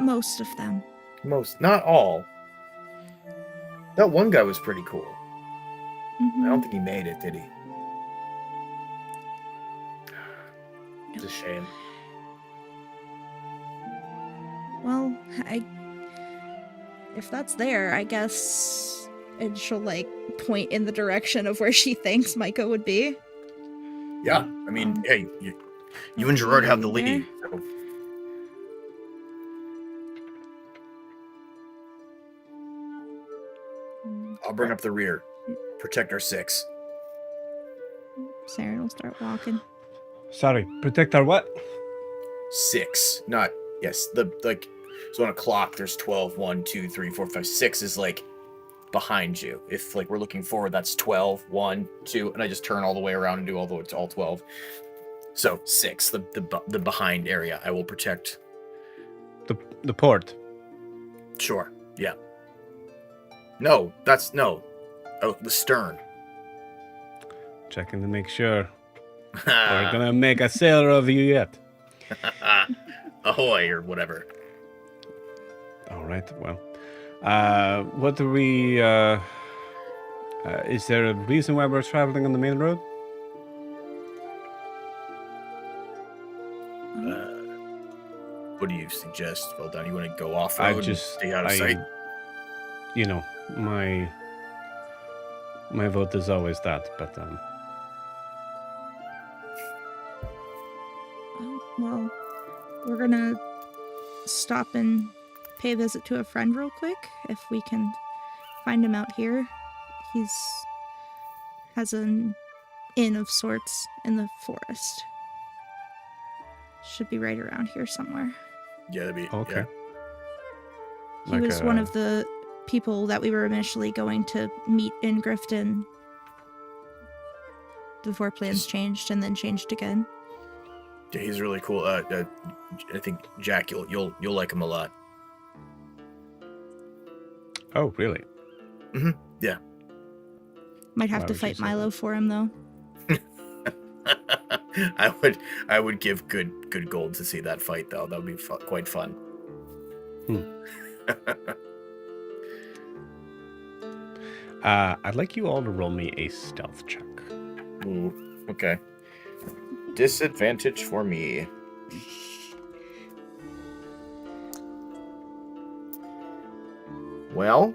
Most of them. Most. Not all. That one guy was pretty cool. I don't think he made it, did he? It's a shame. Well, if that's there, I guess, and she'll like point in the direction of where she thinks Micah would be. Yeah, I mean, hey, you and Gerard have the lead. So. I'll bring up the rear. Protect our 6. Saren will start walking. Sorry, protect our what? 6, not yes. So on a clock, there's 12. 1, 2, 3, 4, 5, 6 is like behind you. If like we're looking forward, that's 12. 1, 2, and I just turn all the way around and do all the way to all 12. So 6, the behind area, I will protect. The port. Sure. Yeah. No, that's no. Oh, the stern. Checking to make sure. We're gonna make a sailor of you yet. Ahoy, or whatever. All right. Well, what do we? Is there a reason why we're traveling on the main road? What do you suggest? Well done. You want to go off road and stay out of sight? You know, my vote is always that, but Well, we're gonna stop and pay a visit to a friend real quick. If we can find him out here, has an inn of sorts in the forest. Should be right around here somewhere. Yeah, that'd be okay. Yeah. He was one of the people that we were initially going to meet in Griften before plans changed and then changed again. Yeah, he's really cool. I think Jack, you'll like him a lot. Oh, really? Mm-hmm. Yeah. Might have Why to would you fight say Milo for him though. I would give good gold to see that fight though. That would be quite fun. I'd like you all to roll me a stealth check. Ooh, okay. Disadvantage for me. Well,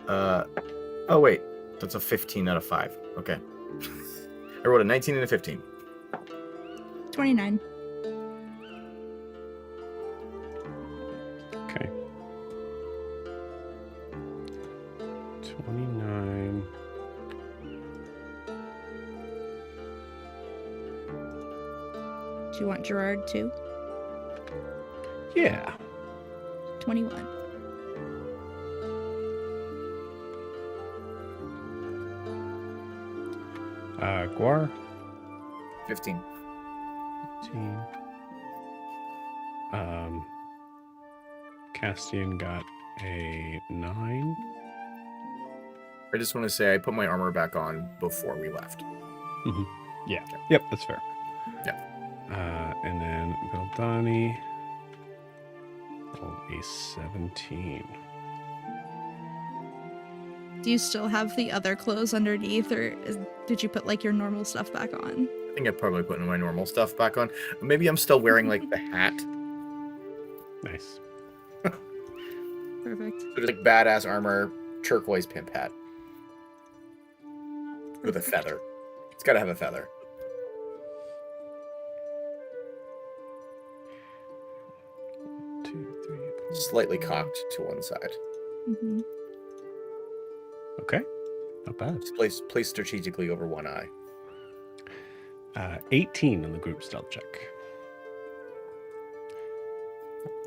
Oh wait, that's a 15 out of 5. Okay. I rolled a 19 and a 15. 29. Okay. 29. Do you want Gerard too? Yeah. 21. Guar. 15. 15. Castian got a 9. I just want to say I put my armor back on before we left. Mm-hmm. Yeah. Yep, that's fair. Yeah. And then Vildani rolled a 17. Do you still have the other clothes underneath, or did you put like your normal stuff back on? I think I probably put my normal stuff back on. Maybe I'm still wearing like the hat. Nice. Perfect. So just like badass armor, turquoise pimp hat. With a feather. It's gotta have a feather. Two, three, four. Slightly cocked to one side. Mm-hmm. Okay. Not bad. Just placed strategically over one eye. 18 on the group stealth check.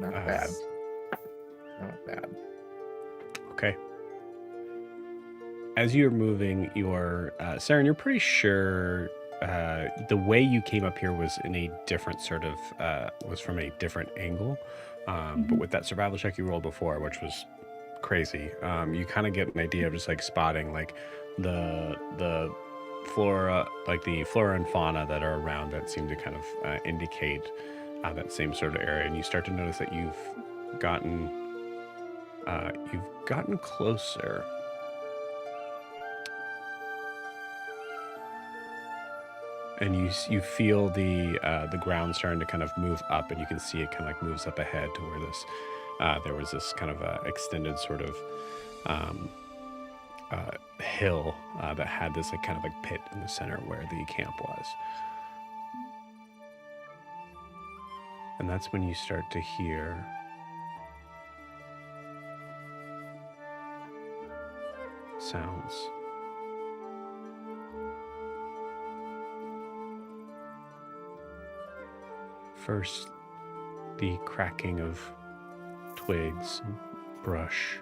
Not bad. Not bad. Okay. As you're moving, Saren, you're pretty sure the way you came up here was in a different sort of was from a different angle. But with that survival check you rolled before, which was crazy, you kind of get an idea of just like spotting like the flora, like the flora and fauna that are around that seem to kind of indicate that same sort of area, and you start to notice that you've gotten closer. And you feel the ground starting to kind of move up, and you can see it kind of like moves up ahead to where this there was this kind of extended sort of hill that had this like kind of like pit in the center where the camp was. And that's when you start to hear sounds. First, the cracking of twigs and brush.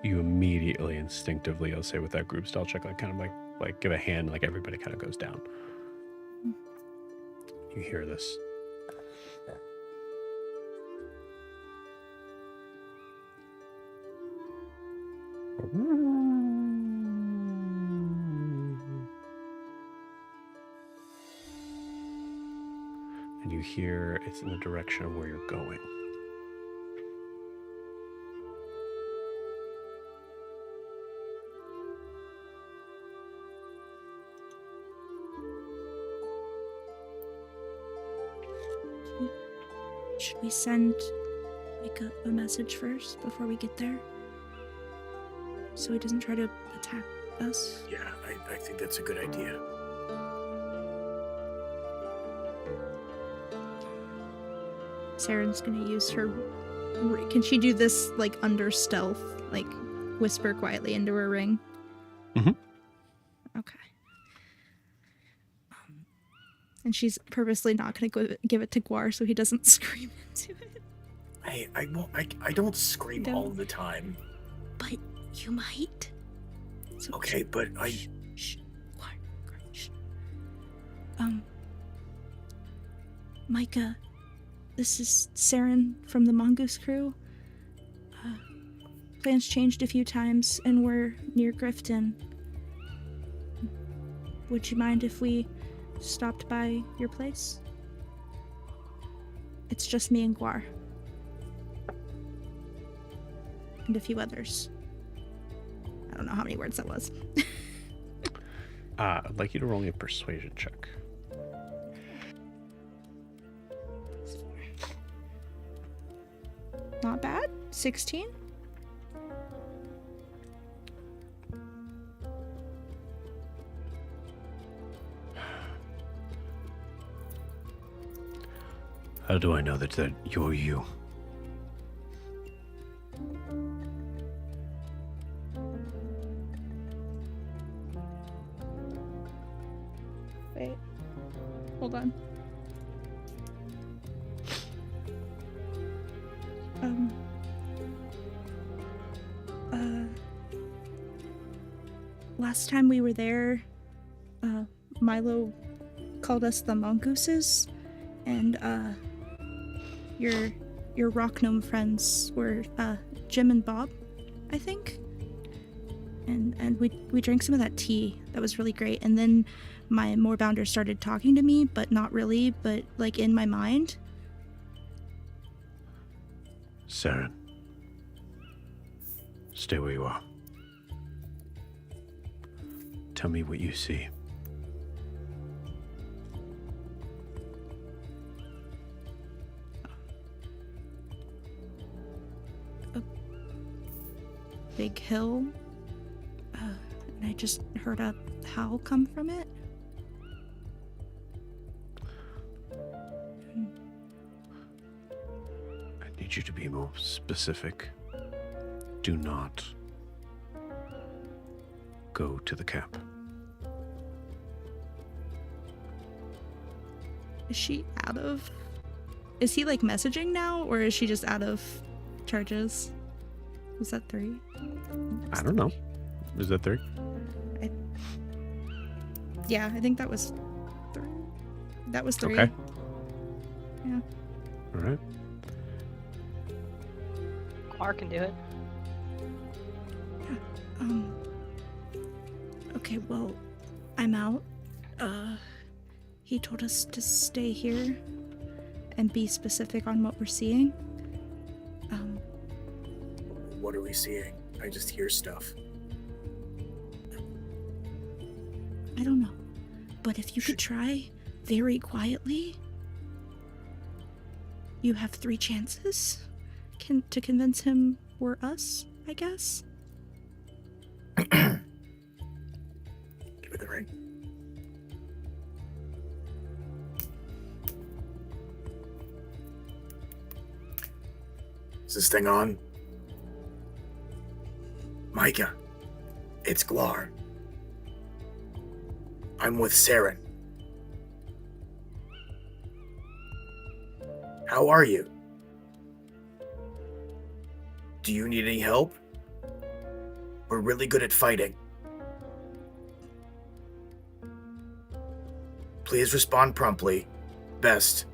You immediately, instinctively, I'll say with that group style check, like kind of like give a hand, like everybody kind of goes down. You hear this. And you hear it's in the direction of where you're going. Should we send like a message first before we get there? So he doesn't try to attack us? Yeah, I think that's a good idea. Saren's gonna use her... Can she do this like under stealth? Like whisper quietly into her ring? Mm-hmm. Okay. And she's purposely not gonna give it to Guar so he doesn't scream into it. Hey, I don't scream all the time. But you might. So Okay, but Shh. Guar, shh. Micah, this is Saren from the Mongoose Crew. Plans changed a few times, and we're near Griften. Would you mind if we stopped by your place? It's just me and Guar. And a few others. I don't know how many words that was. I'd like you to roll me a persuasion check. Not bad. 16? How do I know that you're you? Wait. Hold on. Last time we were there, Milo called us the Mongooses, and your rock gnome friends were Jim and Bob, I think. And we drank some of that tea. That was really great. And then my moorbounder started talking to me, but not really, but like in my mind. Saren, stay where you are. Tell me what you see. A big hill. And I just heard a howl come from it. I need you to be more specific. Do not go to the camp. Is she out of... Is he like messaging now, or is she just out of charges? Was that 3? I don't know. Is that 3? Yeah, I think that was 3. That was 3. Okay. Yeah. All right. Clark can do it. Okay, well, I'm out. He told us to stay here and be specific on what we're seeing. What are we seeing? I just hear stuff. I don't know. But if you could try very quietly, you have 3 chances to convince him we're us, I guess. Give me the ring. Is this thing on? Micah, it's Guar. I'm with Saren. How are you? Do you need any help? We're really good at fighting. Please respond promptly. Best,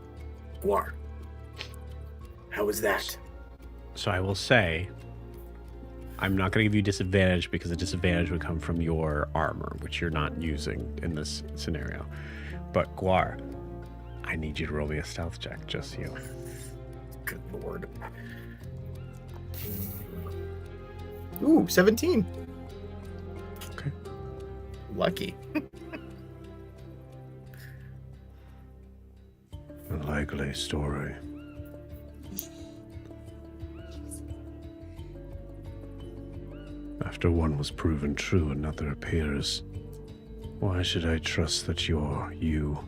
Guar. How was that? So I will say, I'm not going to give you disadvantage because the disadvantage would come from your armor, which you're not using in this scenario. But Guar, I need you to roll me a stealth check, just you. Good lord. Ooh, 17. Okay. Lucky. A likely story. After one was proven true, another appears. Why should I trust that you're you?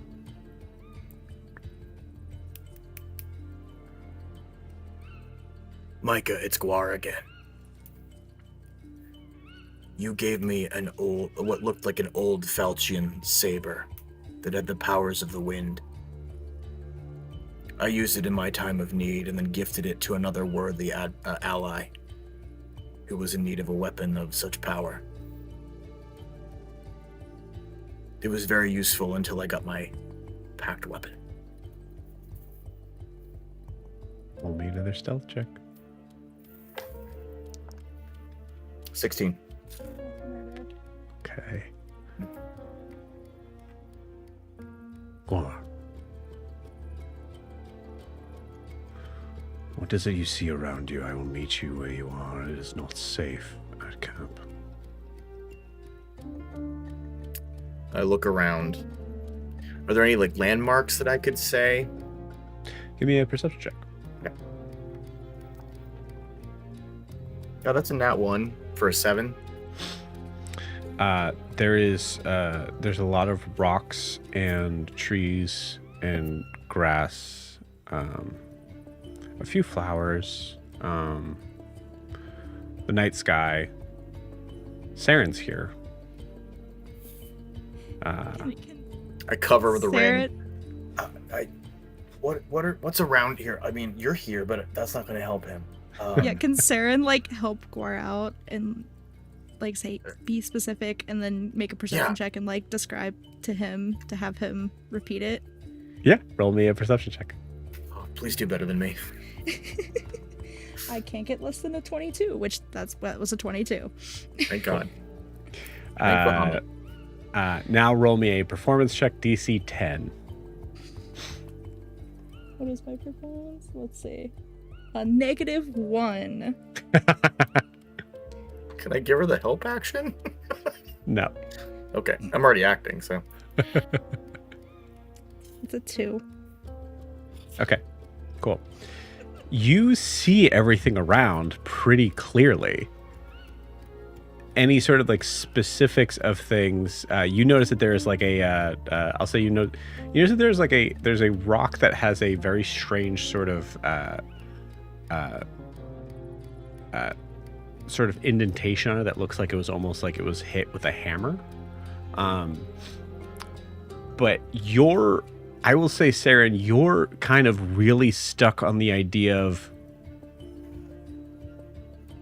Micah, it's Guar again. You gave me what looked like an old Falchian saber that had the powers of the wind. I used it in my time of need and then gifted it to another worthy ally who was in need of a weapon of such power. It was very useful until I got my packed weapon. Roll me another stealth check. 16. Okay. Guar. What is it you see around you? I will meet you where you are. It is not safe at camp. I look around. Are there any landmarks that I could say? Give me a perception check. Oh, that's a nat 1 for a 7. There's a lot of rocks and trees and grass a few flowers, the night sky. Saren's here. I cover the ring. What's around here? I mean, you're here, but that's not going to help him. Yeah, can Saren like help Gwar out and like say be specific and then make a perception check and like describe to him to have him repeat it? Yeah, roll me a perception check. Oh, please do better than me. I can't get less than a 22, which that was a 22. Thank God. Now roll me a performance check, DC 10. What is my performance? Let's see. A -1. Can I give her the help action? No. Okay, I'm already acting, so. It's a 2. Okay, cool. You see everything around pretty clearly. Any sort of like specifics of things, you notice that there's like a, I'll say you notice that there's a rock that has a very strange sort of, sort of indentation on it that looks like it was almost like it was hit with a hammer. But I will say, Saren, you're kind of really stuck on the idea of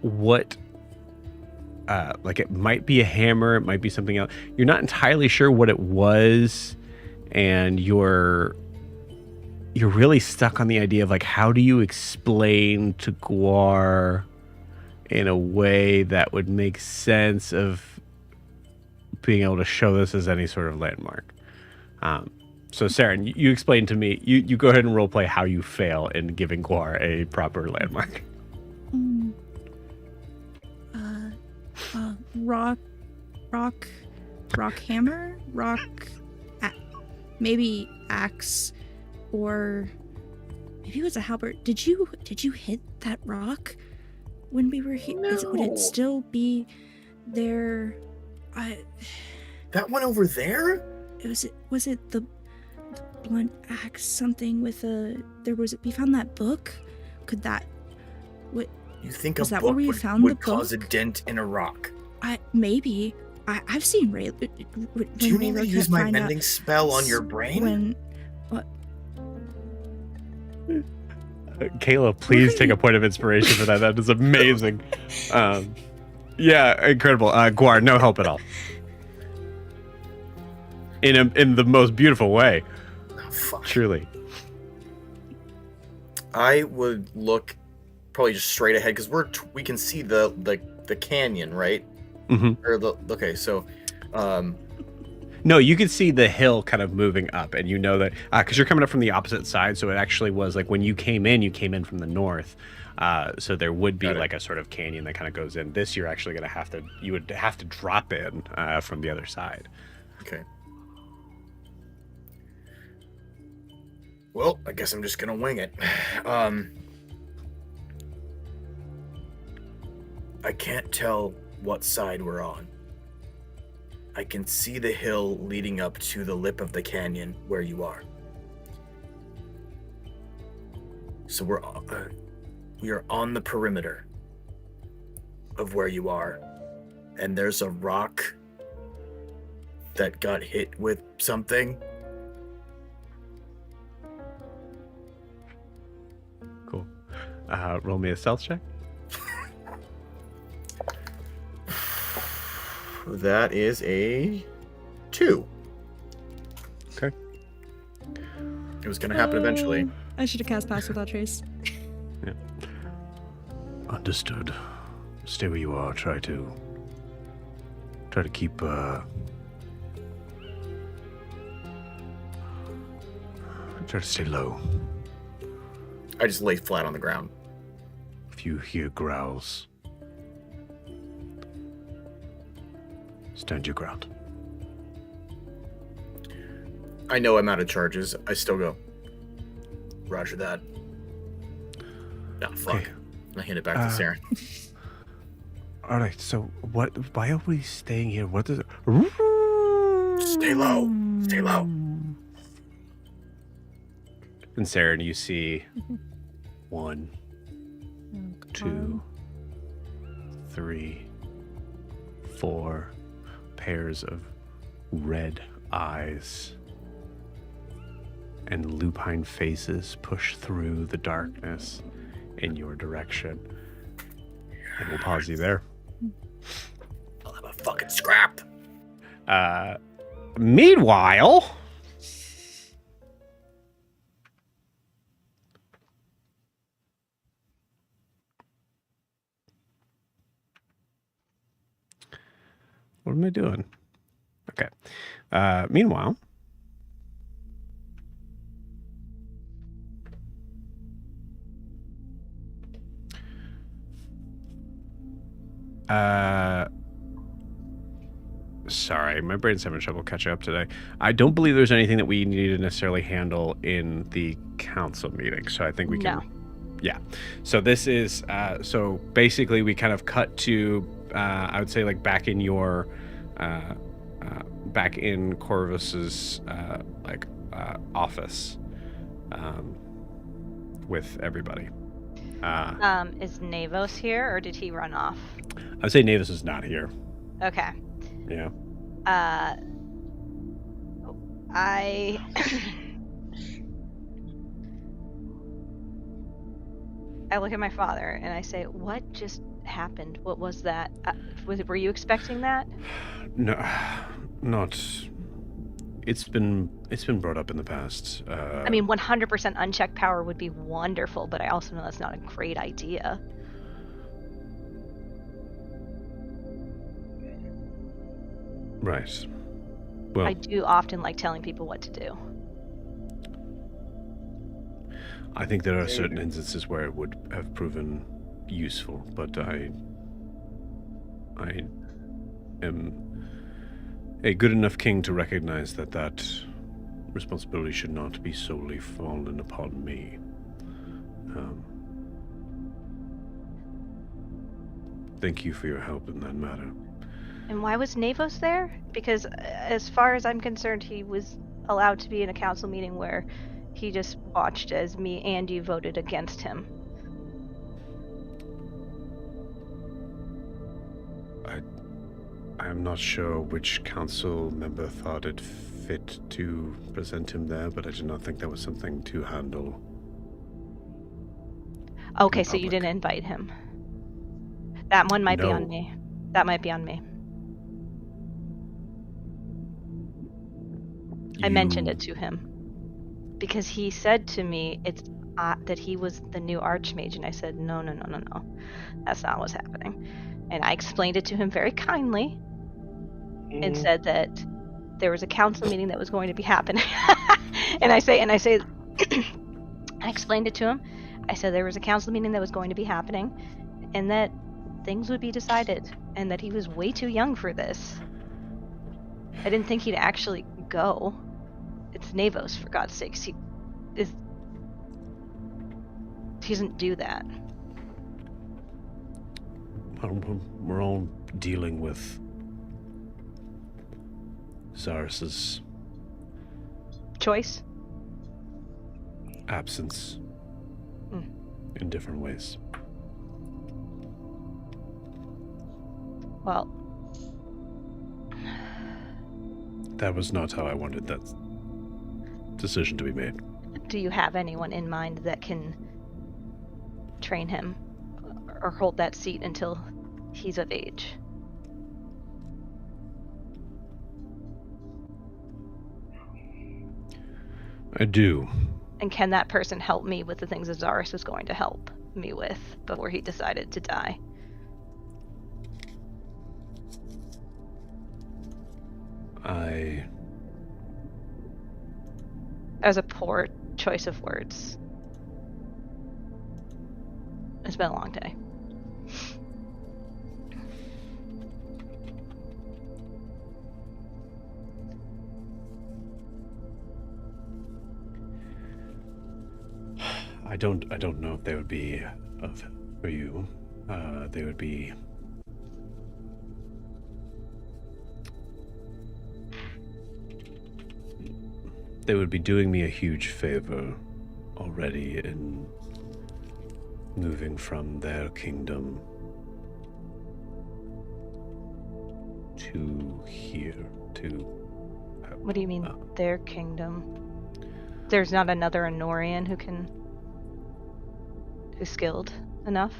what, like it might be a hammer, it might be something else. You're not entirely sure what it was, and you're really stuck on the idea of like, how do you explain to Gwar in a way that would make sense of being able to show this as any sort of landmark. So Saren, you explain to me, you go ahead and roleplay how you fail in giving Gwar a proper landmark. Rock hammer, maybe axe, or maybe it was a halberd. Did you hit that rock when we were here? No. Would it still be there? That one over there? Was it the blunt axe something with we found that book? Could that You think was a that book where we would, found would the cause a book? dent in a rock? Maybe. I've seen Ray. Do you need to use my mending spell on your brain? Kayla, please take a point of inspiration for that. That is amazing. Yeah, incredible. Gwar, no help at all. In the most beautiful way. Oh, fuck. Truly. I would look probably just straight ahead because we can see the canyon, right? Mm-hmm. Okay, so no, you could see the hill kind of moving up, and you know that because you're coming up from the opposite side, so it actually was like when you came in from the north, so there would be like a sort of canyon that kind of goes in. This you're actually going to you would have to drop in from the other side. Okay. Well, I guess I'm just gonna wing it. I can't tell what side we're on. I can see the hill leading up to the lip of the canyon where you are. So we are on the perimeter of where you are, and there's a rock that got hit with something. Cool. Roll me a stealth check. That is a 2. Okay. It was going to happen eventually. I should have cast Pass Without Trace. Yeah. Understood. Stay where you are. Try to keep try to stay low. I just lay flat on the ground. If you hear growls, stand your ground. I know I'm out of charges. I still go. Roger that. Ah, fuck. Okay. I hand it back to Saren. All right. So why are we staying here? What is it? Stay low. Stay low. And Sarah, you see 1, 2, 3, 4 pairs of red eyes and lupine faces push through the darkness in your direction. And we'll pause you there. I'll have a fucking scrap. Meanwhile, what am I doing? Okay. Meanwhile, sorry, my brain's having trouble catching up today. I don't believe there's anything that we need to necessarily handle in the council meeting, so I think we can. No. Yeah. So this is so basically we kind of cut to I would say like back in your back in Corvus's office with everybody. Is Navos here, or did he run off? I would say Navis is not here. Okay. Yeah. I I look at my father and I say, "What just happened? What was that? Were you expecting that?" No, not. It's been brought up in the past. I mean, 100% unchecked power would be wonderful, but I also know that's not a great idea. Right. Well, I do often like telling people what to do. I think there are certain instances where it would have proven useful, but I am a good enough king to recognize that responsibility should not be solely fallen upon me. Thank you for your help in that matter. And why was Navos there? Because as far as I'm concerned, he was allowed to be in a council meeting where he just watched as me and you voted against him. I am not sure which council member thought it fit to present him there, but I did not think that was something to handle. Okay, so you didn't invite him. That one might be on No. me. That might be on me. I mentioned it to him because he said to me it's that he was the new archmage, and I said no, that's not what's happening. And I explained it to him very kindly and said that there was a council meeting that was going to be happening. and I explained it to him. I said there was a council meeting that was going to be happening, and that things would be decided, and that he was way too young for this. I didn't think he'd actually go. It's Navos, for God's sakes. He doesn't do that. We're all dealing with Zahras's Choice? absence in different ways. Well, That was not how I wanted that decision to be made. do you have anyone in mind that can train him or hold that seat until he's of age? I do. And can that person help me with the things that Zahras was going to help me with before he decided to die? That was a poor choice of words. It's been a long day. I don't know if they would be for you. They would be doing me a huge favor already in moving from their kingdom to here, to... What do you mean, their kingdom? There's not another Enorian who's skilled enough?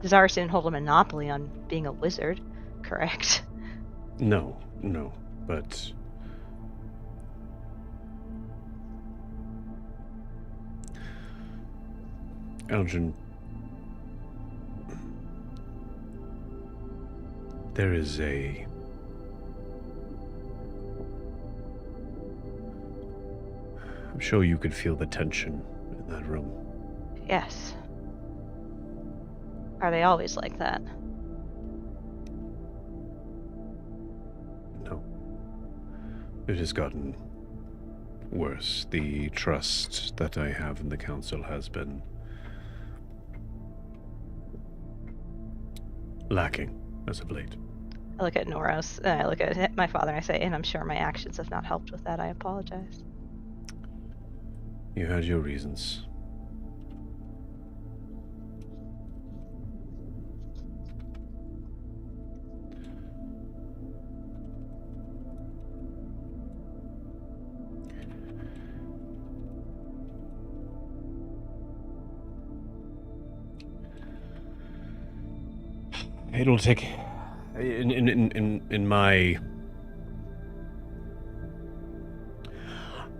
Zahras didn't hold a monopoly on being a wizard, correct? No, but... Eldrin, there is a... I'm sure you could feel the tension in that room. Yes. Are they always like that? No. It has gotten worse. The trust that I have in the council has been lacking as of late. I look at Noros, I look at my father, and I say, and I'm sure my actions have not helped with that. I apologize. You had your reasons. It'll take in my...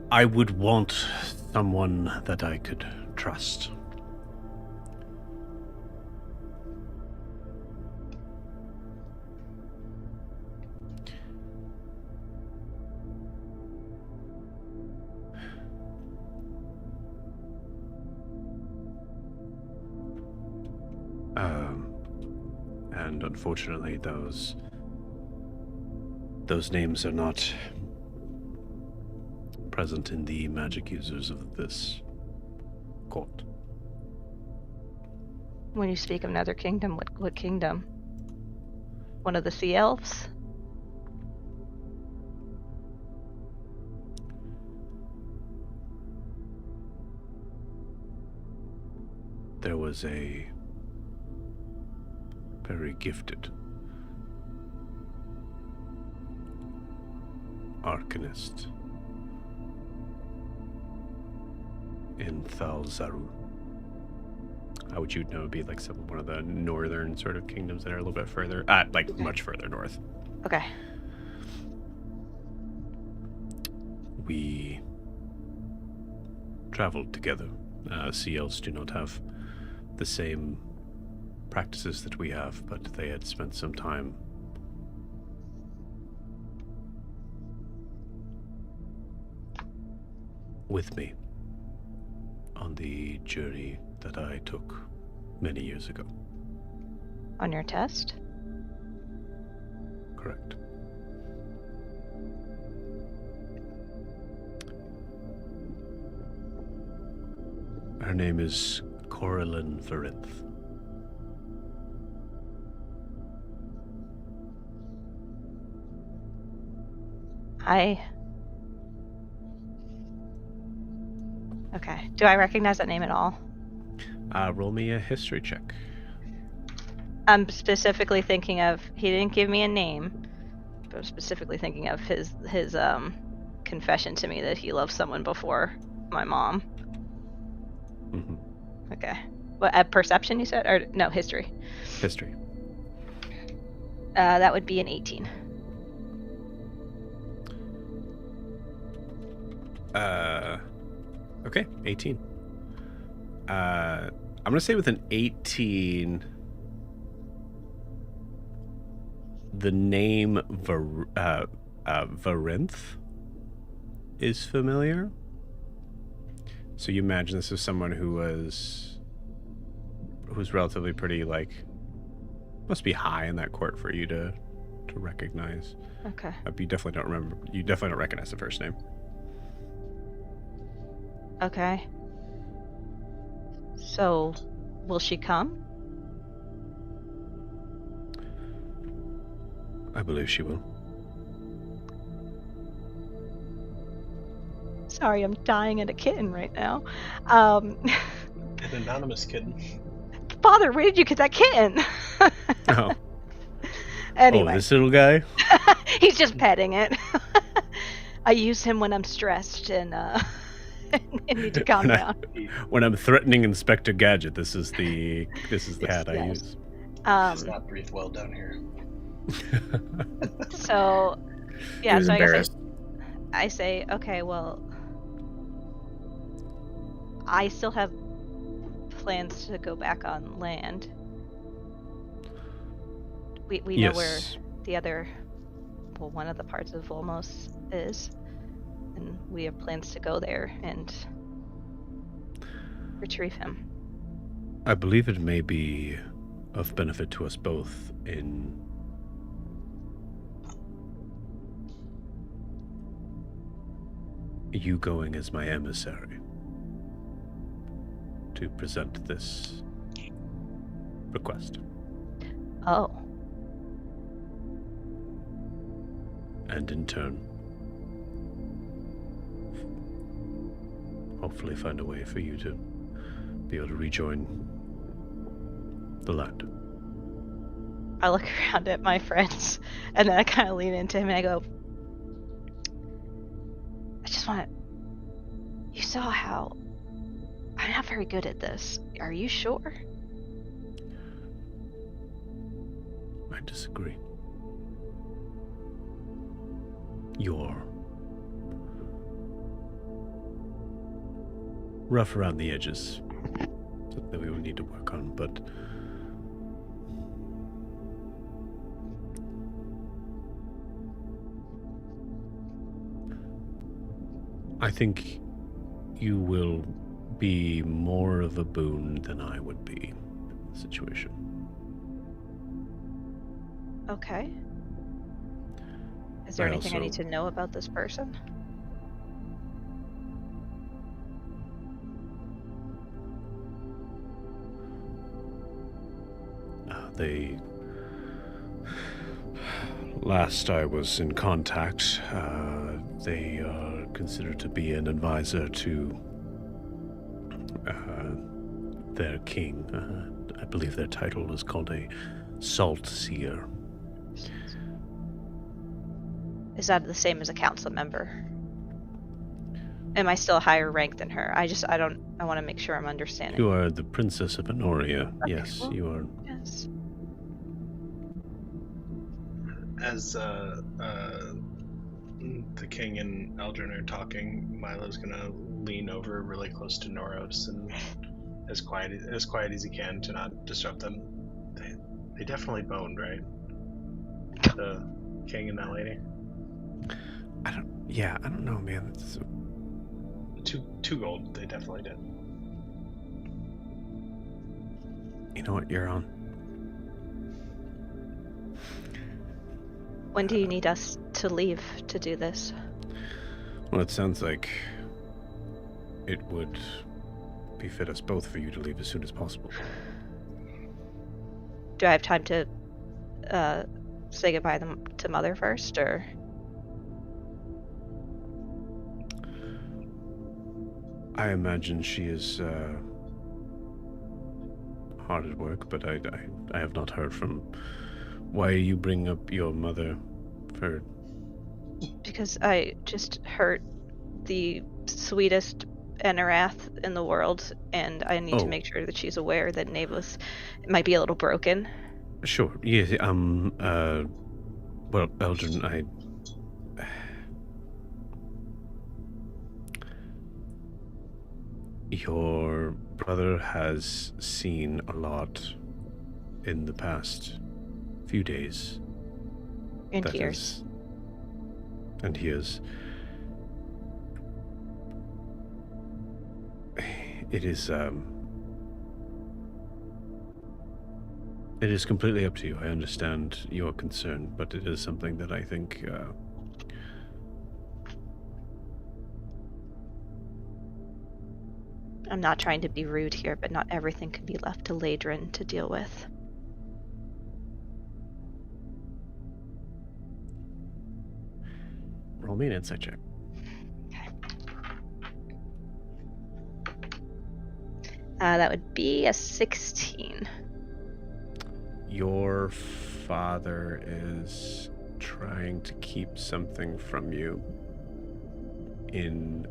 I would want someone that I could trust. And unfortunately, those names are not present in the magic users of this court. When you speak of another kingdom, what kingdom? One of the sea elves? There was a very gifted arcanist in Thalzaru. How would you know? It'd be like one of the northern sort of kingdoms that are a little bit further, much further north. Okay. We traveled together. Sea elves do not have the same practices that we have, but they had spent some time with me on the journey that I took many years ago. On your test? Correct. Her name is Coralyn Varinth. Okay. Do I recognize that name at all? Roll me a history check. I'm specifically thinking of, he didn't give me a name, but I'm specifically thinking of his confession to me that he loved someone before my mom. Mm-hmm. Okay. What, perception you said? Or no, history. History. That would be an 18. Okay, 18. I'm gonna say with an 18, the name Varinth is familiar. So you imagine this is someone who's relatively pretty, like, must be high in that court for you to recognize. Okay. You definitely don't recognize the first name. Okay. So, will she come? I believe she will. Sorry, I'm dying at a kitten right now. Um, An anonymous kitten. Father, where did you get that kitten? Oh, Anyway, oh, this little guy. he's just petting it. I use him when I'm stressed and and need to calm When I- down. When I'm threatening Inspector Gadget, this is the hat I Yes. use. Does not breathe well down here. So He yeah, was so I guess embarrassed. I say, okay, well, I still have plans to go back on land. We know where Yes. the other, well, one of the parts of Volmos is, and we have plans to go there and retrieve him. I believe it may be of benefit to us both in you going as my emissary to present this request. Oh, And in turn, hopefully find a way for you to be able to rejoin the land. I look around at my friends, and then I kind of lean into him and I go, I just want to. You saw how I'm not very good at this. Are you sure? I disagree. You're rough around the edges, something that we will need to work on, but I think you will be more of a boon than I would be in the situation. Okay. Is there I anything I need also- to know about this person? They... Last I was in contact, they are considered to be an advisor to their king. I believe their title is called a Salt Seer. Is that the same as a council member? Am I still a higher rank than her? I want to make sure I'm understanding. You are the Princess of Enoria. Okay, Yes, well- you are. Yes. As the king and Eldrin are talking, Milo's gonna lean over really close to Noros and as quiet as he can to not disrupt them. They definitely boned, right? The king and that lady. I don't know, man. It's, Two gold. They definitely did. you know what? You're on. When do you need us to leave to do this? Well, it sounds like it would befit us both for you to leave as soon as possible. Do I have time to say goodbye to Mother first, or? I imagine she is hard at work, but I have not heard from. Why you bring up your mother? For Because I just hurt the sweetest Enorath in the world, and I need to Oh. make sure that she's aware that Naveless might be a little broken. sure, yes. Well, Eldrin, your brother has seen a lot in the past few days. And That tears. is- and he is. It is, it is completely up to you. I understand your concern, but it is something that I think, I'm not trying to be rude here, but not everything can be left to Ladrin to deal with. roll me an insight check. That would be a 16. Your father is trying to keep something from you in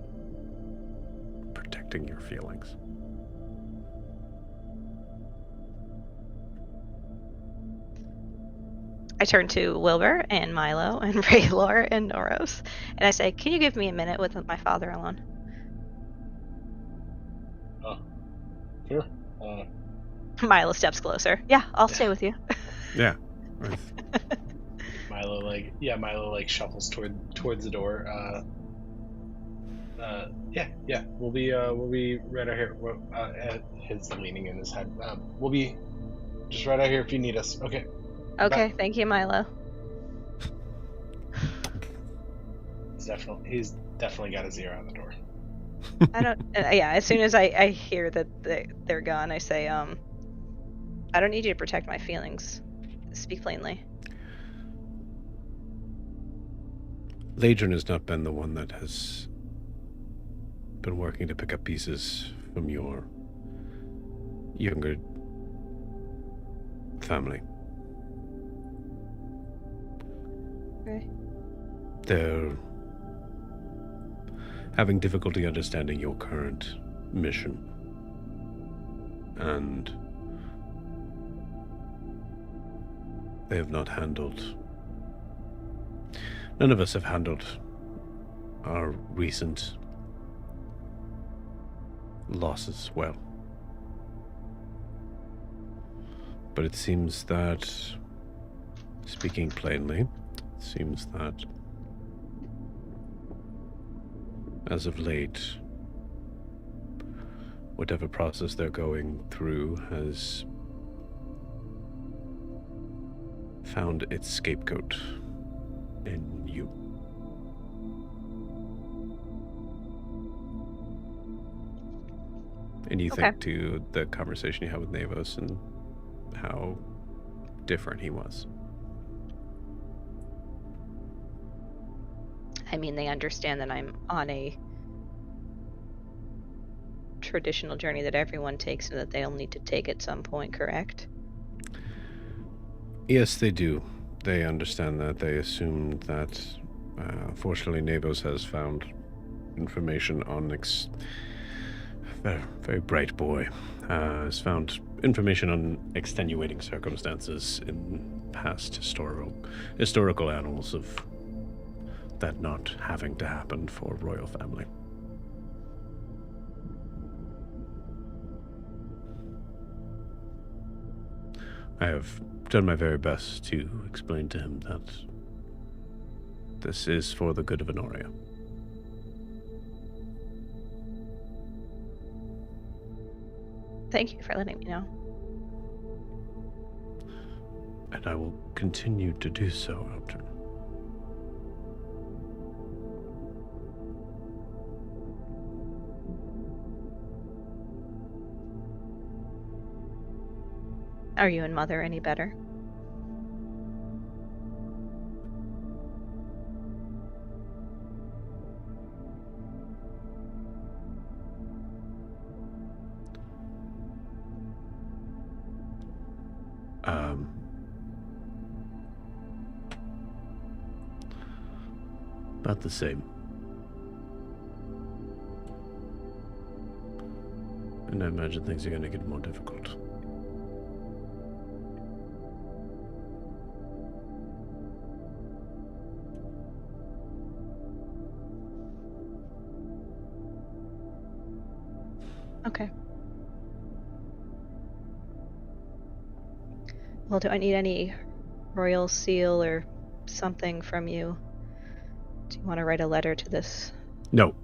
protecting your feelings. I turn to Wilbur and Milo and Raylor and Noros, and I say, "Can you give me a minute with my father alone?" Sure. Milo steps closer. Yeah, I'll stay with you. Yeah. Milo like shuffles towards the door. Yeah. We'll be right out here. His leaning in his head. We'll be just right out here if you need us. Okay. Okay, Bye. thank you, Milo. He's definitely got his ear on the door. I don't. Yeah, as soon as I hear that they're gone, I say, I don't need you to protect my feelings. Speak plainly. Ladron has not been the one that has been working to pick up pieces from your younger family. Okay. They're having difficulty understanding your current mission. And they have not handled... None of us have handled our recent losses well. But it seems that, speaking plainly, it seems that as of late, whatever process they're going through has found its scapegoat in you. And you think to the conversation you had with Navos and how different he was. I mean, they understand that I'm on a traditional journey that everyone takes and that they'll need to take at some point, correct? Yes, they do. They understand that. They assume that, fortunately, Navos has found information on very, very bright boy. Has found information on extenuating circumstances in past historical annals of that not having to happen for royal family. I have done my very best to explain to him that this is for the good of Enoria. Thank you for letting me know. And I will continue to do so, Elton. Are you and Mother any better? About the same. And I imagine things are going to get more difficult. Okay. Well, do I need any royal seal or something from you? Do you want to write a letter to this? No.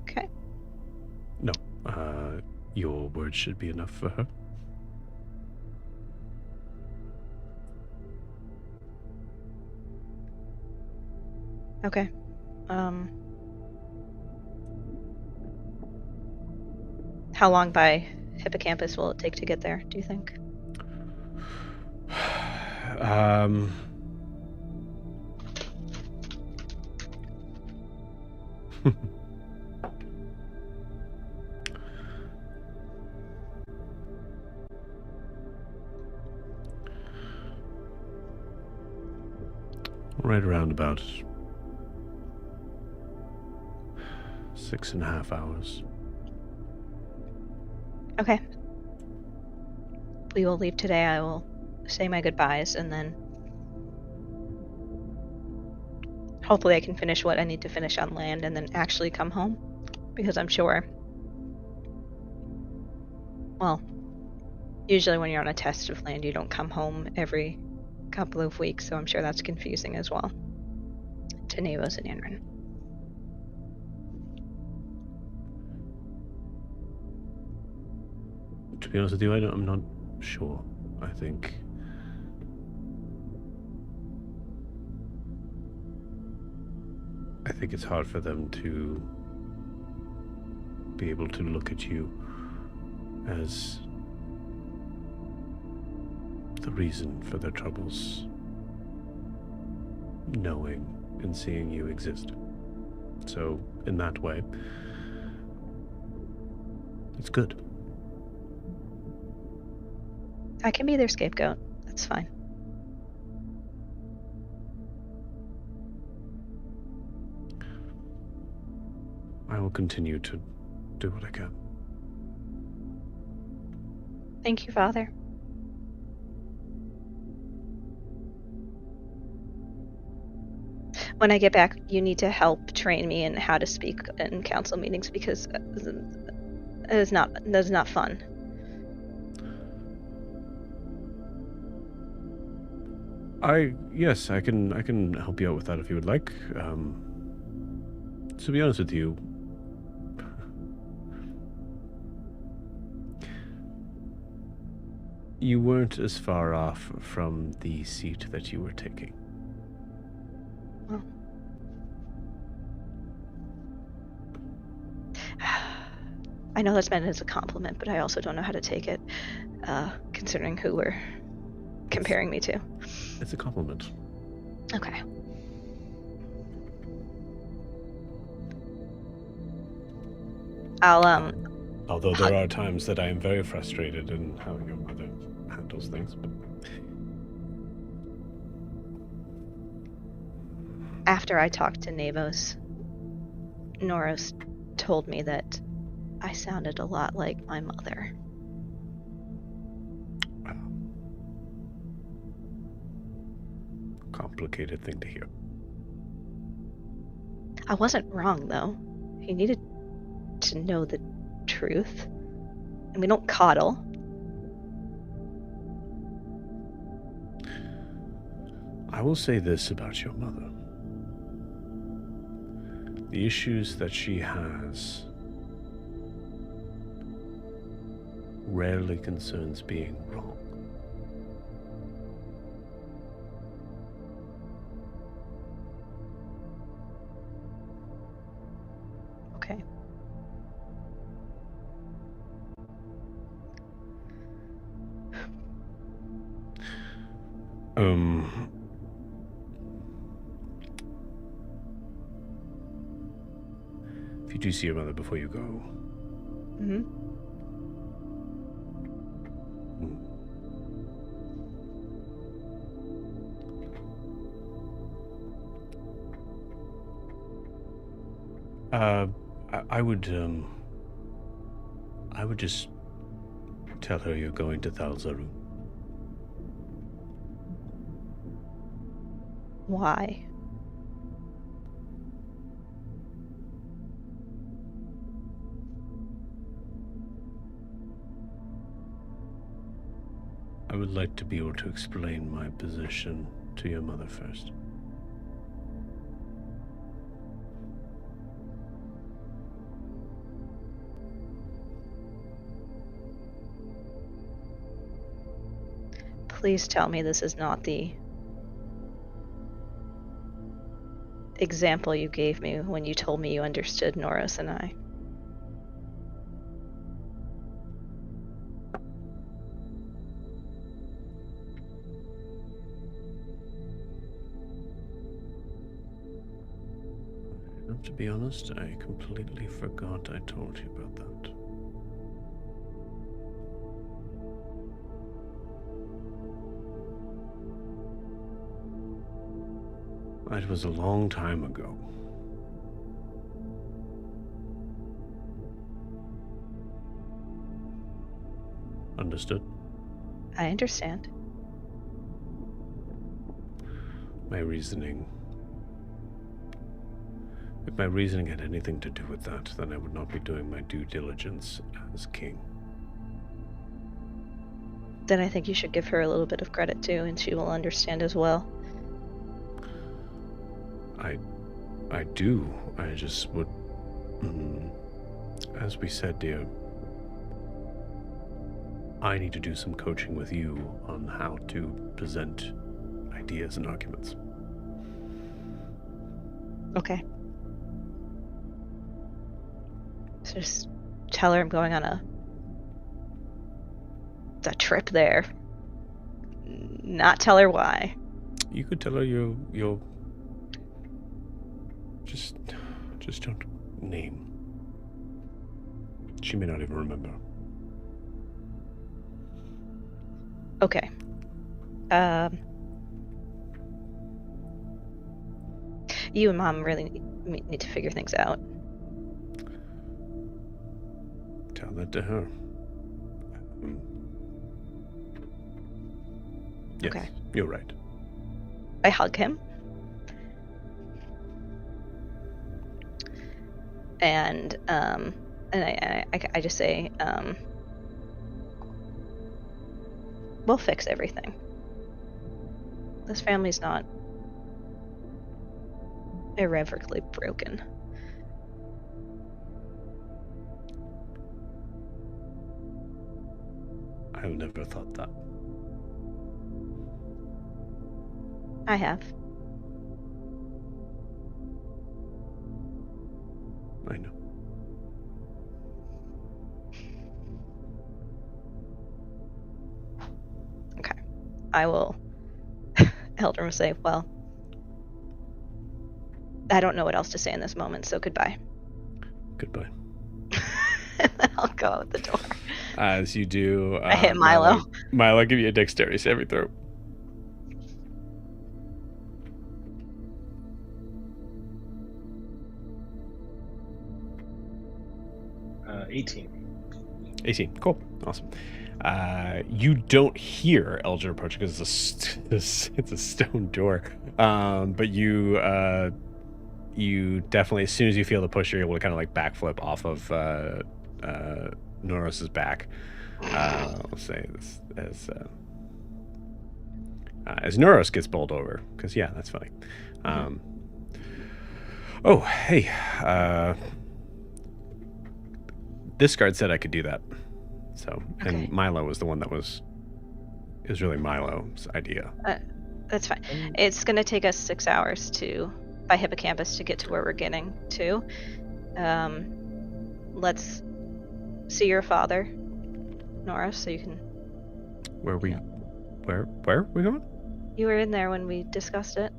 Okay. No. Your word should be enough for her. Okay. How long by Hippocampus will it take to get there, do you think? Right around about 6.5 hours. Okay. We will leave today. I will say my goodbyes, and then hopefully I can finish what I need to finish on land and then actually come home. Because I'm sure, well, usually when you're on a test of land, you don't come home every couple of weeks, so I'm sure that's confusing as well to Nevos and Anrin. To be honest with you, I'm not sure. I think it's hard for them to be able to look at you as the reason for their troubles, knowing and seeing you exist. So, in that way, it's good. I can be their scapegoat. That's fine. I will continue to do what I can. Thank you, Father. When I get back, you need to help train me in how to speak in council meetings because that's not fun. Yes, I can help you out with that if you would like. To be honest with you, you weren't as far off from the seat that you were taking. Well, I know that's meant as a compliment, but I also don't know how to take it, considering who we're comparing me to. It's a compliment. Okay. I'll Although there are times that I am very frustrated in how your mother handles things. But after I talked to Nevos, Noros told me that I sounded a lot like my mother. Complicated thing to hear. I wasn't wrong, though. He needed to know the truth. And we don't coddle. I will say this about your mother. The issues that she has rarely concerns being wrong. Okay. If you do see your mother before you go, Mm-hmm. I would just tell her you're going to Thalzaru. Why? I would like to be able to explain my position to your mother first. Please tell me this is not the example you gave me when you told me you understood Norris and I. To be honest, I completely forgot I told you about that. It was a long time ago. Understood? I understand. My reasoning... If my reasoning had anything to do with that, then I would not be doing my due diligence as king. Then I think you should give her a little bit of credit too, and she will understand as well. I do. I just would... As we said, dear, I need to do some coaching with you on how to present ideas and arguments. Okay. So just tell her I'm going on a trip there. Not tell her why. You could tell her you'll just don't name. She may not even remember. Okay. You and Mom really need to figure things out. Tell that to her. Yes, Okay. You're right. I hug him. And I just say, we'll fix everything. This family's not irrevocably broken. I've never thought that. I have. I know. Okay. I will. Eldrin will say, well, I don't know what else to say in this moment, so goodbye. Goodbye. And then I'll go out the door. As you do, I hit Milo. Milo, give you a dexterity saving throw. 18. Cool. Awesome. You don't hear Eldrin approach because it's a stone door. But you definitely, as soon as you feel the push, you're able to kind of like backflip off of Noros's back. I'll say this as Noros gets bowled over, because yeah, that's funny. Oh, hey. This guard said I could do that. So, Okay. and Milo was the one that was really Milo's idea. That's fine. It's going to take us 6 hours by Hippocampus to get to where we're getting to. Let's see your father, Nora, so you can... Where we going? You were in there when we discussed it.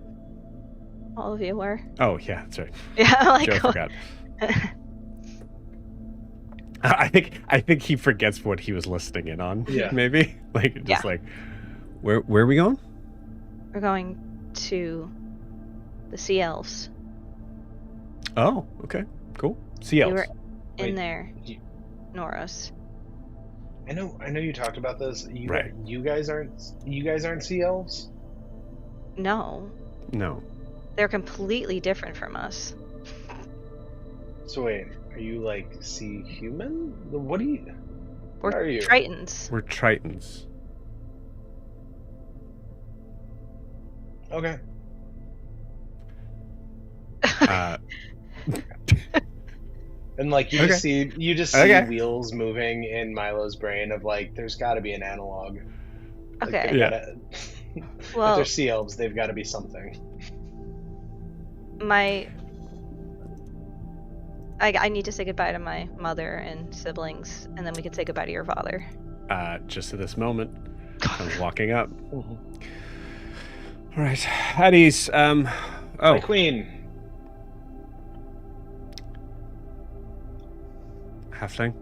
All of you were. Oh, yeah, that's right. Yeah, like... Joe forgot. I think he forgets what he was listening in on. Yeah. Maybe like just Yeah. like where are we going? We're going to the Sea Elves. Oh, okay, cool. Sea elves. You were in Wait, there, you- Noros. I know you talked about this. Right. You guys aren't sea elves? No, No, they're completely different from us. So wait, are you like sea human? What are you? We're What are you? Tritons. we're Tritons. Okay. And like you Okay. just see Okay. wheels moving in Milo's brain of like there's got to be an analog. Like, Okay. they Yeah. gotta- if Well, they're sea elves, they've got to be something. I need to say goodbye to my mother and siblings, and then we can say goodbye to your father. Just at this moment, I'm walking up. All right, at ease. My Oh, queen. halfling.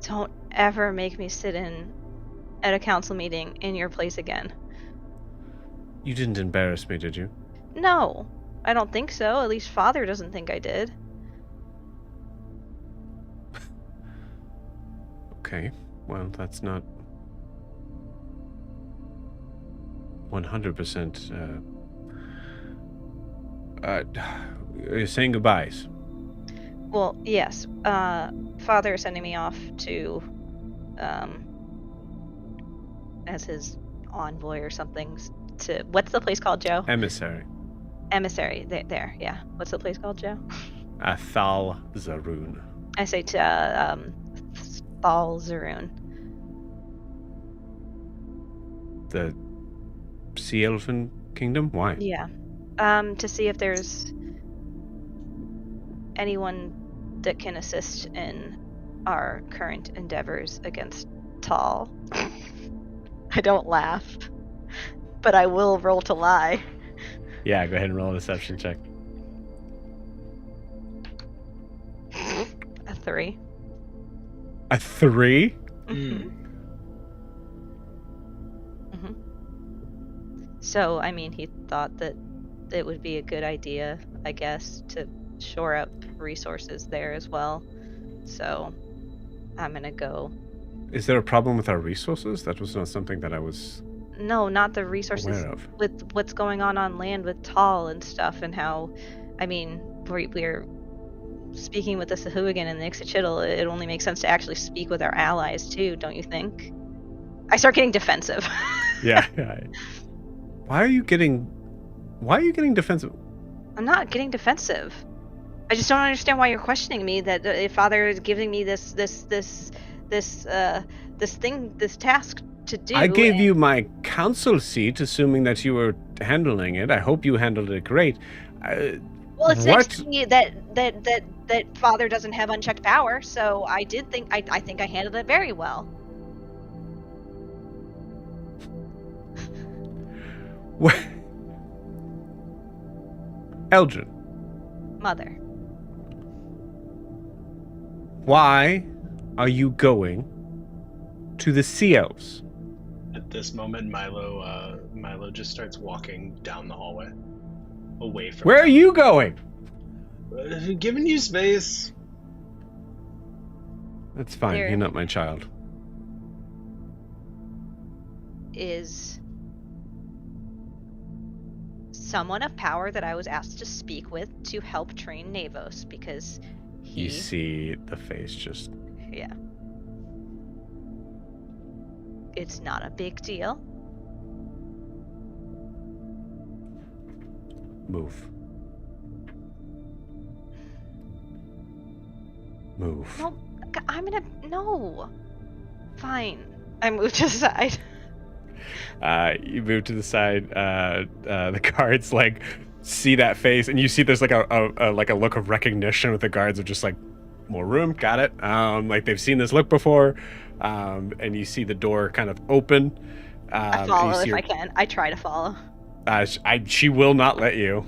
Don't ever make me sit in at a council meeting in your place again. You didn't embarrass me, did you? No, I don't think so. At least Father doesn't think I did. Okay, well, that's not 100%. You're saying goodbyes. Well, yes. Father is sending me off to, as his envoy or something. To what's the place called, Joe? Emissary. Emissary. There. Yeah. What's the place called, Joe? Athal Zaroon. I say to Thal Zaroon. The Sea Elfin Kingdom? Why? Yeah. To see if there's anyone that can assist in our current endeavors against Tal. I don't laugh, but I will roll to lie. Yeah, go ahead and roll a deception check. A 3. A 3? Mm. Mm-hmm. So, I mean, he thought that it would be a good idea, I guess, to shore up resources there as well. So, I'm gonna go. Is there a problem with our resources? That was not something that I was No, not the resources aware of. with what's going on land with Tal and stuff, and how, I mean, we're speaking with the Sahuagin and the Ixochitl. It only makes sense to actually speak with our allies too, don't you think? I start getting defensive. Yeah. Why are you getting defensive? I'm not getting defensive. I just don't understand why you're questioning me. That if Father is giving me this task to do. I gave you my council seat, assuming that you were handling it. I hope you handled it great. Well, it's next to me that Father doesn't have unchecked power, so I think I handled it very well. What? Eldrin, Mother. why are you going to the Sea Elves? At this moment, Milo just starts walking down the hallway, away from. Where are you going? Giving you space. That's fine. There. You're not my child. Is someone of power that I was asked to speak with to help train Navos, because You see the face just... Yeah. It's not a big deal. Move. Move. No, no. Fine. I moved to the side. You move to the side. The guards like see that face, and you see there's like a look of recognition with the guards of just like, more room, got it. Like they've seen this look before, and you see the door kind of open. I follow if I can. I try to follow. She will not let you,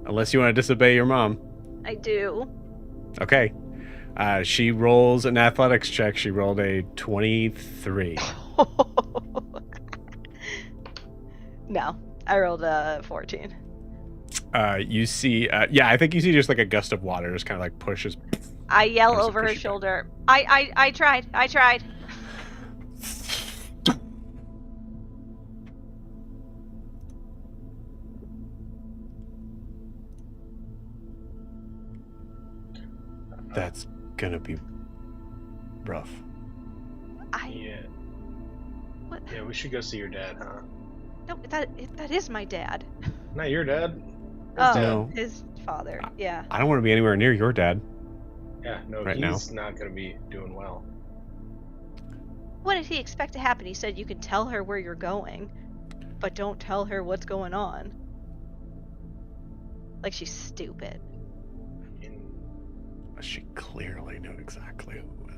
unless you want to disobey your mom. I do. Okay. She rolls an athletics check. She rolled a 23. No, I rolled a 14. You see, I think you see just like a gust of water just kind of like pushes. I yell How does it over push her you shoulder. I tried. That's gonna be rough. Yeah. What? Yeah, we should go see your dad, huh? No, that is my dad. Not your dad. Oh, No. his father. Yeah. I don't want to be anywhere near your dad. Yeah, no, Right he's not going to be doing well. What did he expect to happen? He said you can tell her where you're going, but don't tell her what's going on. Like she's stupid. She clearly knew exactly who it was.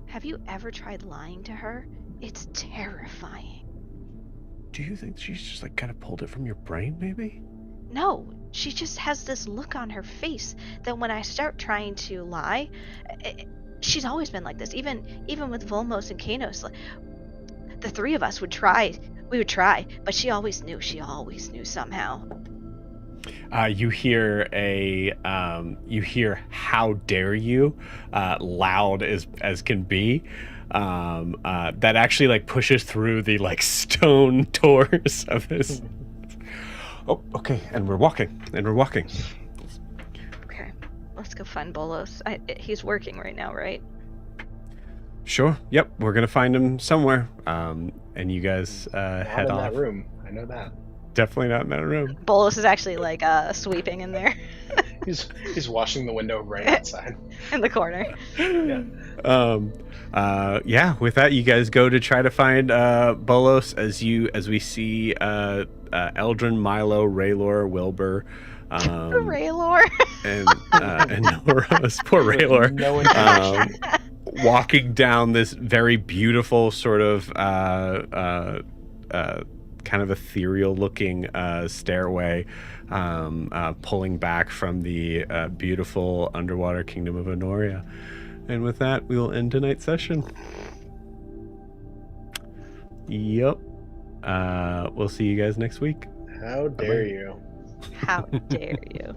Have you ever tried lying to her? It's terrifying. Do you think she's just like kind of pulled it from your brain, maybe? No, she just has this look on her face that when I start trying to lie, she's always been like this. Even with Volmos and Kanos, the three of us would try We would try, but she always knew. She always knew somehow. You hear "How dare you," loud as can be. That actually like pushes through the like stone doors of this. Oh, okay, and we're walking. Okay, let's go find Bolos. He's working right now, right? Sure. Yep, we're gonna find him somewhere. And you guys Not head in off. that room. I know that. Definitely not in that room. Bolos is actually like sweeping in there He's washing the window right outside. in the corner. Yeah. With that, you guys go to try to find Bolos as we see Eldrin, Milo, Raylor, Wilbur, Raylor. and Nora's poor Raylor. No interaction. Walking down this very beautiful sort of kind of ethereal looking stairway, pulling back from the beautiful underwater kingdom of Enoria. And with that, we will end tonight's session. Yep. We'll see you guys next week. How dare you? How dare you?